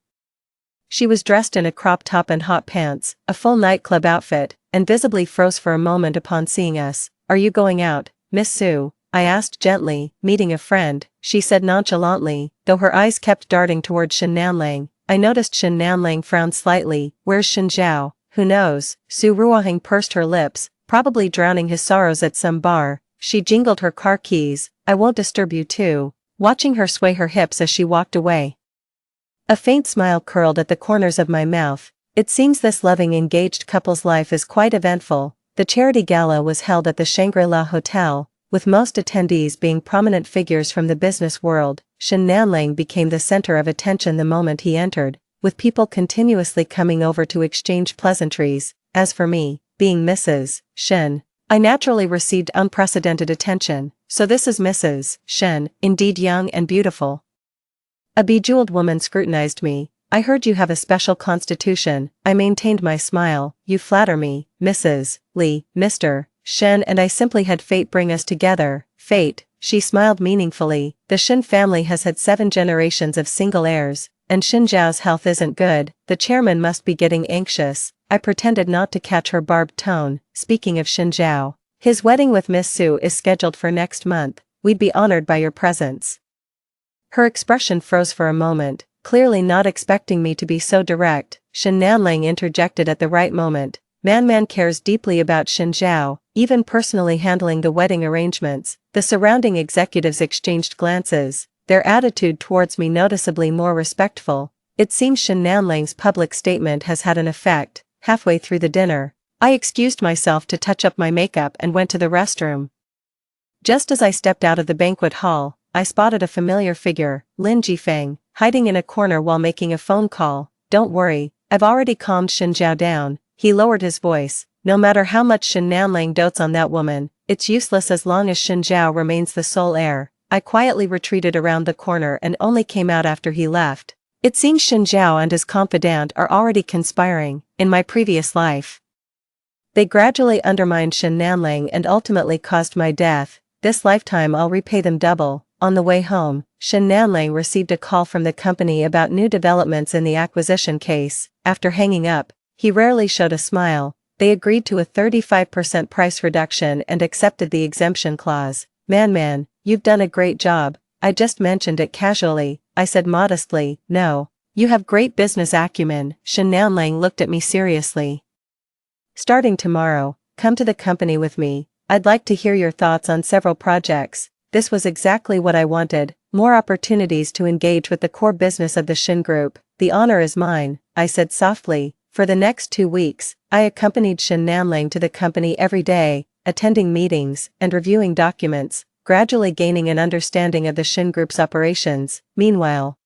She was dressed in a crop top and hot pants, a full nightclub outfit, and visibly froze for a moment upon seeing us. Are you going out, Miss Su? I asked gently. Meeting a friend, she said nonchalantly, though her eyes kept darting toward Shen Nanling. I noticed Shen Nanling frowned slightly. Where's Shen Zhao? Who knows? Su Ruoheng pursed her lips, probably drowning his sorrows at some bar. She jingled her car keys. I won't disturb you too, watching her sway her hips as she walked away. A faint smile curled at the corners of my mouth. It seems this loving engaged couple's life is quite eventful. The charity gala was held at the Shangri-La Hotel, with most attendees being prominent figures from the business world. Shen Nanling became the center of attention the moment he entered, with people continuously coming over to exchange pleasantries. As for me, being Mrs. Shen, I naturally received unprecedented attention. So this is Mrs. Shen, indeed young and beautiful. A bejeweled woman scrutinized me. I heard you have a special constitution. I maintained my smile. You flatter me, Mrs. Li. Mr. Shen and I simply had fate bring us together. Fate, she smiled meaningfully. The Shen family has had 7 generations of single heirs, and Shen Zhao's health isn't good. The chairman must be getting anxious. I pretended not to catch her barbed tone. Speaking of Shen Zhao, his wedding with Miss Su is scheduled for next month. We'd be honored by your presence. Her expression froze for a moment, clearly not expecting me to be so direct. Shen Nanling interjected at the right moment. Man cares deeply about Shen Zhao, even personally handling the wedding arrangements. The surrounding executives exchanged glances, their attitude towards me noticeably more respectful. It seems Shen Nanling's public statement has had an effect. Halfway through the dinner, I excused myself to touch up my makeup and went to the restroom. Just as I stepped out of the banquet hall, I spotted a familiar figure, Lin Jifeng, hiding in a corner while making a phone call. Don't worry, I've already calmed Shen Zhao down. He lowered his voice. No matter how much Shen Nanling dotes on that woman, it's useless as long as Shen Zhao remains the sole heir. I quietly retreated around the corner and only came out after he left. It seems Shen Zhao and his confidant are already conspiring. In my previous life, they gradually undermined Shen Nanling and ultimately caused my death. This lifetime I'll repay them double. On the way home, Shen Nanling received a call from the company about new developments in the acquisition case. After hanging up, he rarely showed a smile. They agreed to a 35% price reduction and accepted the exemption clause. Man, you've done a great job. I just mentioned it casually, I said modestly. No, you have great business acumen. Shen Nanling looked at me seriously. Starting tomorrow, come to the company with me. I'd like to hear your thoughts on several projects. This was exactly what I wanted, more opportunities to engage with the core business of the Shen Group. The honor is mine, I said softly. For the next 2 weeks, I accompanied Shen Nanling to the company every day, attending meetings and reviewing documents, gradually gaining an understanding of the Shen Group's operations. Meanwhile,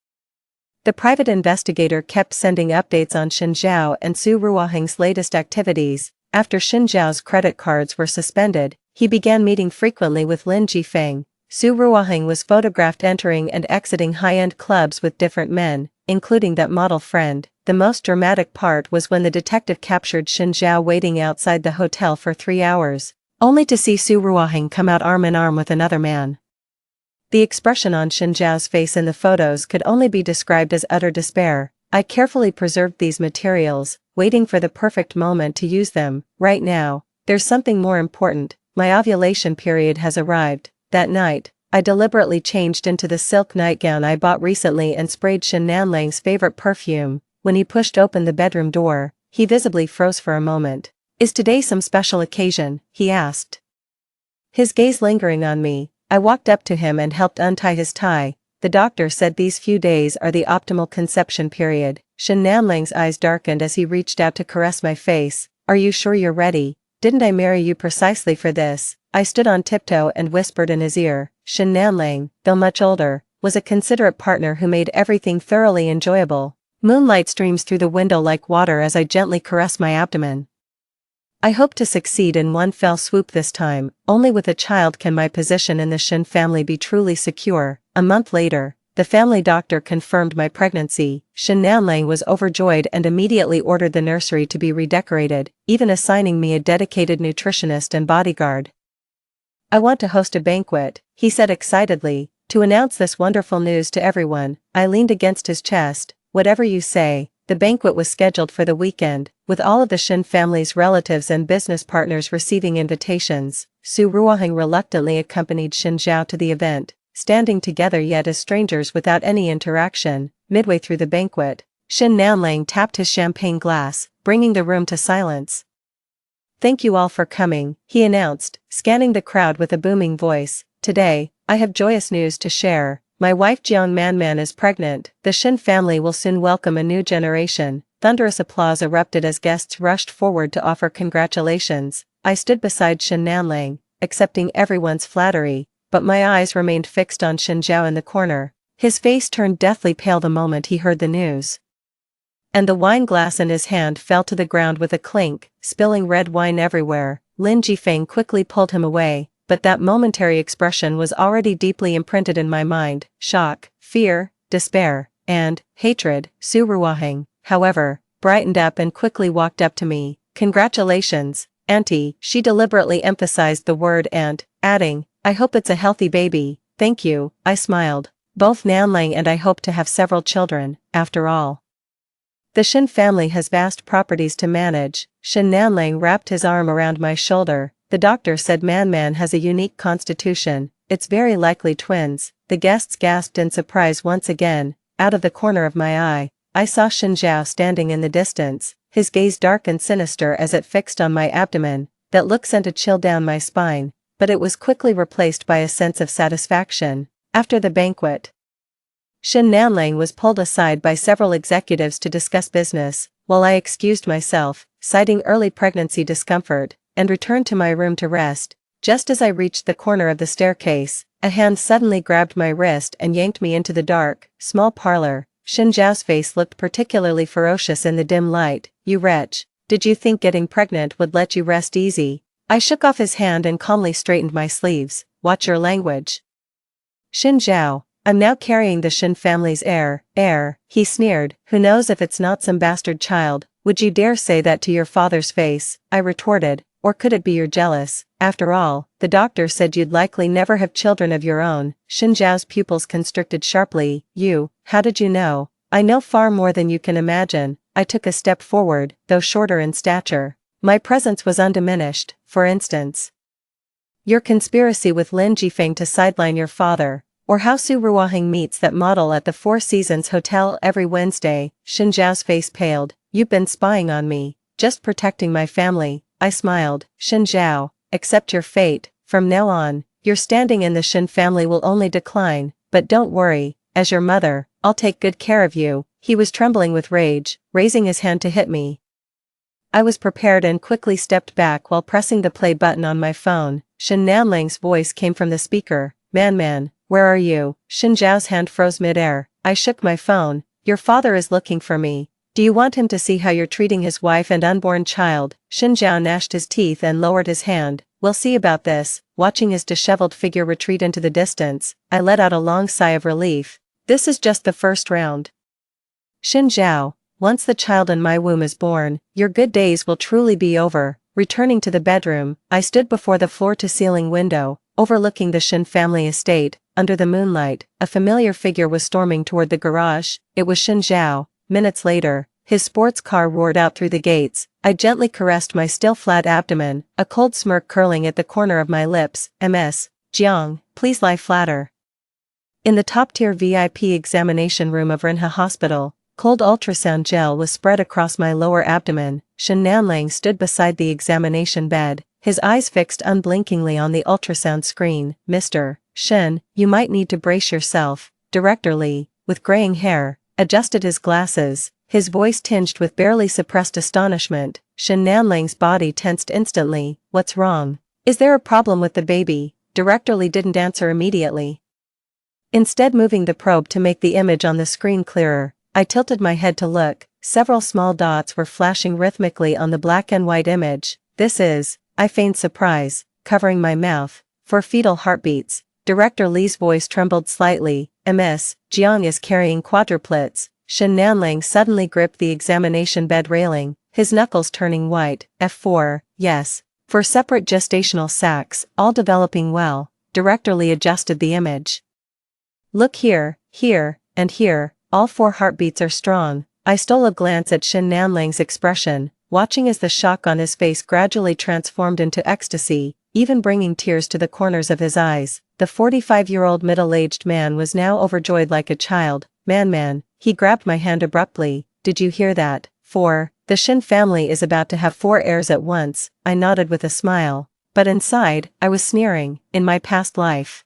the private investigator kept sending updates on Shen Zhao and Su Ruoheng's latest activities. After Shen Zhao's credit cards were suspended, he began meeting frequently with Lin Jifeng. Su Ruoheng was photographed entering and exiting high-end clubs with different men, including that model friend. The most dramatic part was when the detective captured Shen Zhao waiting outside the hotel for 3 hours, only to see Su Ruoheng come out arm in arm with another man. The expression on Shen Zhao's face in the photos could only be described as utter despair. I carefully preserved these materials, waiting for the perfect moment to use them. Right now, there's something more important. My ovulation period has arrived. That night, I deliberately changed into the silk nightgown I bought recently and sprayed Shen Nanlang's favorite perfume. When he pushed open the bedroom door, he visibly froze for a moment. "Is today some special occasion?" he asked. His gaze lingering on me, I walked up to him and helped untie his tie. "The doctor said these few days are the optimal conception period." Shen Nanlang's eyes darkened as he reached out to caress my face. "Are you sure you're ready? Didn't I marry you precisely for this?" I stood on tiptoe and whispered in his ear. Shen Nanlang, though much older, was a considerate partner who made everything thoroughly enjoyable. Moonlight streams through the window like water as I gently caress my abdomen. I hope to succeed in one fell swoop this time. Only with a child can my position in the Shen family be truly secure. A month later, the family doctor confirmed my pregnancy. Shen Nanlang was overjoyed and immediately ordered the nursery to be redecorated, even assigning me a dedicated nutritionist and bodyguard. "I want to host a banquet," he said excitedly, "to announce this wonderful news to everyone." I leaned against his chest. "Whatever you say." The banquet was scheduled for the weekend, with all of the Shen family's relatives and business partners receiving invitations. Su Ruoheng reluctantly accompanied Shen Zhao to the event, standing together yet as strangers without any interaction. Midway through the banquet, Shen Nanlang tapped his champagne glass, bringing the room to silence. "Thank you all for coming," he announced, scanning the crowd with a booming voice. "Today, I have joyous news to share. My wife Jiang Manman is pregnant. The Shen family will soon welcome a new generation." Thunderous applause erupted as guests rushed forward to offer congratulations. I stood beside Shen Nanlang, accepting everyone's flattery, but my eyes remained fixed on Shen Zhao in the corner. His face turned deathly pale the moment he heard the news. And the wine glass in his hand fell to the ground with a clink, spilling red wine everywhere. Lin Jifeng quickly pulled him away, but that momentary expression was already deeply imprinted in my mind. Shock, fear, despair, and hatred. Su Ruoheng, however, brightened up and quickly walked up to me. "Congratulations, Auntie," she deliberately emphasized the word "and," adding, "I hope it's a healthy baby." "Thank you," I smiled. "Both Nanlang and I hope to have several children, after all. The Shen family has vast properties to manage." Shen Nanlang wrapped his arm around my shoulder. "The doctor said Manman has a unique constitution. It's very likely twins." The guests gasped in surprise once again. Out of the corner of my eye, I saw Shen Zhao standing in the distance, his gaze dark and sinister as it fixed on my abdomen. That look sent a chill down my spine, but it was quickly replaced by a sense of satisfaction. After the banquet, Shen Nanlang was pulled aside by several executives to discuss business, while I excused myself, citing early pregnancy discomfort, and returned to my room to rest. Just as I reached the corner of the staircase, a hand suddenly grabbed my wrist and yanked me into the dark, small parlor. Shen Zhao's face looked particularly ferocious in the dim light. "You wretch, did you think getting pregnant would let you rest easy?" I shook off his hand and calmly straightened my sleeves. "Watch your language." "Shen Zhao, I'm now carrying the Shen family's heir," he sneered. "Who knows if it's not some bastard child." "Would you dare say that to your father's face?" I retorted. "Or could it be you're jealous? After all, the doctor said you'd likely never have children of your own." Shen Zhao's pupils constricted sharply. "You, how did you know?" "I know far more than you can imagine." I took a step forward, though shorter in stature. My presence was undiminished. "For instance, your conspiracy with Lin Jifeng to sideline your father, or how Su Ruoheng meets that model at the Four Seasons Hotel every Wednesday." Shen Zhao's face paled. "You've been spying on me." "Just protecting my family," I smiled. "Shen Zhao, accept your fate. From now on, your standing in the Shen family will only decline, but don't worry, as your mother, I'll take good care of you." He was trembling with rage, raising his hand to hit me. I was prepared and quickly stepped back while pressing the play button on my phone. Shen Nanlang's voice came from the speaker. Man, where are you?" Shen Zhao's hand froze midair. I shook my phone. "Your father is looking for me." Do you want him to see how you're treating his wife and unborn child? Shen Zhao gnashed his teeth and lowered his hand. We'll see about this. Watching his disheveled figure retreat into the distance, I let out a long sigh of relief. This is just the first round. Shen Zhao, once the child in my womb is born, your good days will truly be over. Returning to the bedroom, I stood before the floor-to-ceiling window, overlooking the Shen family estate. Under the moonlight, a familiar figure was storming toward the garage. It was Shen Zhao. Minutes later, his sports car roared out through the gates. I gently caressed my still flat abdomen, a cold smirk curling at the corner of my lips. Ms. Jiang, please lie flatter. In the top-tier VIP examination room of Renhe Hospital, cold ultrasound gel was spread across my lower abdomen. Shen Nanlang stood beside the examination bed, his eyes fixed unblinkingly on the ultrasound screen. Mr. Shen, you might need to brace yourself. Director Li, with graying hair, adjusted his glasses, his voice tinged with barely suppressed astonishment. Shen Nanlang's body tensed instantly. What's wrong? Is there a problem with the baby? Director Li didn't answer immediately. Instead, moving the probe to make the image on the screen clearer, I tilted my head to look. Several small dots were flashing rhythmically on the black and white image. This is, I feigned surprise, covering my mouth, for fetal heartbeats. Director Li's voice trembled slightly. Ms. Jiang is carrying quadruplets. Shen Nanlang suddenly gripped the examination bed railing, his knuckles turning white. F4, yes. For separate gestational sacs, all developing well. Director Li adjusted the image. Look here, here, and here, all 4 heartbeats are strong. I stole a glance at Shen Nanlang's expression, watching as the shock on his face gradually transformed into ecstasy, even bringing tears to the corners of his eyes. The 45-year-old middle-aged man was now overjoyed like a child. Man, he grabbed my hand abruptly. Did you hear that? The Shen family is about to have 4 heirs at once. I nodded with a smile. But inside, I was sneering. In my past life,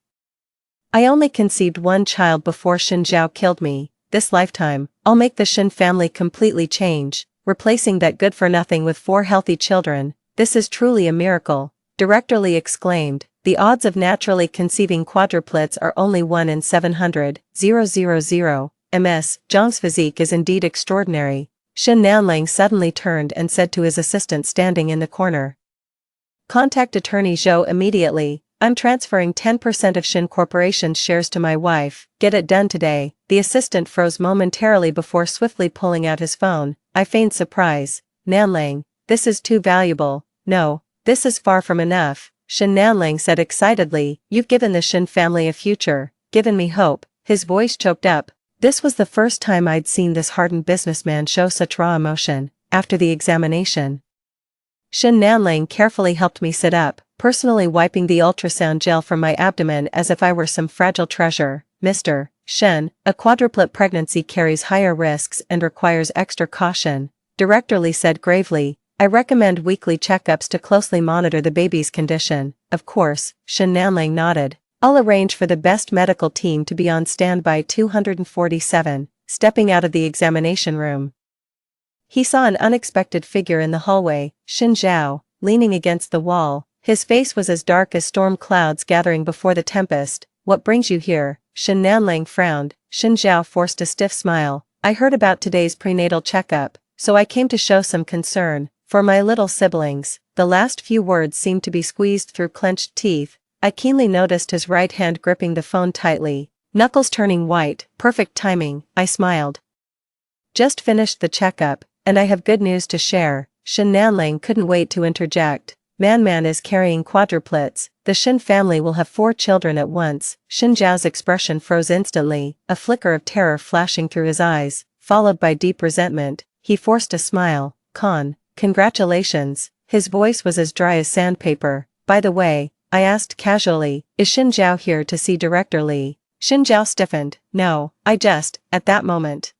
I only conceived 1 child before Shen Zhao killed me. This lifetime, I'll make the Shen family completely change, replacing that good-for-nothing with 4 healthy children. This is truly a miracle. Director Li exclaimed. The odds of naturally conceiving quadruplets are only 1 in 700,000. Ms. Zhang's physique is indeed extraordinary. Shen Nanlang suddenly turned and said to his assistant standing in the corner. Contact attorney Zhou immediately. I'm transferring 10% of Shen Corporation's shares to my wife. Get it done today. The assistant froze momentarily before swiftly pulling out his phone. I feigned surprise. Nanlang, this is too valuable. No, this is far from enough. Shen Nanlang said excitedly. You've given the Shen family a future, given me hope. His voice choked up. This was the first time I'd seen this hardened businessman show such raw emotion. After the examination, Shen Nanlang carefully helped me sit up, personally wiping the ultrasound gel from my abdomen as if I were some fragile treasure. Mr. Shen, a quadruplet pregnancy carries higher risks and requires extra caution. Director Li said gravely. I recommend weekly checkups to closely monitor the baby's condition. Of course, Shen Nanlang nodded. I'll arrange for the best medical team to be on standby. 247, stepping out of the examination room, he saw an unexpected figure in the hallway. Shen Zhao, leaning against the wall. His face was as dark as storm clouds gathering before the tempest. What brings you here? Shen Nanlang frowned. Shen Zhao forced a stiff smile. I heard about today's prenatal checkup, so I came to show some concern for my little siblings. The last few words seemed to be squeezed through clenched teeth. I keenly noticed his right hand gripping the phone tightly, knuckles turning white. Perfect timing, I smiled. Just finished the checkup, and I have good news to share. Shen Nanlang couldn't wait to interject. Man is carrying quadruplets. The Shen family will have 4 children at once. Shen Zhao's expression froze instantly, a flicker of terror flashing through his eyes, followed by deep resentment. He forced a smile. Congratulations. His voice was as dry as sandpaper. By the way, I asked casually, is Shen Zhao here to see Director Li? Shen Zhao stiffened. No, at that moment,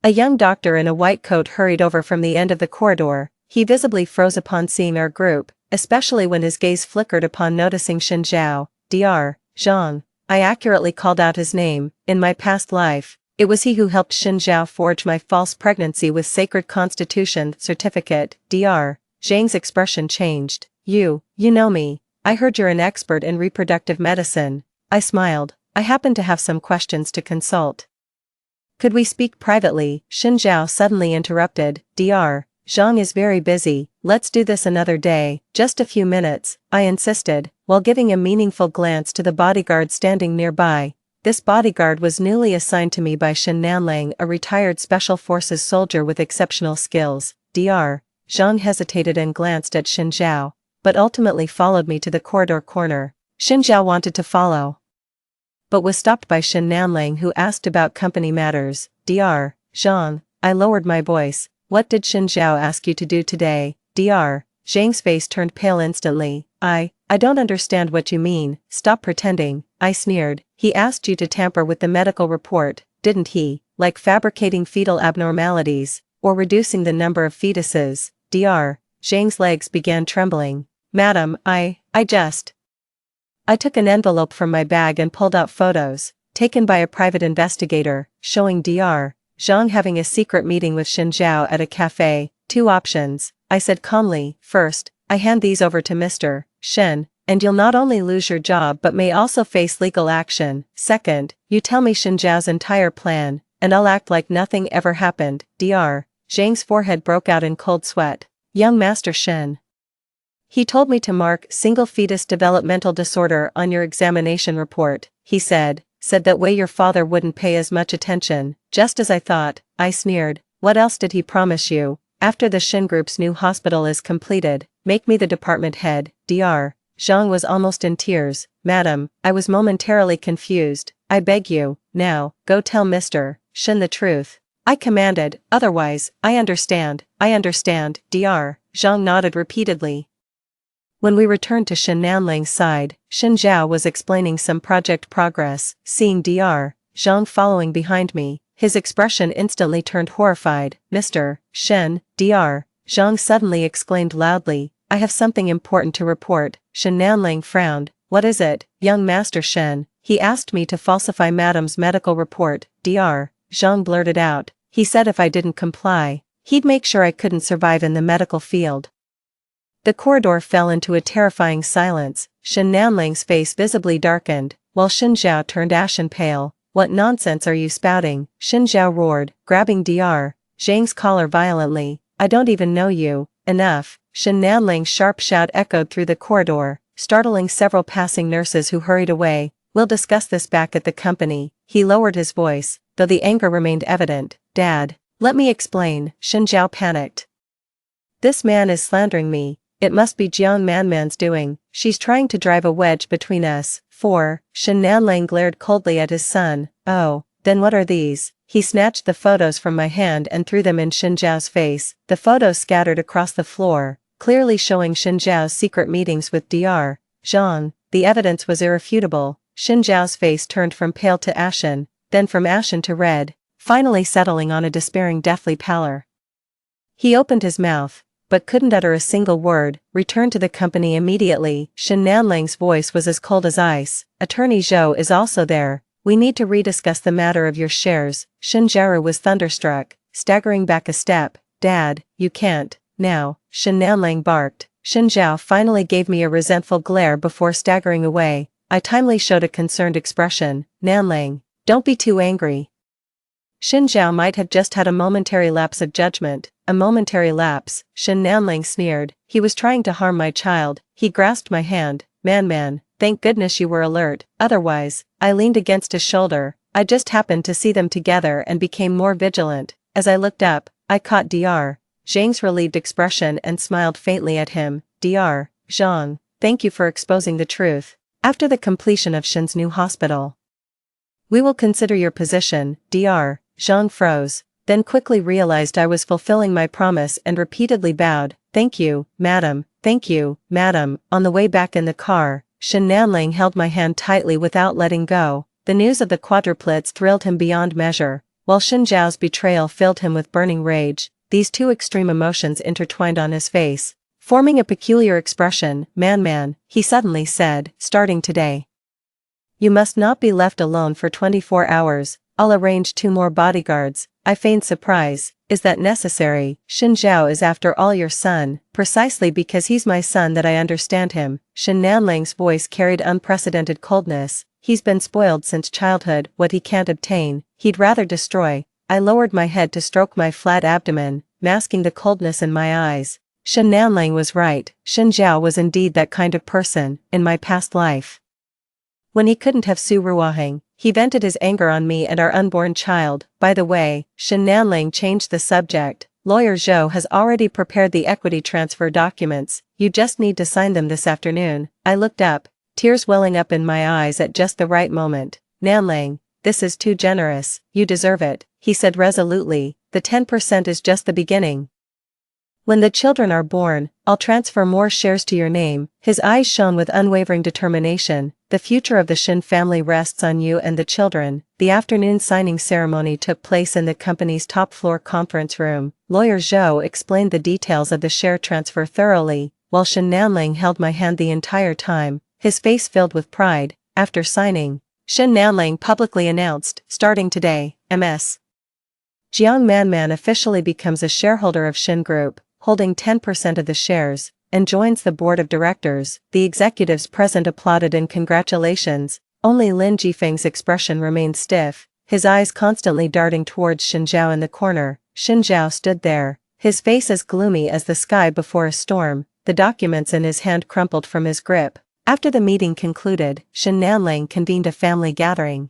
a young doctor in a white coat hurried over from the end of the corridor. He visibly froze upon seeing our group, especially when his gaze flickered upon noticing Shen Zhao. Dr. Zhang. I accurately called out his name. In my past life, it was he who helped Shen Zhao forge my false pregnancy with Sacred Constitution certificate. Dr. Zhang's expression changed. You know me. I heard you're an expert in reproductive medicine. I smiled. I happen to have some questions to consult. Could we speak privately? Shen Zhao suddenly interrupted. Dr. Zhang is very busy, let's do this another day, just a few minutes, I insisted, while giving a meaningful glance to the bodyguard standing nearby. This bodyguard was newly assigned to me by Shen Nanlang, a retired Special Forces soldier with exceptional skills. Dr. Zhang hesitated and glanced at Shen Zhao, but ultimately followed me to the corridor corner. Shen Zhao wanted to follow, but was stopped by Shen Nanlang, who asked about company matters. Dr. Zhang, I lowered my voice. What did Shen Zhao ask you to do today? Dr. Zhang's face turned pale instantly. I don't understand what you mean, stop pretending, I sneered. He asked you to tamper with the medical report, didn't he? Like fabricating fetal abnormalities, or reducing the number of fetuses. Dr. Zhang's legs began trembling. Madam, I took an envelope from my bag and pulled out photos, taken by a private investigator, showing Dr. Zhang having a secret meeting with Shen Zhao at a cafe. 2 options, I said calmly. First, I hand these over to Mr. Shen, and you'll not only lose your job but may also face legal action. Second, you tell me Shen Zhao's entire plan, and I'll act like nothing ever happened. Dr. Zhang's forehead broke out in cold sweat. Young Master Shen. He told me to mark single fetus developmental disorder on your examination report, he said that way your father wouldn't pay as much attention. Just as I thought, I sneered. What else did he promise you? After the Shen Group's new hospital is completed, make me the department head. Dr. Zhang was almost in tears. Madam, I was momentarily confused. I beg you, now, go tell Mr. Shen the truth, I commanded. Otherwise, I understand. Dr. Zhang nodded repeatedly. When we returned to Shen Nanlang's side, Shen Zhao was explaining some project progress. Seeing Dr. Zhang following behind me, his expression instantly turned horrified. Mr. Shen, Dr. Zhang suddenly exclaimed loudly, I have something important to report. Shen Nanlang frowned. What is it, young Master Shen? He asked me to falsify Madam's medical report. Dr. Zhang blurted out. He said if I didn't comply, he'd make sure I couldn't survive in the medical field. The corridor fell into a terrifying silence. Shen Nanlang's face visibly darkened, while Shen Zhao turned ashen pale. What nonsense are you spouting? Shen Zhao roared, grabbing Dr. Zhang's collar violently. I don't even know you. Enough. Shen Nanlang's sharp shout echoed through the corridor, startling several passing nurses who hurried away. We'll discuss this back at the company. He lowered his voice, though the anger remained evident. Dad, let me explain. Shen Zhao panicked. This man is slandering me. It must be Jiang Manman's doing. She's trying to drive a wedge between us. 4. Shen Nanlang glared coldly at his son. Oh, then what are these? He snatched the photos from my hand and threw them in Shen Zhao's face. The photos scattered across the floor, clearly showing Shen Zhao's secret meetings with Dr. Zhang. The evidence was irrefutable. Shen Zhao's face turned from pale to ashen, then from ashen to red, finally settling on a despairing deathly pallor. He opened his mouth, but couldn't utter a single word. Return to the company immediately. Shen Nanlang's voice was as cold as ice. Attorney Zhou is also there. We need to rediscuss the matter of your shares. Shen Zharu was thunderstruck, staggering back a step. Dad, you can't. Now, Shen Nanlang barked. Shen Zhao finally gave me a resentful glare before staggering away. I timely showed a concerned expression. Nanlang, don't be too angry. Shen Zhao might have just had a momentary lapse of judgment. A momentary lapse, Shen Nanlang sneered. He was trying to harm my child. He grasped my hand. Man, thank goodness you were alert. Otherwise, I leaned against his shoulder. I just happened to see them together and became more vigilant. As I looked up, I caught Dr. Zhang's relieved expression and smiled faintly at him. Dr. Zhang, thank you for exposing the truth. After the completion of Shen's new hospital, we will consider your position. Dr. Zhang froze, then quickly realized I was fulfilling my promise and repeatedly bowed. Thank you, madam. Thank you, madam. On the way back in the car, Shen Nanlang held my hand tightly without letting go. The news of the quadruplets thrilled him beyond measure, while Shen Zhao's betrayal filled him with burning rage. These two extreme emotions intertwined on his face, forming a peculiar expression. Man, he suddenly said, starting today, you must not be left alone for 24 hours. I'll arrange 2 more bodyguards. I feigned surprise. Is that necessary? Shen Zhao is after all your son. Precisely because he's my son that I understand him. Shen Nanlang's voice carried unprecedented coldness. He's been spoiled since childhood. What he can't obtain, he'd rather destroy. I lowered my head to stroke my flat abdomen, masking the coldness in my eyes. Shen Nanling was right, Shen Zhao was indeed that kind of person, in my past life. When he couldn't have Su Ruohang, he vented his anger on me and our unborn child. By the way, Shen Nanling changed the subject. Lawyer Zhou has already prepared the equity transfer documents, you just need to sign them this afternoon. I looked up, tears welling up in my eyes at just the right moment. Nanling, this is too generous, you deserve it, he said resolutely, the 10% is just the beginning. When the children are born, I'll transfer more shares to your name. His eyes shone with unwavering determination. The future of the Shen family rests on you and the children. The afternoon signing ceremony took place in the company's top-floor conference room. Lawyer Zhou explained the details of the share transfer thoroughly, while Shen Nanling held my hand the entire time, his face filled with pride. After signing, Shen Nanling publicly announced, starting today, Ms. Jiang Manman officially becomes a shareholder of Shen Group, holding 10% of the shares, and joins the board of directors. The executives present applauded in congratulations. Only Lin Jifeng's expression remained stiff, his eyes constantly darting towards Shen Zhao in the corner. Shen Zhao stood there, his face as gloomy as the sky before a storm, the documents in his hand crumpled from his grip. After the meeting concluded, Shen Nanling convened a family gathering.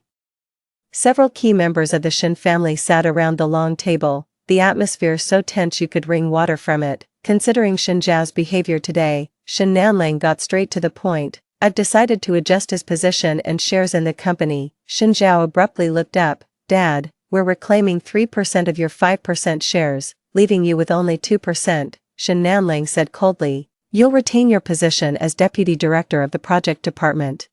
Several key members of the Shen family sat around the long table, the atmosphere so tense you could wring water from it. Considering Shen Zhao's behavior today, Shen Nanling got straight to the point. I've decided to adjust his position and shares in the company. Shen Zhao abruptly looked up. Dad, we're reclaiming 3% of your 5% shares, leaving you with only 2%, Shen Nanling said coldly. You'll retain your position as deputy director of the project department.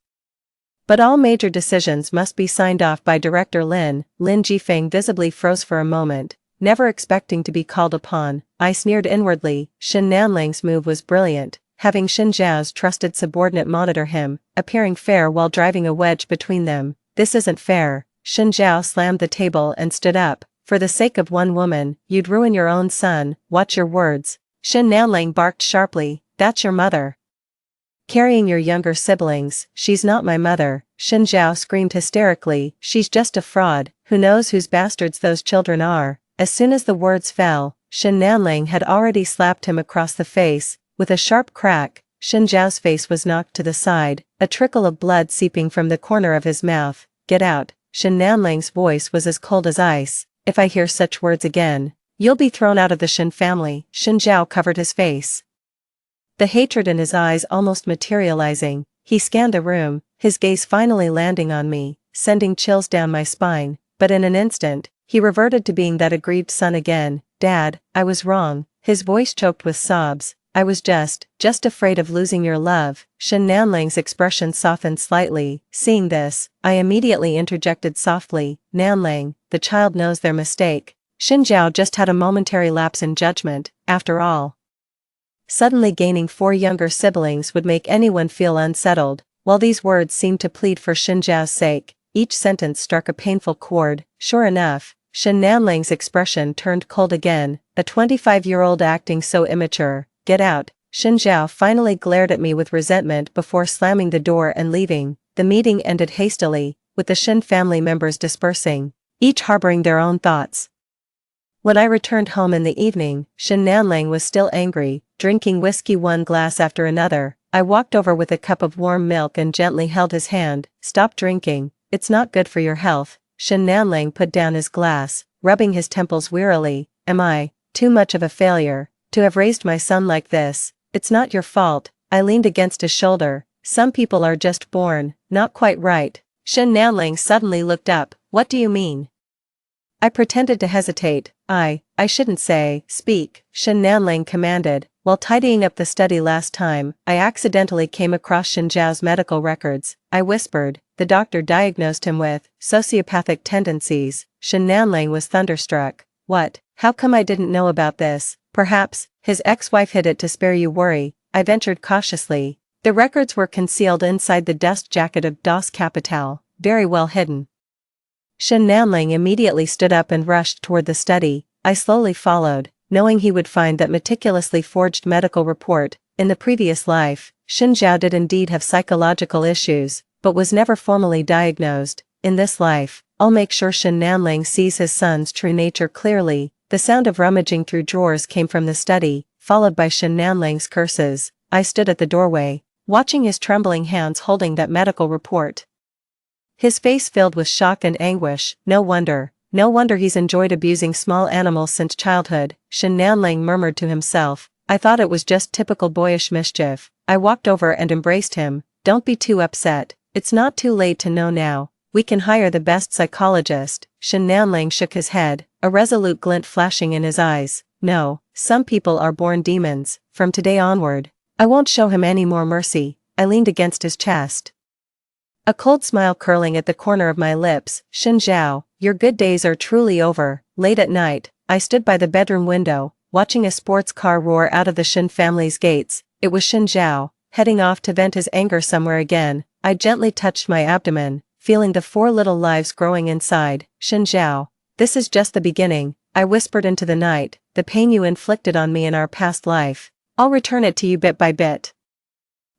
But all major decisions must be signed off by Director Lin. Lin Jifeng visibly froze for a moment, never expecting to be called upon. I sneered inwardly. Shen Nanling's move was brilliant, having Shen Zhao's trusted subordinate monitor him, appearing fair while driving a wedge between them. This isn't fair. Shen Zhao slammed the table and stood up. For the sake of one woman, you'd ruin your own son. Watch your words. Shen Nanling barked sharply. That's your mother. Carrying your younger siblings. She's not my mother. Shen Zhao screamed hysterically. She's just a fraud. Who knows whose bastards those children are? As soon as the words fell, Shen Nanling had already slapped him across the face. With a sharp crack, Shen Zhao's face was knocked to the side, a trickle of blood seeping from the corner of his mouth. Get out. Shen Nanling's voice was as cold as ice. If I hear such words again, you'll be thrown out of the Shen family. Shen Zhao covered his face, the hatred in his eyes almost materializing. He scanned the room, his gaze finally landing on me, sending chills down my spine. But in an instant, he reverted to being that aggrieved son again. Dad, I was wrong. His voice choked with sobs. I was just afraid of losing your love. Shen Nanling's expression softened slightly. Seeing this, I immediately interjected softly. Nanling, the child knows their mistake. Shen Zhao just had a momentary lapse in judgment, after all. Suddenly gaining 4 younger siblings would make anyone feel unsettled. While these words seemed to plead for Shen Zhao's sake, each sentence struck a painful chord. Sure enough, Shen Nanling's expression turned cold again. A 25-year-old acting so immature. Get out. Shen Zhao finally glared at me with resentment before slamming the door and leaving. The meeting ended hastily, with the Shen family members dispersing, each harboring their own thoughts. When I returned home in the evening, Shen Nanling was still angry, drinking whiskey one glass after another. I walked over with a cup of warm milk and gently held his hand. Stop drinking, it's not good for your health. Shen Nanling put down his glass, rubbing his temples wearily. Am I too much of a failure to have raised my son like this? It's not your fault. I leaned against his shoulder. Some people are just born, not quite right. Shen Nanling suddenly looked up. What do you mean? I pretended to hesitate. I shouldn't say. Speak, Shen Nanling commanded. While tidying up the study last time, I accidentally came across Shen Zhao's medical records. I whispered. The doctor diagnosed him with sociopathic tendencies. Shen Nanling was thunderstruck. What? How come I didn't know about this? Perhaps his ex-wife hid it to spare you worry, I ventured cautiously. The records were concealed inside the dust jacket of Das Kapital, very well hidden. Shen Nanling immediately stood up and rushed toward the study. I slowly followed, knowing he would find that meticulously forged medical report. In the previous life, Shen Zhao did indeed have psychological issues, but was never formally diagnosed. In this life, I'll make sure Shen Nanling sees his son's true nature clearly. The sound of rummaging through drawers came from the study, followed by Shen Nanling's curses. I stood at the doorway, watching his trembling hands holding that medical report. His face filled with shock and anguish. No wonder he's enjoyed abusing small animals since childhood, Shen Nanling murmured to himself. I thought it was just typical boyish mischief. I walked over and embraced him. Don't be too upset. It's not too late to know now. We can hire the best psychologist. Shen Nanling shook his head, a resolute glint flashing in his eyes. No, some people are born demons. From today onward, I won't show him any more mercy. I leaned against his chest, a cold smile curling at the corner of my lips. Shen Zhao, your good days are truly over. Late at night, I stood by the bedroom window, watching a sports car roar out of the Shen family's gates. It was Shen Zhao, heading off to vent his anger somewhere again. I gently touched my abdomen, feeling the 4 little lives growing inside. Shen Zhao, this is just the beginning, I whispered into the night. The pain you inflicted on me in our past life, I'll return it to you bit by bit.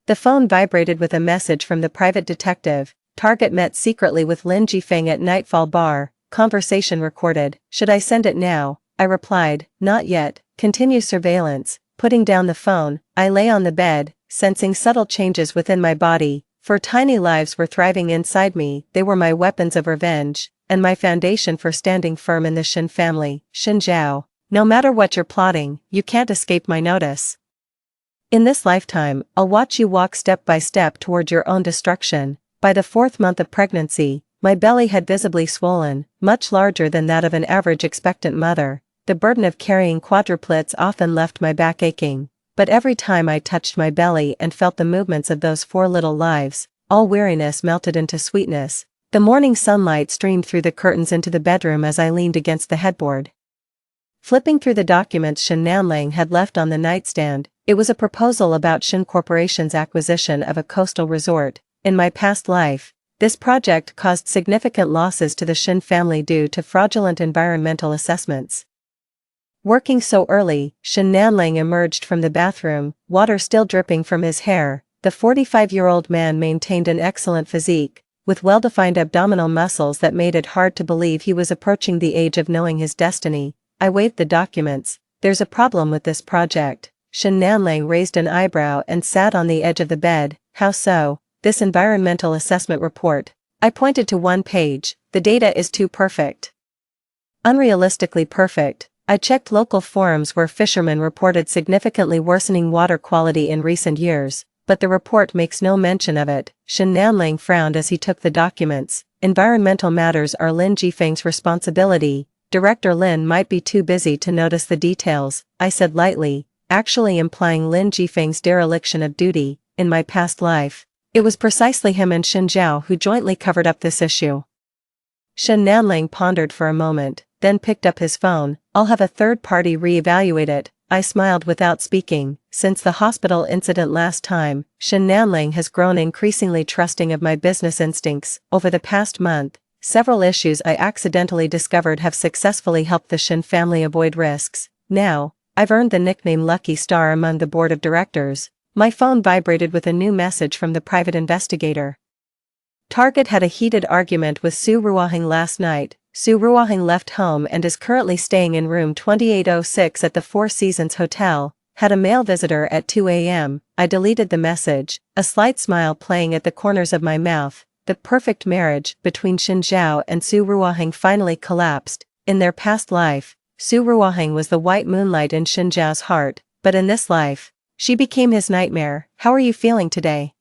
The phone vibrated with a message from the private detective. Target met secretly with Lin Jifeng at Nightfall Bar. Conversation recorded. Should I send it now? I replied, not yet. Continue surveillance. Putting down the phone, I lay on the bed, sensing subtle changes within my body. 4 tiny lives were thriving inside me. They were my weapons of revenge, and my foundation for standing firm in the Shen family. Shen Zhao, no matter what you're plotting, you can't escape my notice. In this lifetime, I'll watch you walk step by step toward your own destruction. By the 4th month of pregnancy, my belly had visibly swollen, much larger than that of an average expectant mother. The burden of carrying quadruplets often left my back aching, but every time I touched my belly and felt the movements of those 4 little lives, all weariness melted into sweetness. The morning sunlight streamed through the curtains into the bedroom as I leaned against the headboard, flipping through the documents Shen Nanling had left on the nightstand. It was a proposal about Shen Corporation's acquisition of a coastal resort. In my past life, this project caused significant losses to the Shen family due to fraudulent environmental assessments. Working so early, Shen Nanling emerged from the bathroom, water still dripping from his hair. The 45-year-old man maintained an excellent physique, with well-defined abdominal muscles that made it hard to believe he was approaching the age of knowing his destiny. I waved the documents. There's a problem with this project. Shen Nanling raised an eyebrow and sat on the edge of the bed. How so? This environmental assessment report. I pointed to one page. The data is too perfect. Unrealistically perfect. I checked local forums where fishermen reported significantly worsening water quality in recent years, but the report makes no mention of it. Shen Nanling frowned as he took the documents. Environmental matters are Lin Jifeng's responsibility. Director Lin might be too busy to notice the details, I said lightly, actually implying Lin Jifeng's dereliction of duty. In my past life, it was precisely him and Shen Zhao who jointly covered up this issue. Shen Nanling pondered for a moment, then picked up his phone. I'll have a third party re-evaluate it. I smiled without speaking. Since the hospital incident last time, Shen Nanling has grown increasingly trusting of my business instincts. Over the past month, several issues I accidentally discovered have successfully helped the Shen family avoid risks. Now, I've earned the nickname Lucky Star among the board of directors. My phone vibrated with a new message from the private investigator. Target had a heated argument with Su Ruoheng last night. Su Ruoheng left home and is currently staying in room 2806 at the Four Seasons Hotel. Had a male visitor at 2 a.m. I deleted the message, a slight smile playing at the corners of my mouth. The perfect marriage between Shen Zhao and Su Ruoheng finally collapsed. In their past life, Su Ruoheng was the white moonlight in Shen Zhao's heart, but in this life, she became his nightmare. How are you feeling today?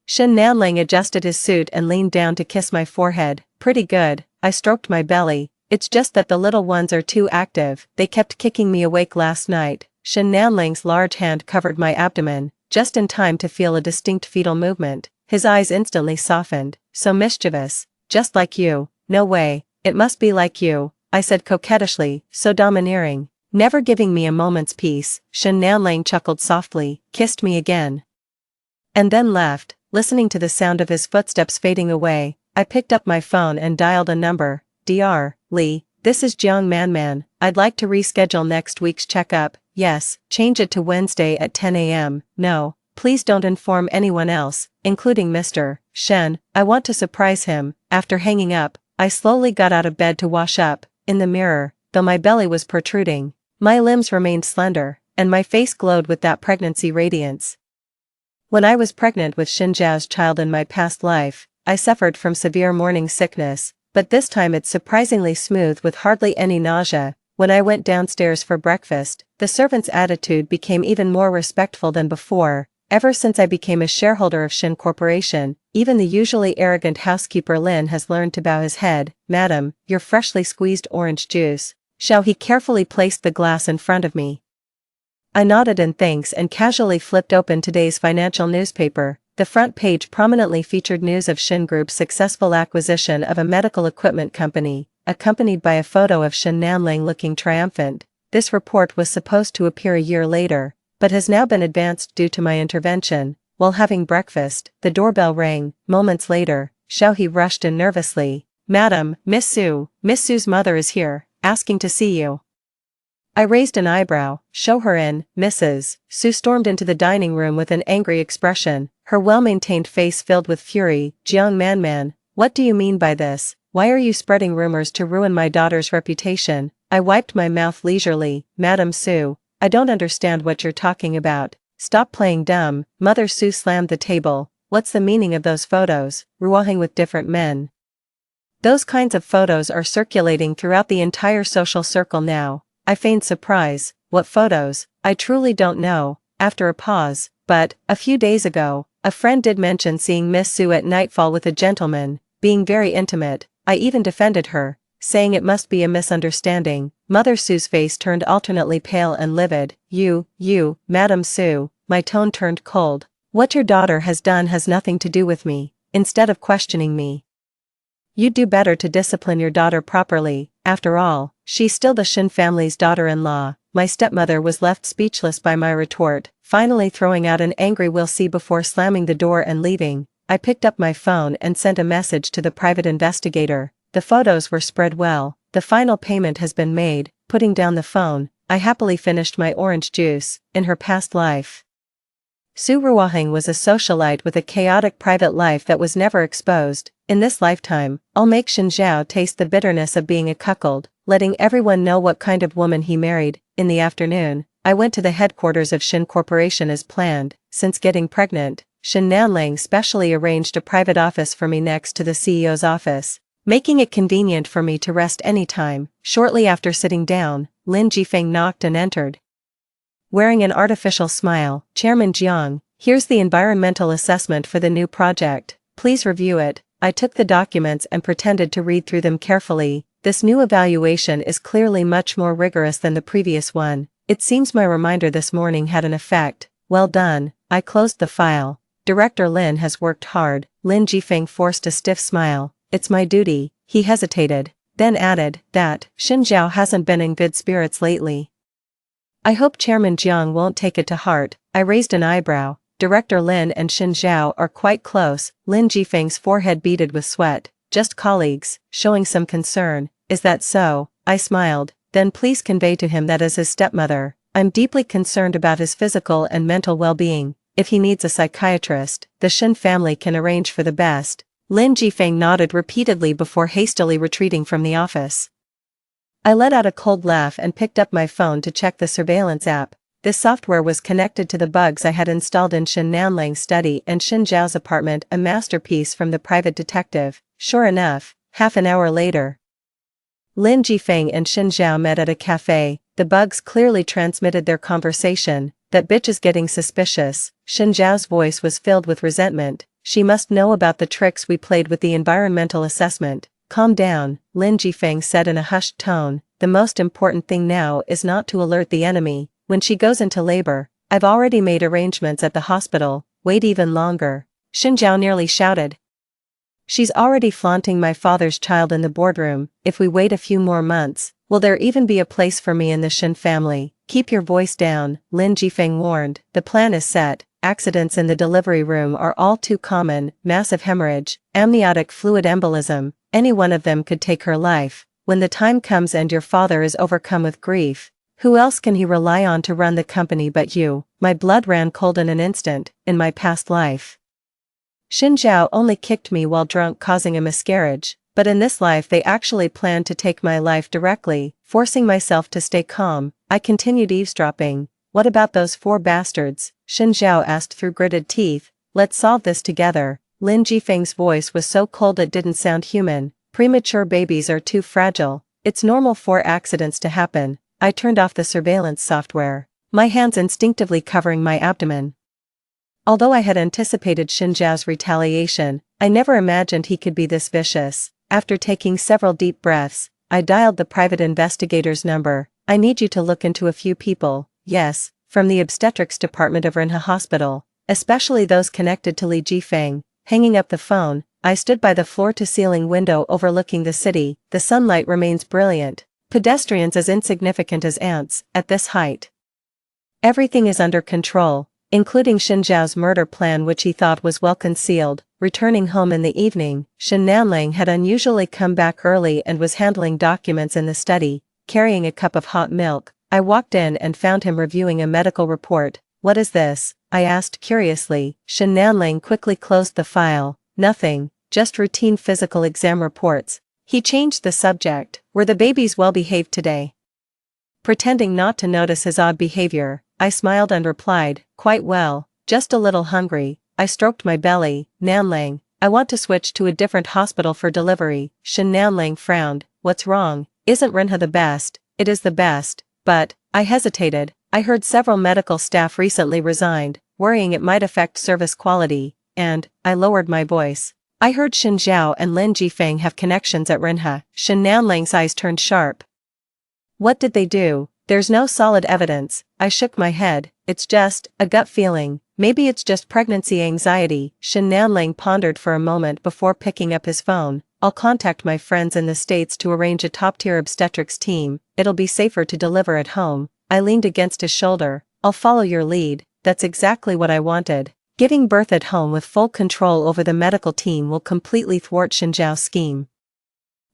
Shen Nanling adjusted his suit and leaned down to kiss my forehead. Pretty good. I stroked my belly. It's just that the little ones are too active. They kept kicking me awake last night. Shen Nanling's large hand covered my abdomen, just in time to feel a distinct fetal movement. His eyes instantly softened. So mischievous. Just like you. No way. It must be like you, I said coquettishly. So domineering. Never giving me a moment's peace. Shen Nanling chuckled softly, kissed me again, and then left. Listening to the sound of his footsteps fading away, I picked up my phone and dialed a number. Dr. Lee, this is Jiang Manman. I'd like to reschedule next week's checkup. Yes, change it to Wednesday at 10 a.m. No, please don't inform anyone else, including Mr. Shen. I want to surprise him. After hanging up, I slowly got out of bed to wash up. In the mirror, though my belly was protruding, my limbs remained slender, and my face glowed with that pregnancy radiance. When I was pregnant with Xin Zhao's child in my past life, I suffered from severe morning sickness, but this time it's surprisingly smooth with hardly any nausea. When I went downstairs for breakfast, the servant's attitude became even more respectful than before. Ever since I became a shareholder of Xin Corporation, even the usually arrogant housekeeper Lin has learned to bow his head. "Madam, your freshly squeezed orange juice." He carefully placed the glass in front of me. I nodded in thanks and casually flipped open today's financial newspaper. The front page prominently featured news of Xin Group's successful acquisition of a medical equipment company, accompanied by a photo of Xin Nanling looking triumphant. This report was supposed to appear a year later, but has now been advanced due to my intervention. While having breakfast, the doorbell rang. Moments later, Xiaohe rushed in nervously. "Madam, Miss Su's mother is here, asking to see you." I raised an eyebrow. "Show her in, Mrs." Su stormed into the dining room with an angry expression, her well-maintained face filled with fury. "Jiang Manman, what do you mean by this? Why are you spreading rumors to ruin my daughter's reputation?" I wiped my mouth leisurely. "Madam Su, I don't understand what you're talking about. Stop playing dumb." Mother Su slammed the table. "What's the meaning of those photos, ruahing with different men? Those kinds of photos are circulating throughout the entire social circle now." I feigned surprise. "What photos? I truly don't know." After a pause, "But, a few days ago, a friend did mention seeing Miss Su at nightfall with a gentleman, being very intimate. I even defended her, saying it must be a misunderstanding." Mother Su's face turned alternately pale and livid. You, Madam Su." My tone turned cold. "What your daughter has done has nothing to do with me." Instead of questioning me, "You'd do better to discipline your daughter properly. After all, she's still the Xin family's daughter-in-law." My stepmother was left speechless by my retort, finally throwing out an angry "we'll see" before slamming the door and leaving. I picked up my phone and sent a message to the private investigator. "The photos were spread well. The final payment has been made." Putting down the phone, I happily finished my orange juice. In her past life, Su Ruaheng was a socialite with a chaotic private life that was never exposed. In this lifetime, I'll make Xin Zhao taste the bitterness of being a cuckold, letting everyone know what kind of woman he married. In the afternoon, I went to the headquarters of Xin Corporation as planned. Since getting pregnant, Xin Nanling specially arranged a private office for me next to the CEO's office, making it convenient for me to rest anytime. Shortly after sitting down, Lin Jifeng knocked and entered. Wearing an artificial smile, "Chairman Jiang, here's the environmental assessment for the new project. Please review it." I took the documents and pretended to read through them carefully. This new evaluation is clearly much more rigorous than the previous one. It seems my reminder this morning had an effect. "Well done." I closed the file. "Director Lin has worked hard." Lin Jifeng forced a stiff smile. "It's my duty." He hesitated, then added that Xin Zhao hasn't been in good spirits lately. "I hope Chairman Jiang won't take it to heart." I raised an eyebrow. "Director Lin and Xin Zhao are quite close." Lin Jifeng's forehead beaded with sweat. "Just colleagues," showing some concern. "Is that so?" I smiled. "Then please convey to him that as his stepmother, I'm deeply concerned about his physical and mental well-being. If he needs a psychiatrist, the Xin family can arrange for the best." Lin Jifeng nodded repeatedly before hastily retreating from the office. I let out a cold laugh and picked up my phone to check the surveillance app. This software was connected to the bugs I had installed in Xin Nanling's study and Xin Zhao's apartment, a masterpiece from the private detective. Sure enough, half an hour later, Lin Jifeng and Xin Zhao met at a cafe. The bugs clearly transmitted their conversation. "That bitch is getting suspicious." Xin Zhao's voice was filled with resentment. "She must know about the tricks we played with the environmental assessment." "Calm down," Lin Jifeng said in a hushed tone. "The most important thing now is not to alert the enemy. When she goes into labor, I've already made arrangements at the hospital." "Wait even longer," Xin Zhao nearly shouted. "She's already flaunting my father's child in the boardroom. If we wait a few more months, will there even be a place for me in the Xin family?" "Keep your voice down," Lin Jifeng warned. "The plan is set. Accidents in the delivery room are all too common. Massive hemorrhage, amniotic fluid embolism, any one of them could take her life. When the time comes and your father is overcome with grief, who else can he rely on to run the company but you?" My blood ran cold in an instant. In my past life, Xin Zhao only kicked me while drunk, causing a miscarriage, but in this life they actually planned to take my life directly. Forcing myself to stay calm, I continued eavesdropping. What about those 4 bastards? Xin Zhao asked through gritted teeth. Let's solve this together. Lin Jifeng's voice was so cold it didn't sound human. Premature babies are too fragile. It's normal for accidents to happen. I turned off the surveillance software, my hands instinctively covering my abdomen. Although I had anticipated Xin Zhao's retaliation, I never imagined he could be this vicious. After taking several deep breaths, I dialed the private investigator's number. I need you to look into a few people. Yes, from the obstetrics department of Rinhe Hospital, especially those connected to Li Jifeng. Hanging up the phone, I stood by the floor-to-ceiling window overlooking the city. The sunlight remains brilliant. Pedestrians as insignificant as ants, at this height. Everything is under control, including Xin Zhao's murder plan, which he thought was well concealed. Returning home in the evening, Shen Nanling had unusually come back early and was handling documents in the study, carrying a cup of hot milk. I walked in and found him reviewing a medical report. What is this? I asked curiously. Shen Nanling quickly closed the file. Nothing, just routine physical exam reports. He changed the subject. Were the babies well behaved today? Pretending not to notice his odd behavior, I smiled and replied, quite well, just a little hungry. I stroked my belly. Nanling, I want to switch to a different hospital for delivery. Shen Nanling frowned. What's wrong? Isn't Rinhe the best? It is the best, but, I hesitated. I heard several medical staff recently resigned, worrying it might affect service quality, and, I lowered my voice. I heard Xin Zhao and Lin Jifeng have connections at Rinhe. Shen Nanling's eyes turned sharp. What did they do? There's no solid evidence. I shook my head. It's just a gut feeling. Maybe it's just pregnancy anxiety. Shen Nanling pondered for a moment before picking up his phone. I'll contact my friends in the States to arrange a top-tier obstetrics team. It'll be safer to deliver at home. I leaned against his shoulder. I'll follow your lead. That's exactly what I wanted. Giving birth at home with full control over the medical team will completely thwart Xin Zhao's scheme.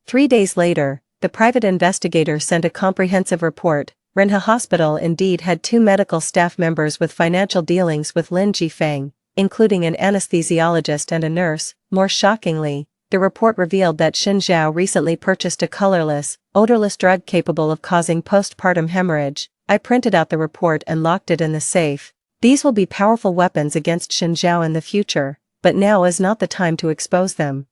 3 days later, the private investigator sent a comprehensive report. Rinhe Hospital indeed had 2 medical staff members with financial dealings with Lin Jifeng, including an anesthesiologist and a nurse. More shockingly, the report revealed that Xin Zhao recently purchased a colorless, odorless drug capable of causing postpartum hemorrhage. I printed out the report and locked it in the safe. These will be powerful weapons against Xin Zhao in the future, but now is not the time to expose them.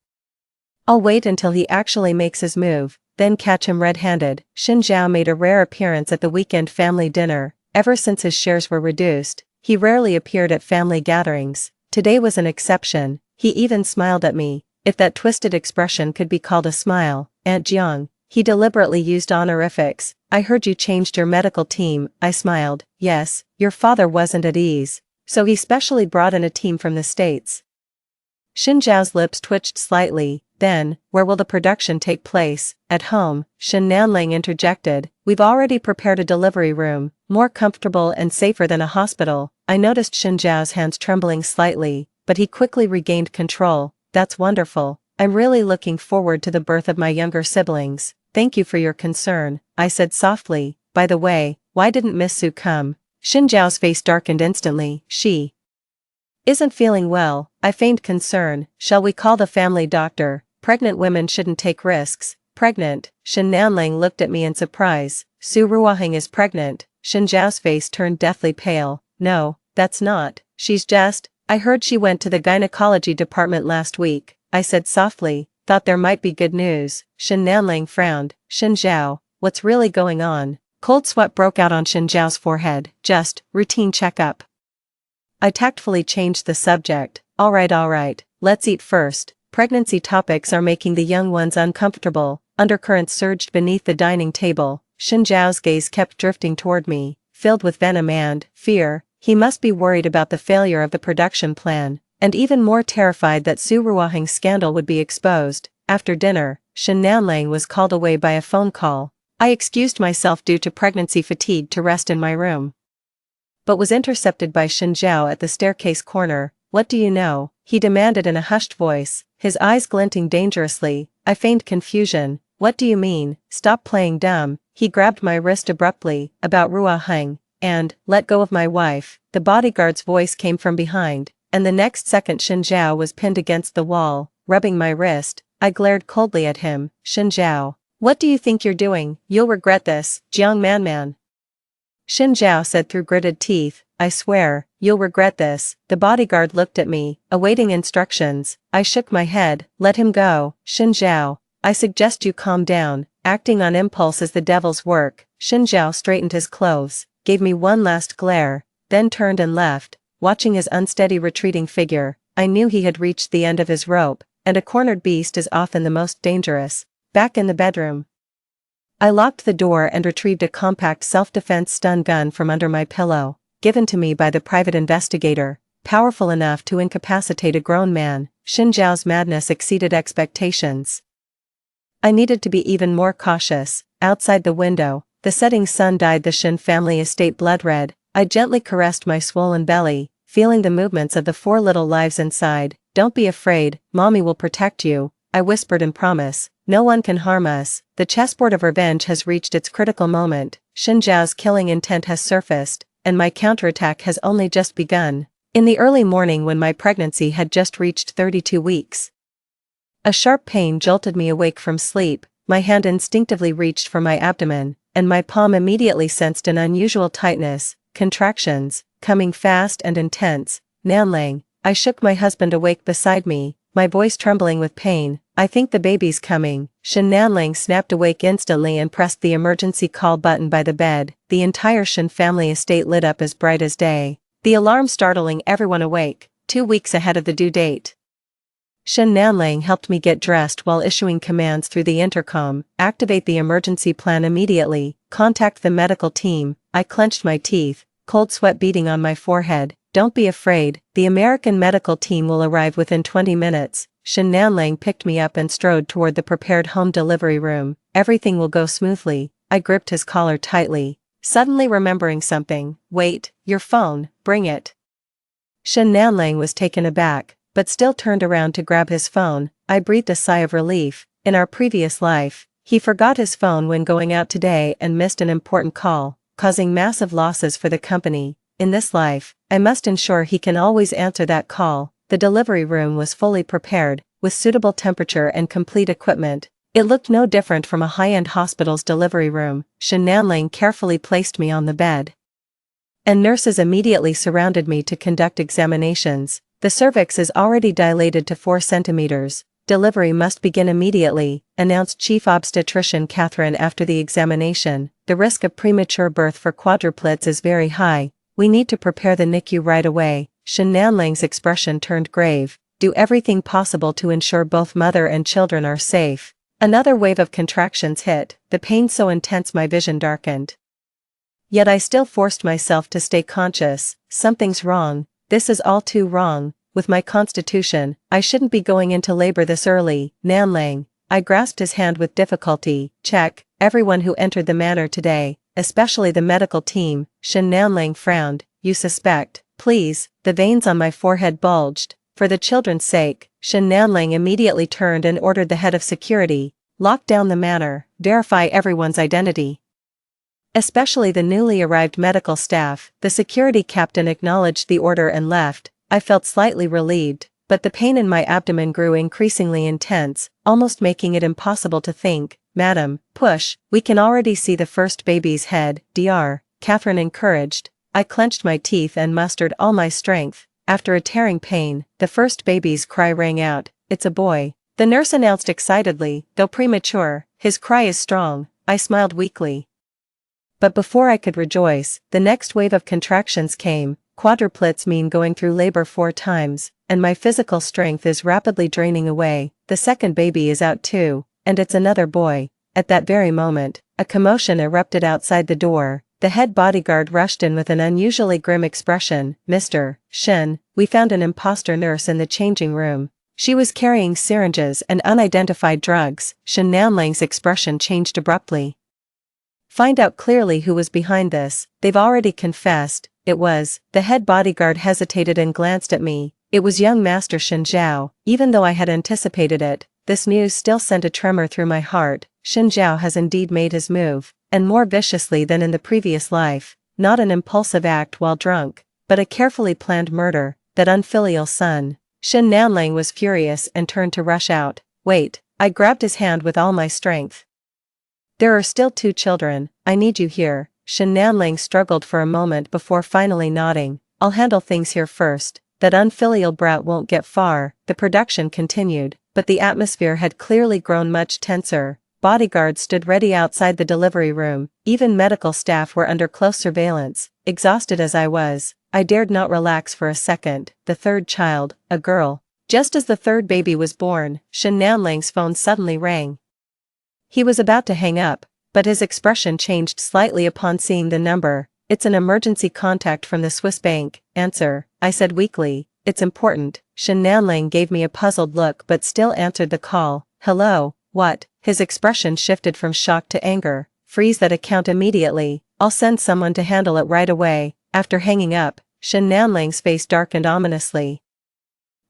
I'll wait until he actually makes his move, then catch him red-handed. Xin Zhao made a rare appearance at the weekend family dinner. Ever since his shares were reduced, he rarely appeared at family gatherings. Today was an exception. He even smiled at me, if that twisted expression could be called a smile. Aunt Jiang. He deliberately used honorifics. I heard you changed your medical team. I smiled. Yes, your father wasn't at ease, so he specially brought in a team from the States. Xin Zhao's lips twitched slightly. Then, where will the production take place? At home, Shen Nanling interjected. We've already prepared a delivery room, more comfortable and safer than a hospital. I noticed Xin Zhao's hands trembling slightly, but he quickly regained control. That's wonderful. I'm really looking forward to the birth of my younger siblings. Thank you for your concern, I said softly. By the way, why didn't Miss Su come? Xin Zhao's face darkened instantly. She isn't feeling well. I feigned concern. Shall we call the family doctor? Pregnant women shouldn't take risks. Pregnant? Shen Nanling looked at me in surprise. Su Ruoheng is pregnant. Xin Zhao's face turned deathly pale. No, that's not. She's just. I heard she went to the gynecology department last week. I said softly. Thought there might be good news. Shen Nanling frowned. Xin Zhao, what's really going on? Cold sweat broke out on Xin Zhao's forehead. Just, routine checkup. I tactfully changed the subject. All right, let's eat first. Pregnancy topics are making the young ones uncomfortable. Undercurrents surged beneath the dining table. Xin Zhao's gaze kept drifting toward me, filled with venom and fear. He must be worried about the failure of the production plan, and even more terrified that Su Ruoheng's scandal would be exposed. After dinner, Shen Nanling was called away by a phone call. I excused myself due to pregnancy fatigue to rest in my room, but was intercepted by Xin Zhao at the staircase corner. What do you know? He demanded in a hushed voice, his eyes glinting dangerously. I feigned confusion. What do you mean? Stop playing dumb. He grabbed my wrist abruptly. About Ruoheng, and, let go of my wife. The bodyguard's voice came from behind, and the next second Xin Zhao was pinned against the wall, rubbing my wrist. I glared coldly at him. Shin Zhao. What do you think you're doing? You'll regret this, Jiang Man. Shin Zhao said through gritted teeth, I swear, you'll regret this. The bodyguard looked at me, awaiting instructions. I shook my head. Let him go, Shin Zhao. I suggest you calm down. Acting on impulse is the devil's work. Shin Zhao straightened his clothes, gave me one last glare, then turned and left. Watching his unsteady retreating figure, I knew he had reached the end of his rope, and a cornered beast is often the most dangerous. Back in the bedroom, I locked the door and retrieved a compact self-defense stun gun from under my pillow, given to me by the private investigator, powerful enough to incapacitate a grown man. Shin Zhao's madness exceeded expectations. I needed to be even more cautious. Outside the window, the setting sun dyed the Shin family estate blood red. I gently caressed my swollen belly, feeling the movements of the 4 little lives inside. Don't be afraid, Mommy will protect you, I whispered in promise. No one can harm us. The chessboard of revenge has reached its critical moment. Shin Zhao's killing intent has surfaced, and my counterattack has only just begun. In the early morning when my pregnancy had just reached 32 weeks. A sharp pain jolted me awake from sleep. My hand instinctively reached for my abdomen, and my palm immediately sensed an unusual tightness, contractions, coming fast and intense. Nanlang, I shook my husband awake beside me, my voice trembling with pain. I think the baby's coming. Shin Nanlang snapped awake instantly and pressed the emergency call button by the bed. The entire Shin family estate lit up as bright as day, the alarm startling everyone awake, 2 weeks ahead of the due date. Shin Nanlang helped me get dressed while issuing commands through the intercom. Activate the emergency plan immediately. Contact the medical team. I clenched my teeth, cold sweat beading on my forehead. Don't be afraid, the American medical team will arrive within 20 minutes. Shin Nanlang picked me up and strode toward the prepared home delivery room. Everything will go smoothly. I gripped his collar tightly, suddenly remembering something. Wait, your phone, bring it. Shin Nanlang was taken aback, but still turned around to grab his phone. I breathed a sigh of relief. In our previous life, he forgot his phone when going out today and missed an important call, causing massive losses for the company. In this life, I must ensure he can always answer that call. The delivery room was fully prepared, with suitable temperature and complete equipment. It looked no different from a high-end hospital's delivery room. Shin Nanlang carefully placed me on the bed, and nurses immediately surrounded me to conduct examinations. The cervix is already dilated to 4 centimeters. Delivery must begin immediately, announced Chief Obstetrician Catherine after the examination. The risk of premature birth for quadruplets is very high. We need to prepare the NICU right away. Shin Nanlang's expression turned grave. Do everything possible to ensure both mother and children are safe. Another wave of contractions hit, the pain so intense my vision darkened. Yet I still forced myself to stay conscious. Something's wrong. This is all too wrong. With my constitution, I shouldn't be going into labor this early. Nanlang. I grasped his hand with difficulty. Check everyone who entered the manor today, especially the medical team. Shin Nanlang frowned. You suspect? Please. The veins on my forehead bulged. For the children's sake. Shin Nanlang immediately turned and ordered the head of security. Lock down the manor. Verify everyone's identity, especially the newly arrived medical staff. The security captain acknowledged the order and left. I felt slightly relieved, but the pain in my abdomen grew increasingly intense, almost making it impossible to think. Madam, push, we can already see the first baby's head. Dr. Catherine encouraged. I clenched my teeth and mustered all my strength. After a tearing pain, the first baby's cry rang out. It's a boy, the nurse announced excitedly, though premature. His cry is strong. I smiled weakly. But before I could rejoice, the next wave of contractions came. Quadruplets mean going through labor 4 times, and my physical strength is rapidly draining away. The second baby is out too, and it's another boy. At that very moment, a commotion erupted outside the door. The head bodyguard rushed in with an unusually grim expression. Mr. Shin, we found an imposter nurse in the changing room. She was carrying syringes and unidentified drugs. Shin Nanlang's expression changed abruptly. Find out clearly who was behind this. They've already confessed. It was. The head bodyguard hesitated and glanced at me. It was young Master Shin Zhao. Even though I had anticipated it, this news still sent a tremor through my heart. Shin Zhao has indeed made his move, and more viciously than in the previous life. Not an impulsive act while drunk, but a carefully planned murder. That unfilial son. Shin Nanlang was furious and turned to rush out. Wait, I grabbed his hand with all my strength. There are still 2 children, I need you here. Shen Nanling struggled for a moment before finally nodding. I'll handle things here first. That unfilial brat won't get far. The production continued, but the atmosphere had clearly grown much tenser. Bodyguards stood ready outside the delivery room, even medical staff were under close surveillance. Exhausted as I was, I dared not relax for a second. The 3rd child, a girl. Just as the 3rd baby was born, Shen Nanling's phone suddenly rang. He was about to hang up, but his expression changed slightly upon seeing the number. It's an emergency contact from the Swiss bank. Answer, I said weakly. It's important. Shen Nanling gave me a puzzled look but still answered the call. Hello, what? His expression shifted from shock to anger. Freeze that account immediately. I'll send someone to handle it right away. After hanging up, Shen Nanling's face darkened ominously.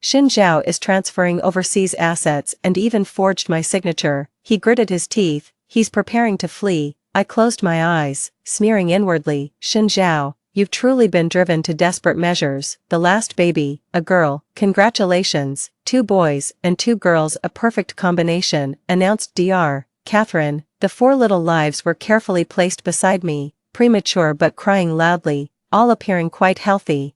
Xin Zhao is transferring overseas assets and even forged my signature. He gritted his teeth. He's preparing to flee. I closed my eyes, sneering inwardly. Xin Zhao, you've truly been driven to desperate measures. The last baby, a girl. Congratulations. 2 boys and 2 girls, a perfect combination, announced Dr. Catherine. The 4 little lives were carefully placed beside me, premature but crying loudly, all appearing quite healthy.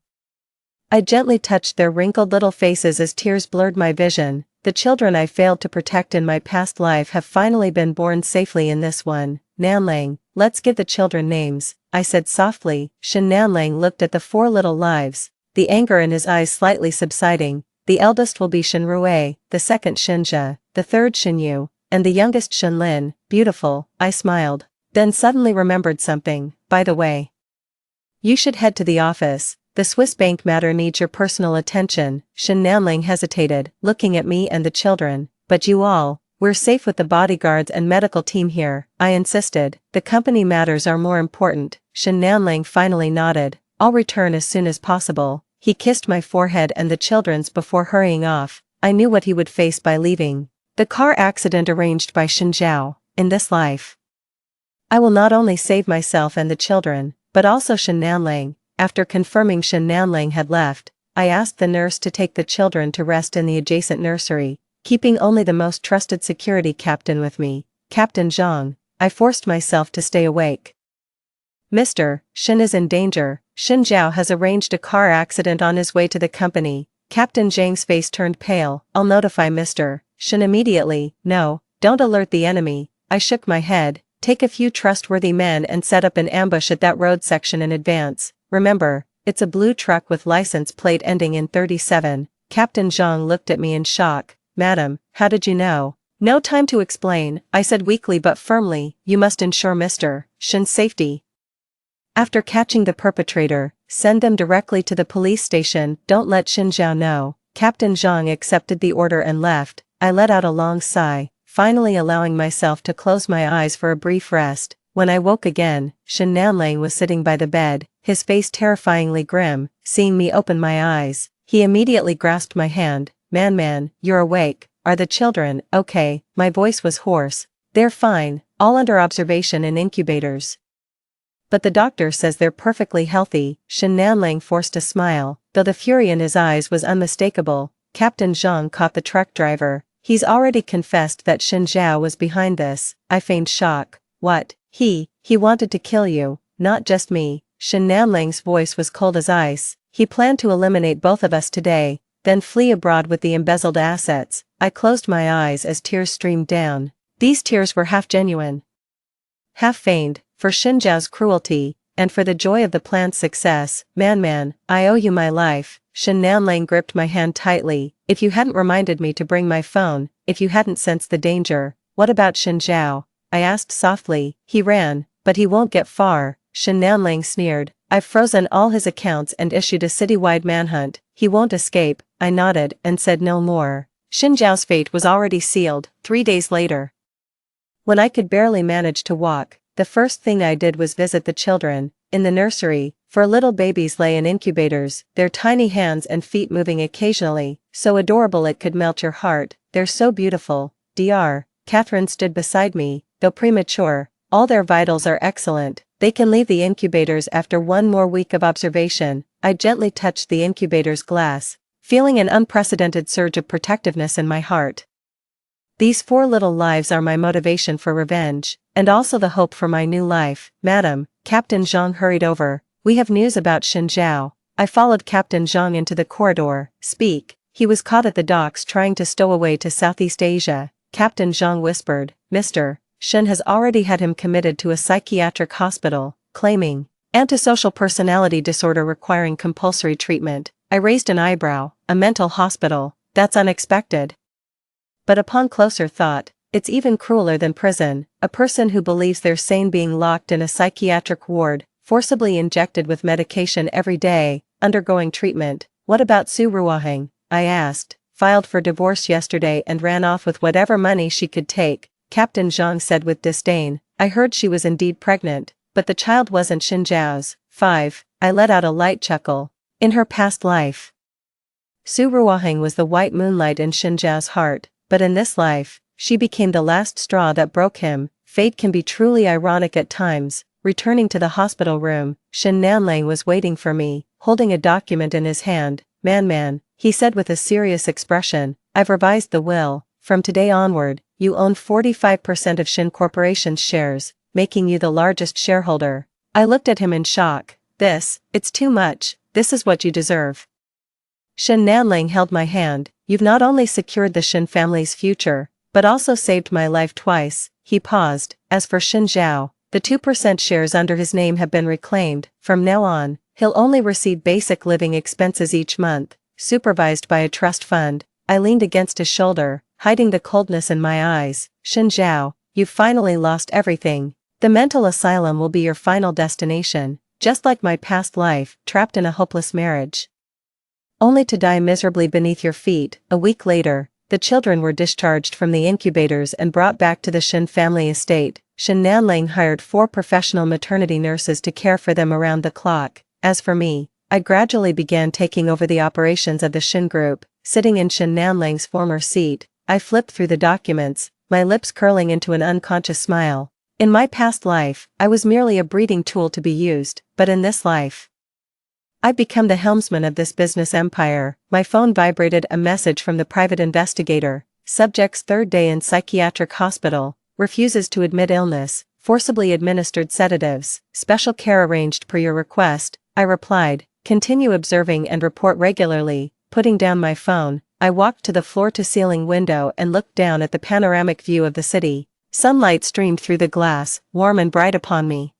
I gently touched their wrinkled little faces as tears blurred my vision. The children I failed to protect in my past life have finally been born safely in this one. Nanling, let's give the children names, I said softly. Shen Nanling looked at the 4 little lives, the anger in his eyes slightly subsiding. The eldest will be Shen Rui, the second Shenjia, the third Shenyu, and the youngest Shenlin. Beautiful, I smiled, then suddenly remembered something. By the way, you should head to the office. The Swiss bank matter needs your personal attention. Shen Nanling hesitated, looking at me and the children. But you all, we're safe with the bodyguards and medical team here, I insisted. The company matters are more important. Shen Nanling finally nodded. I'll return as soon as possible. He kissed my forehead and the children's before hurrying off. I knew what he would face by leaving. The car accident arranged by Xin Zhao. In this life, I will not only save myself and the children, but also Shen Nanling. After confirming Shen Nanling had left, I asked the nurse to take the children to rest in the adjacent nursery, keeping only the most trusted security captain with me, Captain Zhang. I forced myself to stay awake. Mr. Shen is in danger. Xin Zhao has arranged a car accident on his way to the company. Captain Zhang's face turned pale. I'll notify Mr. Shen immediately. No, don't alert the enemy. I shook my head. Take a few trustworthy men and set up an ambush at that road section in advance. Remember, it's a blue truck with license plate ending in 37. Captain Zhang looked at me in shock. Madam, how did you know? No time to explain, I said weakly but firmly. You must ensure Mr. Shen's safety. After catching the perpetrator, send them directly to the police station. Don't let Xin Zhao know. Captain Zhang accepted the order and left. I let out a long sigh, finally allowing myself to close my eyes for a brief rest. When I woke again, Shen Nanling was sitting by the bed, his face terrifyingly grim. Seeing me open my eyes, he immediately grasped my hand. Man, you're awake. Are the children okay? My voice was hoarse. They're fine, all under observation in incubators. But the doctor says they're perfectly healthy. Shen Nanling forced a smile, though the fury in his eyes was unmistakable. Captain Zhang caught the truck driver. He's already confessed that Xin Zhao was behind this. I feigned shock. What? He wanted to kill you, not just me. Shen Nanling's voice was cold as ice. He planned to eliminate both of us today, then flee abroad with the embezzled assets. I closed my eyes as tears streamed down. These tears were half genuine, half feigned, for Xin Zhao's cruelty, and for the joy of the plan's success. Man, I owe you my life. Shen Nanling gripped my hand tightly. If you hadn't reminded me to bring my phone, if you hadn't sensed the danger, what about Xin Zhao? I asked softly. He ran, but he won't get far. Shen Nanling sneered. I've frozen all his accounts and issued a citywide manhunt. He won't escape. I nodded and said no more. Xin Zhao's fate was already sealed. 3 days later, when I could barely manage to walk, the first thing I did was visit the children. In the nursery, 4 little babies lay in incubators, their tiny hands and feet moving occasionally, so adorable it could melt your heart. They're so beautiful. Dr. Catherine stood beside me. Though premature, all their vitals are excellent. They can leave the incubators after 1 more week of observation. I gently touched the incubator's glass, feeling an unprecedented surge of protectiveness in my heart. These 4 little lives are my motivation for revenge, and also the hope for my new life. Madam, Captain Zhang hurried over. We have news about Shen Zhao. I followed Captain Zhang into the corridor. Speak. He was caught at the docks trying to stow away to Southeast Asia. Captain Zhang whispered, Mr. Shen has already had him committed to a psychiatric hospital, claiming antisocial personality disorder requiring compulsory treatment. I raised an eyebrow. A mental hospital? That's unexpected. But upon closer thought, it's even crueler than prison. A person who believes they're sane being locked in a psychiatric ward, forcibly injected with medication every day, undergoing treatment. What about Su Ruohang? I asked. Filed for divorce yesterday and ran off with whatever money she could take, Captain Zhang said with disdain. I heard she was indeed pregnant, but the child wasn't Shen Zhao's. 5. I let out a light chuckle. In her past life, Su Ruohang was the white moonlight in Shen Zhao's heart, but in this life, she became the last straw that broke him. Fate can be truly ironic at times. Returning to the hospital room, Shen Nanlang was waiting for me, holding a document in his hand. Man, he said with a serious expression, I've revised the will. From today onward, you own 45% of Shen Corporation's shares, making you the largest shareholder. I looked at him in shock. It's too much. This is what you deserve. Shen Nanlang held my hand. You've not only secured the Shen family's future, but also saved my life twice. He paused. As for Shen Zhao, the 2% shares under his name have been reclaimed. From now on, he'll only receive basic living expenses each month, supervised by a trust fund. I leaned against his shoulder, hiding the coldness in my eyes. Shen Zhao, you've finally lost everything. The mental asylum will be your final destination, just like my past life, trapped in a hopeless marriage, only to die miserably beneath your feet. A week later, the children were discharged from the incubators and brought back to the Shen family estate. Shen Nanlang hired 4 professional maternity nurses to care for them around the clock. As for me, I gradually began taking over the operations of the Shen group. Sitting in Shen Nanlang's former seat, I flipped through the documents, my lips curling into an unconscious smile. In my past life, I was merely a breeding tool to be used, but in this life, I've become the helmsman of this business empire. My phone vibrated. A message from the private investigator. Subject's 3rd day in psychiatric hospital, refuses to admit illness, forcibly administered sedatives, special care arranged per your request. I replied, continue observing and report regularly. Putting down my phone, I walked to the floor-to-ceiling window and looked down at the panoramic view of the city. Sunlight streamed through the glass, warm and bright upon me.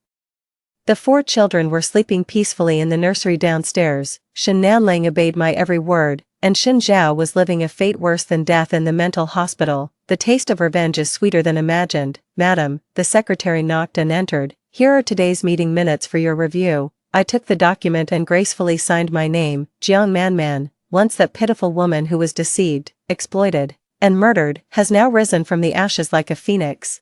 The 4 children were sleeping peacefully in the nursery downstairs. Shen Nanlang obeyed my every word, and Shen Zhao was living a fate worse than death in the mental hospital. The taste of revenge is sweeter than imagined. Madam, the secretary knocked and entered. Here are today's meeting minutes for your review. I took the document and gracefully signed my name. Jiang Man, once that pitiful woman who was deceived, exploited, and murdered, has now risen from the ashes like a phoenix.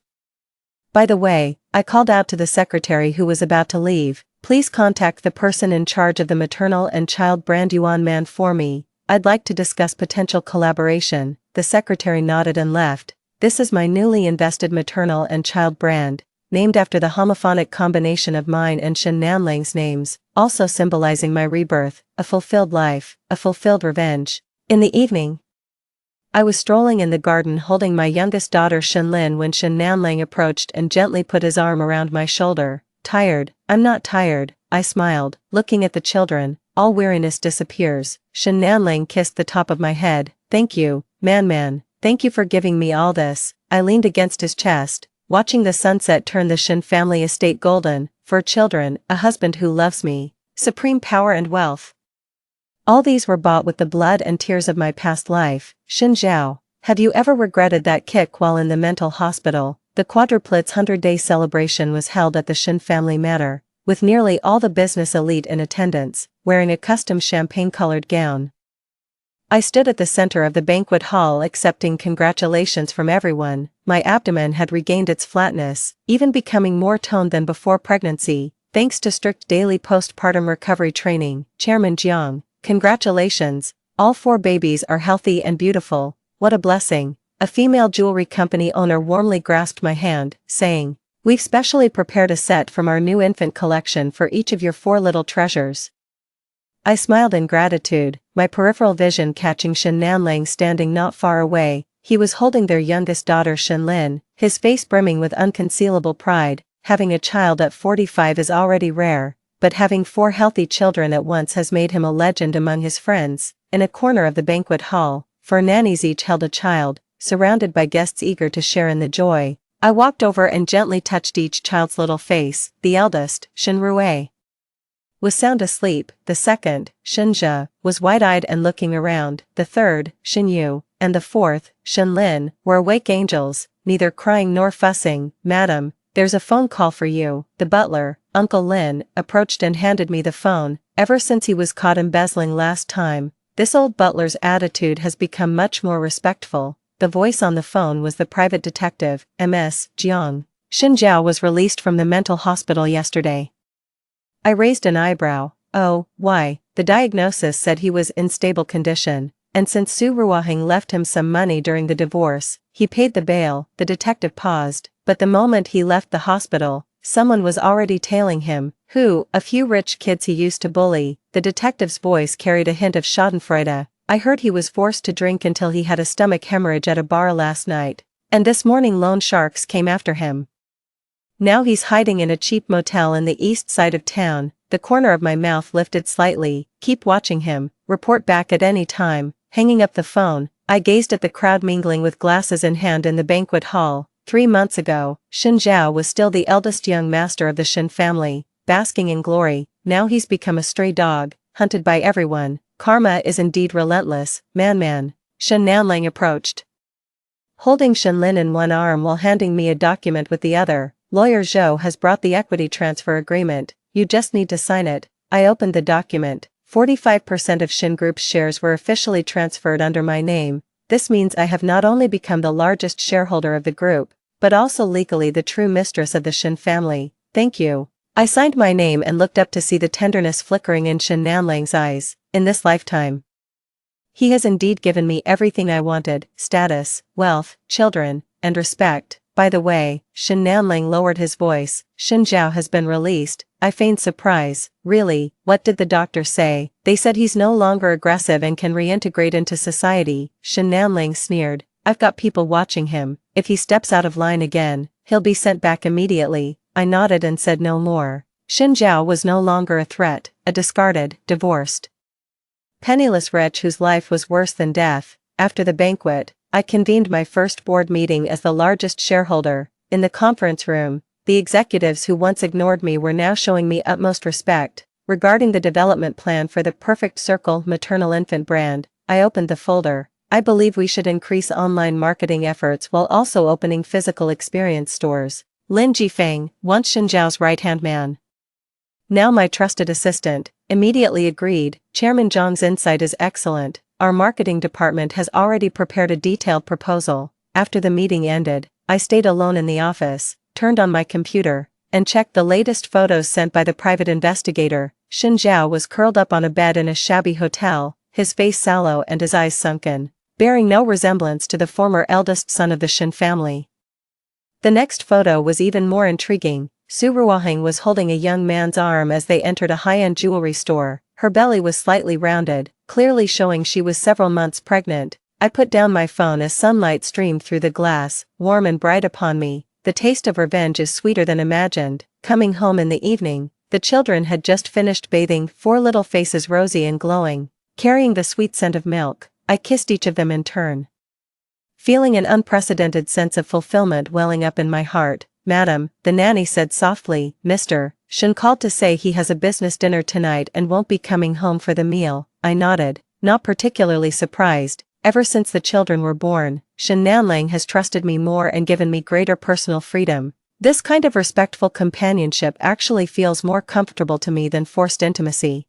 By the way, I called out to the secretary who was about to leave, please contact the person in charge of the maternal and child brand Yuan Man for me. I'd like to discuss potential collaboration. The secretary nodded and left. This is my newly invested maternal and child brand, named after the homophonic combination of mine and Shen Nanlang's names, also symbolizing my rebirth, a fulfilled life, a fulfilled revenge. In the evening, I was strolling in the garden holding my youngest daughter Shenlin when Shen Nanlang approached and gently put his arm around my shoulder. Tired? I'm not tired, I smiled, looking at the children. All weariness disappears. Shen Nanlang kissed the top of my head. Thank you, Man. Thank you for giving me all this. I leaned against his chest, watching the sunset turn the Shen family estate golden. 4 children, a husband who loves me, supreme power and wealth. All these were bought with the blood and tears of my past life. Shen Zhao, have you ever regretted that kick while in the mental hospital? The quadruplets 100-day celebration was held at the Shen family manor, with nearly all the business elite in attendance, wearing a custom champagne-colored gown. I stood at the center of the banquet hall accepting congratulations from everyone. My abdomen had regained its flatness, even becoming more toned than before pregnancy, thanks to strict daily postpartum recovery training. Chairman Jiang, congratulations, all 4 babies are healthy and beautiful. What a blessing. A female jewelry company owner warmly grasped my hand, saying, we've specially prepared a set from our new infant collection for each of your 4 little treasures. I smiled in gratitude, my peripheral vision catching Shen Nanlang standing not far away. He was holding their youngest daughter Shenlin, his face brimming with unconcealable pride. Having a child at 45 is already rare, but having 4 healthy children at once has made him a legend among his friends. In a corner of the banquet hall, 4 nannies each held a child, surrounded by guests eager to share in the joy. I walked over and gently touched each child's little face. The eldest, Shenrue, was sound asleep. The second, Shenjia, was wide-eyed and looking around. The third, Shenyu, and the fourth, Shenlin, were awake angels, neither crying nor fussing. "Madam, there's a phone call for you." The butler, Uncle Lin, approached and handed me the phone. Ever since he was caught embezzling last time, this old butler's attitude has become much more respectful. The voice on the phone was the private detective, Ms. Jiang. "Shenjiao was released from the mental hospital yesterday." I raised an eyebrow. "Oh, why?" The diagnosis said he was in stable condition, and since Su Ruoheng left him some money during the divorce, he paid the bail. The detective paused, but the moment he left the hospital, someone was already tailing him. "Who?" "A few rich kids he used to bully." The detective's voice carried a hint of schadenfreude. "I heard he was forced to drink until he had a stomach hemorrhage at a bar last night, and this morning loan sharks came after him. Now he's hiding in a cheap motel in the east side of town." The corner of my mouth lifted slightly. "Keep watching him, report back at any time." Hanging up the phone, I gazed at the crowd mingling with glasses in hand in the banquet hall. 3 months ago, Shen Zhao was still the eldest young master of the Shen family, basking in glory. Now he's become a stray dog, hunted by everyone. Karma is indeed relentless. Man. Shen Nanling approached, holding Shenlin in one arm while handing me a document with the other. "Lawyer Zhou has brought the equity transfer agreement. You just need to sign it." I opened the document. 45% of Shin Group's shares were officially transferred under my name. This means I have not only become the largest shareholder of the group, but also legally the true mistress of the Shin family. "Thank you." I signed my name and looked up to see the tenderness flickering in Shen Nanling's eyes. In this lifetime, he has indeed given me everything I wanted: status, wealth, children, and respect. By the way, Shen Nanling lowered his voice. "Shen Zhao has been released." I feigned surprise. "Really? What did the doctor say?" "They said he's no longer aggressive and can reintegrate into society." Shen Nanling sneered. "I've got people watching him. If he steps out of line again, he'll be sent back immediately." I nodded and said no more. Shen Zhao was no longer a threat, a discarded, divorced, penniless wretch whose life was worse than death. After the banquet, I convened my first board meeting as the largest shareholder. In the conference room, the executives who once ignored me were now showing me utmost respect. Regarding the development plan for the Perfect Circle maternal infant brand, I opened the folder. "I believe we should increase online marketing efforts while also opening physical experience stores." Lin Jifeng, once Shen Zhao's right-hand man, now my trusted assistant, immediately agreed. "Chairman Zhang's insight is excellent. Our marketing department has already prepared a detailed proposal." After the meeting ended, I stayed alone in the office, turned on my computer, and checked the latest photos sent by the private investigator. Shen Zhao was curled up on a bed in a shabby hotel, his face sallow and his eyes sunken, bearing no resemblance to the former eldest son of the Shen family. The next photo was even more intriguing. Su Ruoheng was holding a young man's arm as they entered a high-end jewelry store. Her belly was slightly rounded, clearly showing she was several months pregnant. I put down my phone as sunlight streamed through the glass, warm and bright upon me. The taste of revenge is sweeter than imagined. Coming home in the evening, the children had just finished bathing, 4 little faces rosy and glowing, carrying the sweet scent of milk. I kissed each of them in turn, feeling an unprecedented sense of fulfillment welling up in my heart. "Madam," the nanny said softly, "Mr. Shen called to say he has a business dinner tonight and won't be coming home for the meal." I nodded, not particularly surprised. Ever since the children were born, Shen Nanling has trusted me more and given me greater personal freedom. This kind of respectful companionship actually feels more comfortable to me than forced intimacy.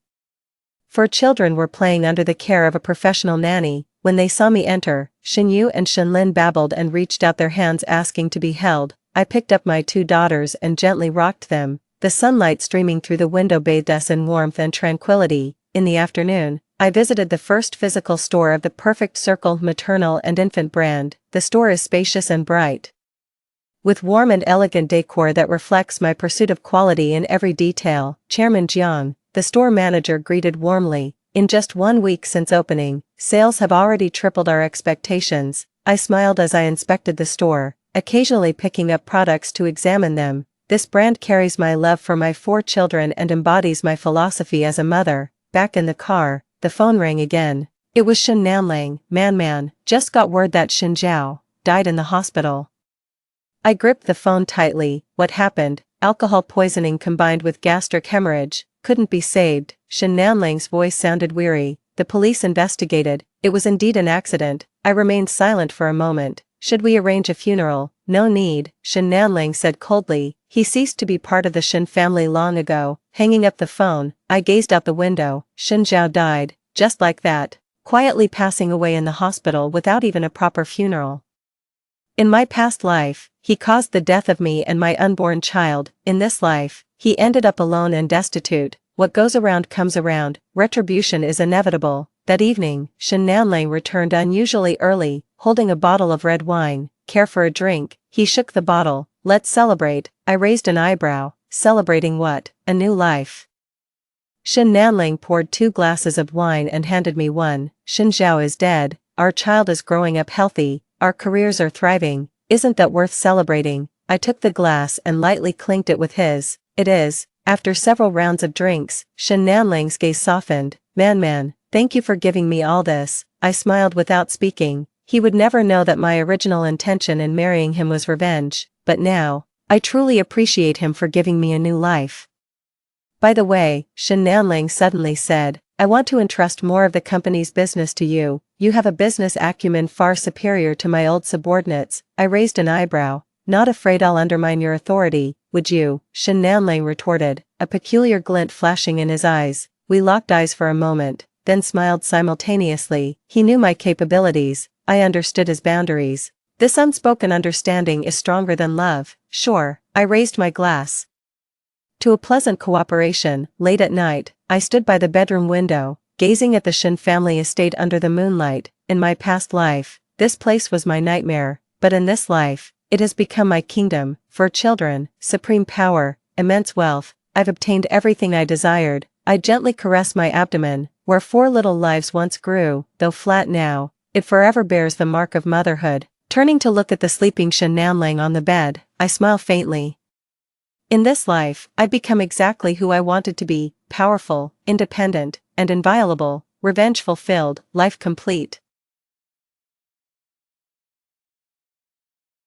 4 children were playing under the care of a professional nanny. When they saw me enter, Shen Yu and Shen Lin babbled and reached out their hands asking to be held. I picked up my 2 daughters and gently rocked them. The sunlight streaming through the window bathed us in warmth and tranquility. In the afternoon, I visited the first physical store of the Perfect Circle maternal and infant brand. The store is spacious and bright, with warm and elegant decor that reflects my pursuit of quality in every detail. Chairman Jiang, the store manager, greeted warmly. "In just 1 week since opening, sales have already tripled our expectations." I smiled as I inspected the store, occasionally picking up products to examine them. This brand carries my love for my 4 children and embodies my philosophy as a mother. Back in the car, the phone rang again. It was Shen Nanlang. Man, just got word that Shen Zhao died in the hospital. I gripped the phone tightly. What happened? Alcohol poisoning combined with gastric hemorrhage. Couldn't be saved. Shen Nanlang's voice sounded weary. The police investigated. It was indeed an accident. I remained silent for a moment. Should we arrange a funeral? No need, Shen Nanlang said coldly. He ceased to be part of the Shen family long ago. Hanging up the phone, I gazed out the window. Shen Zhao died, just like that, quietly passing away in the hospital without even a proper funeral. In my past life, he caused the death of me and my unborn child. In this life, he ended up alone and destitute. What goes around comes around. Retribution is inevitable. That evening, Shen Nanlang returned unusually early, holding a bottle of red wine. Care for a drink? He shook the bottle. Let's celebrate. I raised an eyebrow. Celebrating what? A new life. Shen Nanlang poured 2 glasses of wine and handed me one. Shen Zhao is dead. Our child is growing up healthy. Our careers are thriving. Isn't that worth celebrating? I took the glass and lightly clinked it with his. It is. After several rounds of drinks, Shen Nanlang's gaze softened. Man, thank you for giving me all this. I smiled without speaking. He would never know that my original intention in marrying him was revenge, but now, I truly appreciate him for giving me a new life. By the way, Shen Nanlang suddenly said, I want to entrust more of the company's business to you. You have a business acumen far superior to my old subordinates. I raised an eyebrow. Not afraid I'll undermine your authority, would you? Shen Nanlang retorted, a peculiar glint flashing in his eyes. We locked eyes for a moment, then smiled simultaneously. He knew my capabilities. I understood his boundaries. This unspoken understanding is stronger than love. Sure, I raised my glass to a pleasant cooperation. Late at night, I stood by the bedroom window, gazing at the Shen family estate under the moonlight. In my past life, this place was my nightmare, but in this life, it has become my kingdom. 4 children, supreme power, immense wealth. I've obtained everything I desired. I gently caress my abdomen, where 4 little lives once grew, though flat now. It forever bears the mark of motherhood. Turning to look at the sleeping Shen Nanlang on the bed, I smile faintly. In this life, I'd become exactly who I wanted to be, powerful, independent, and inviolable, revenge fulfilled, life complete.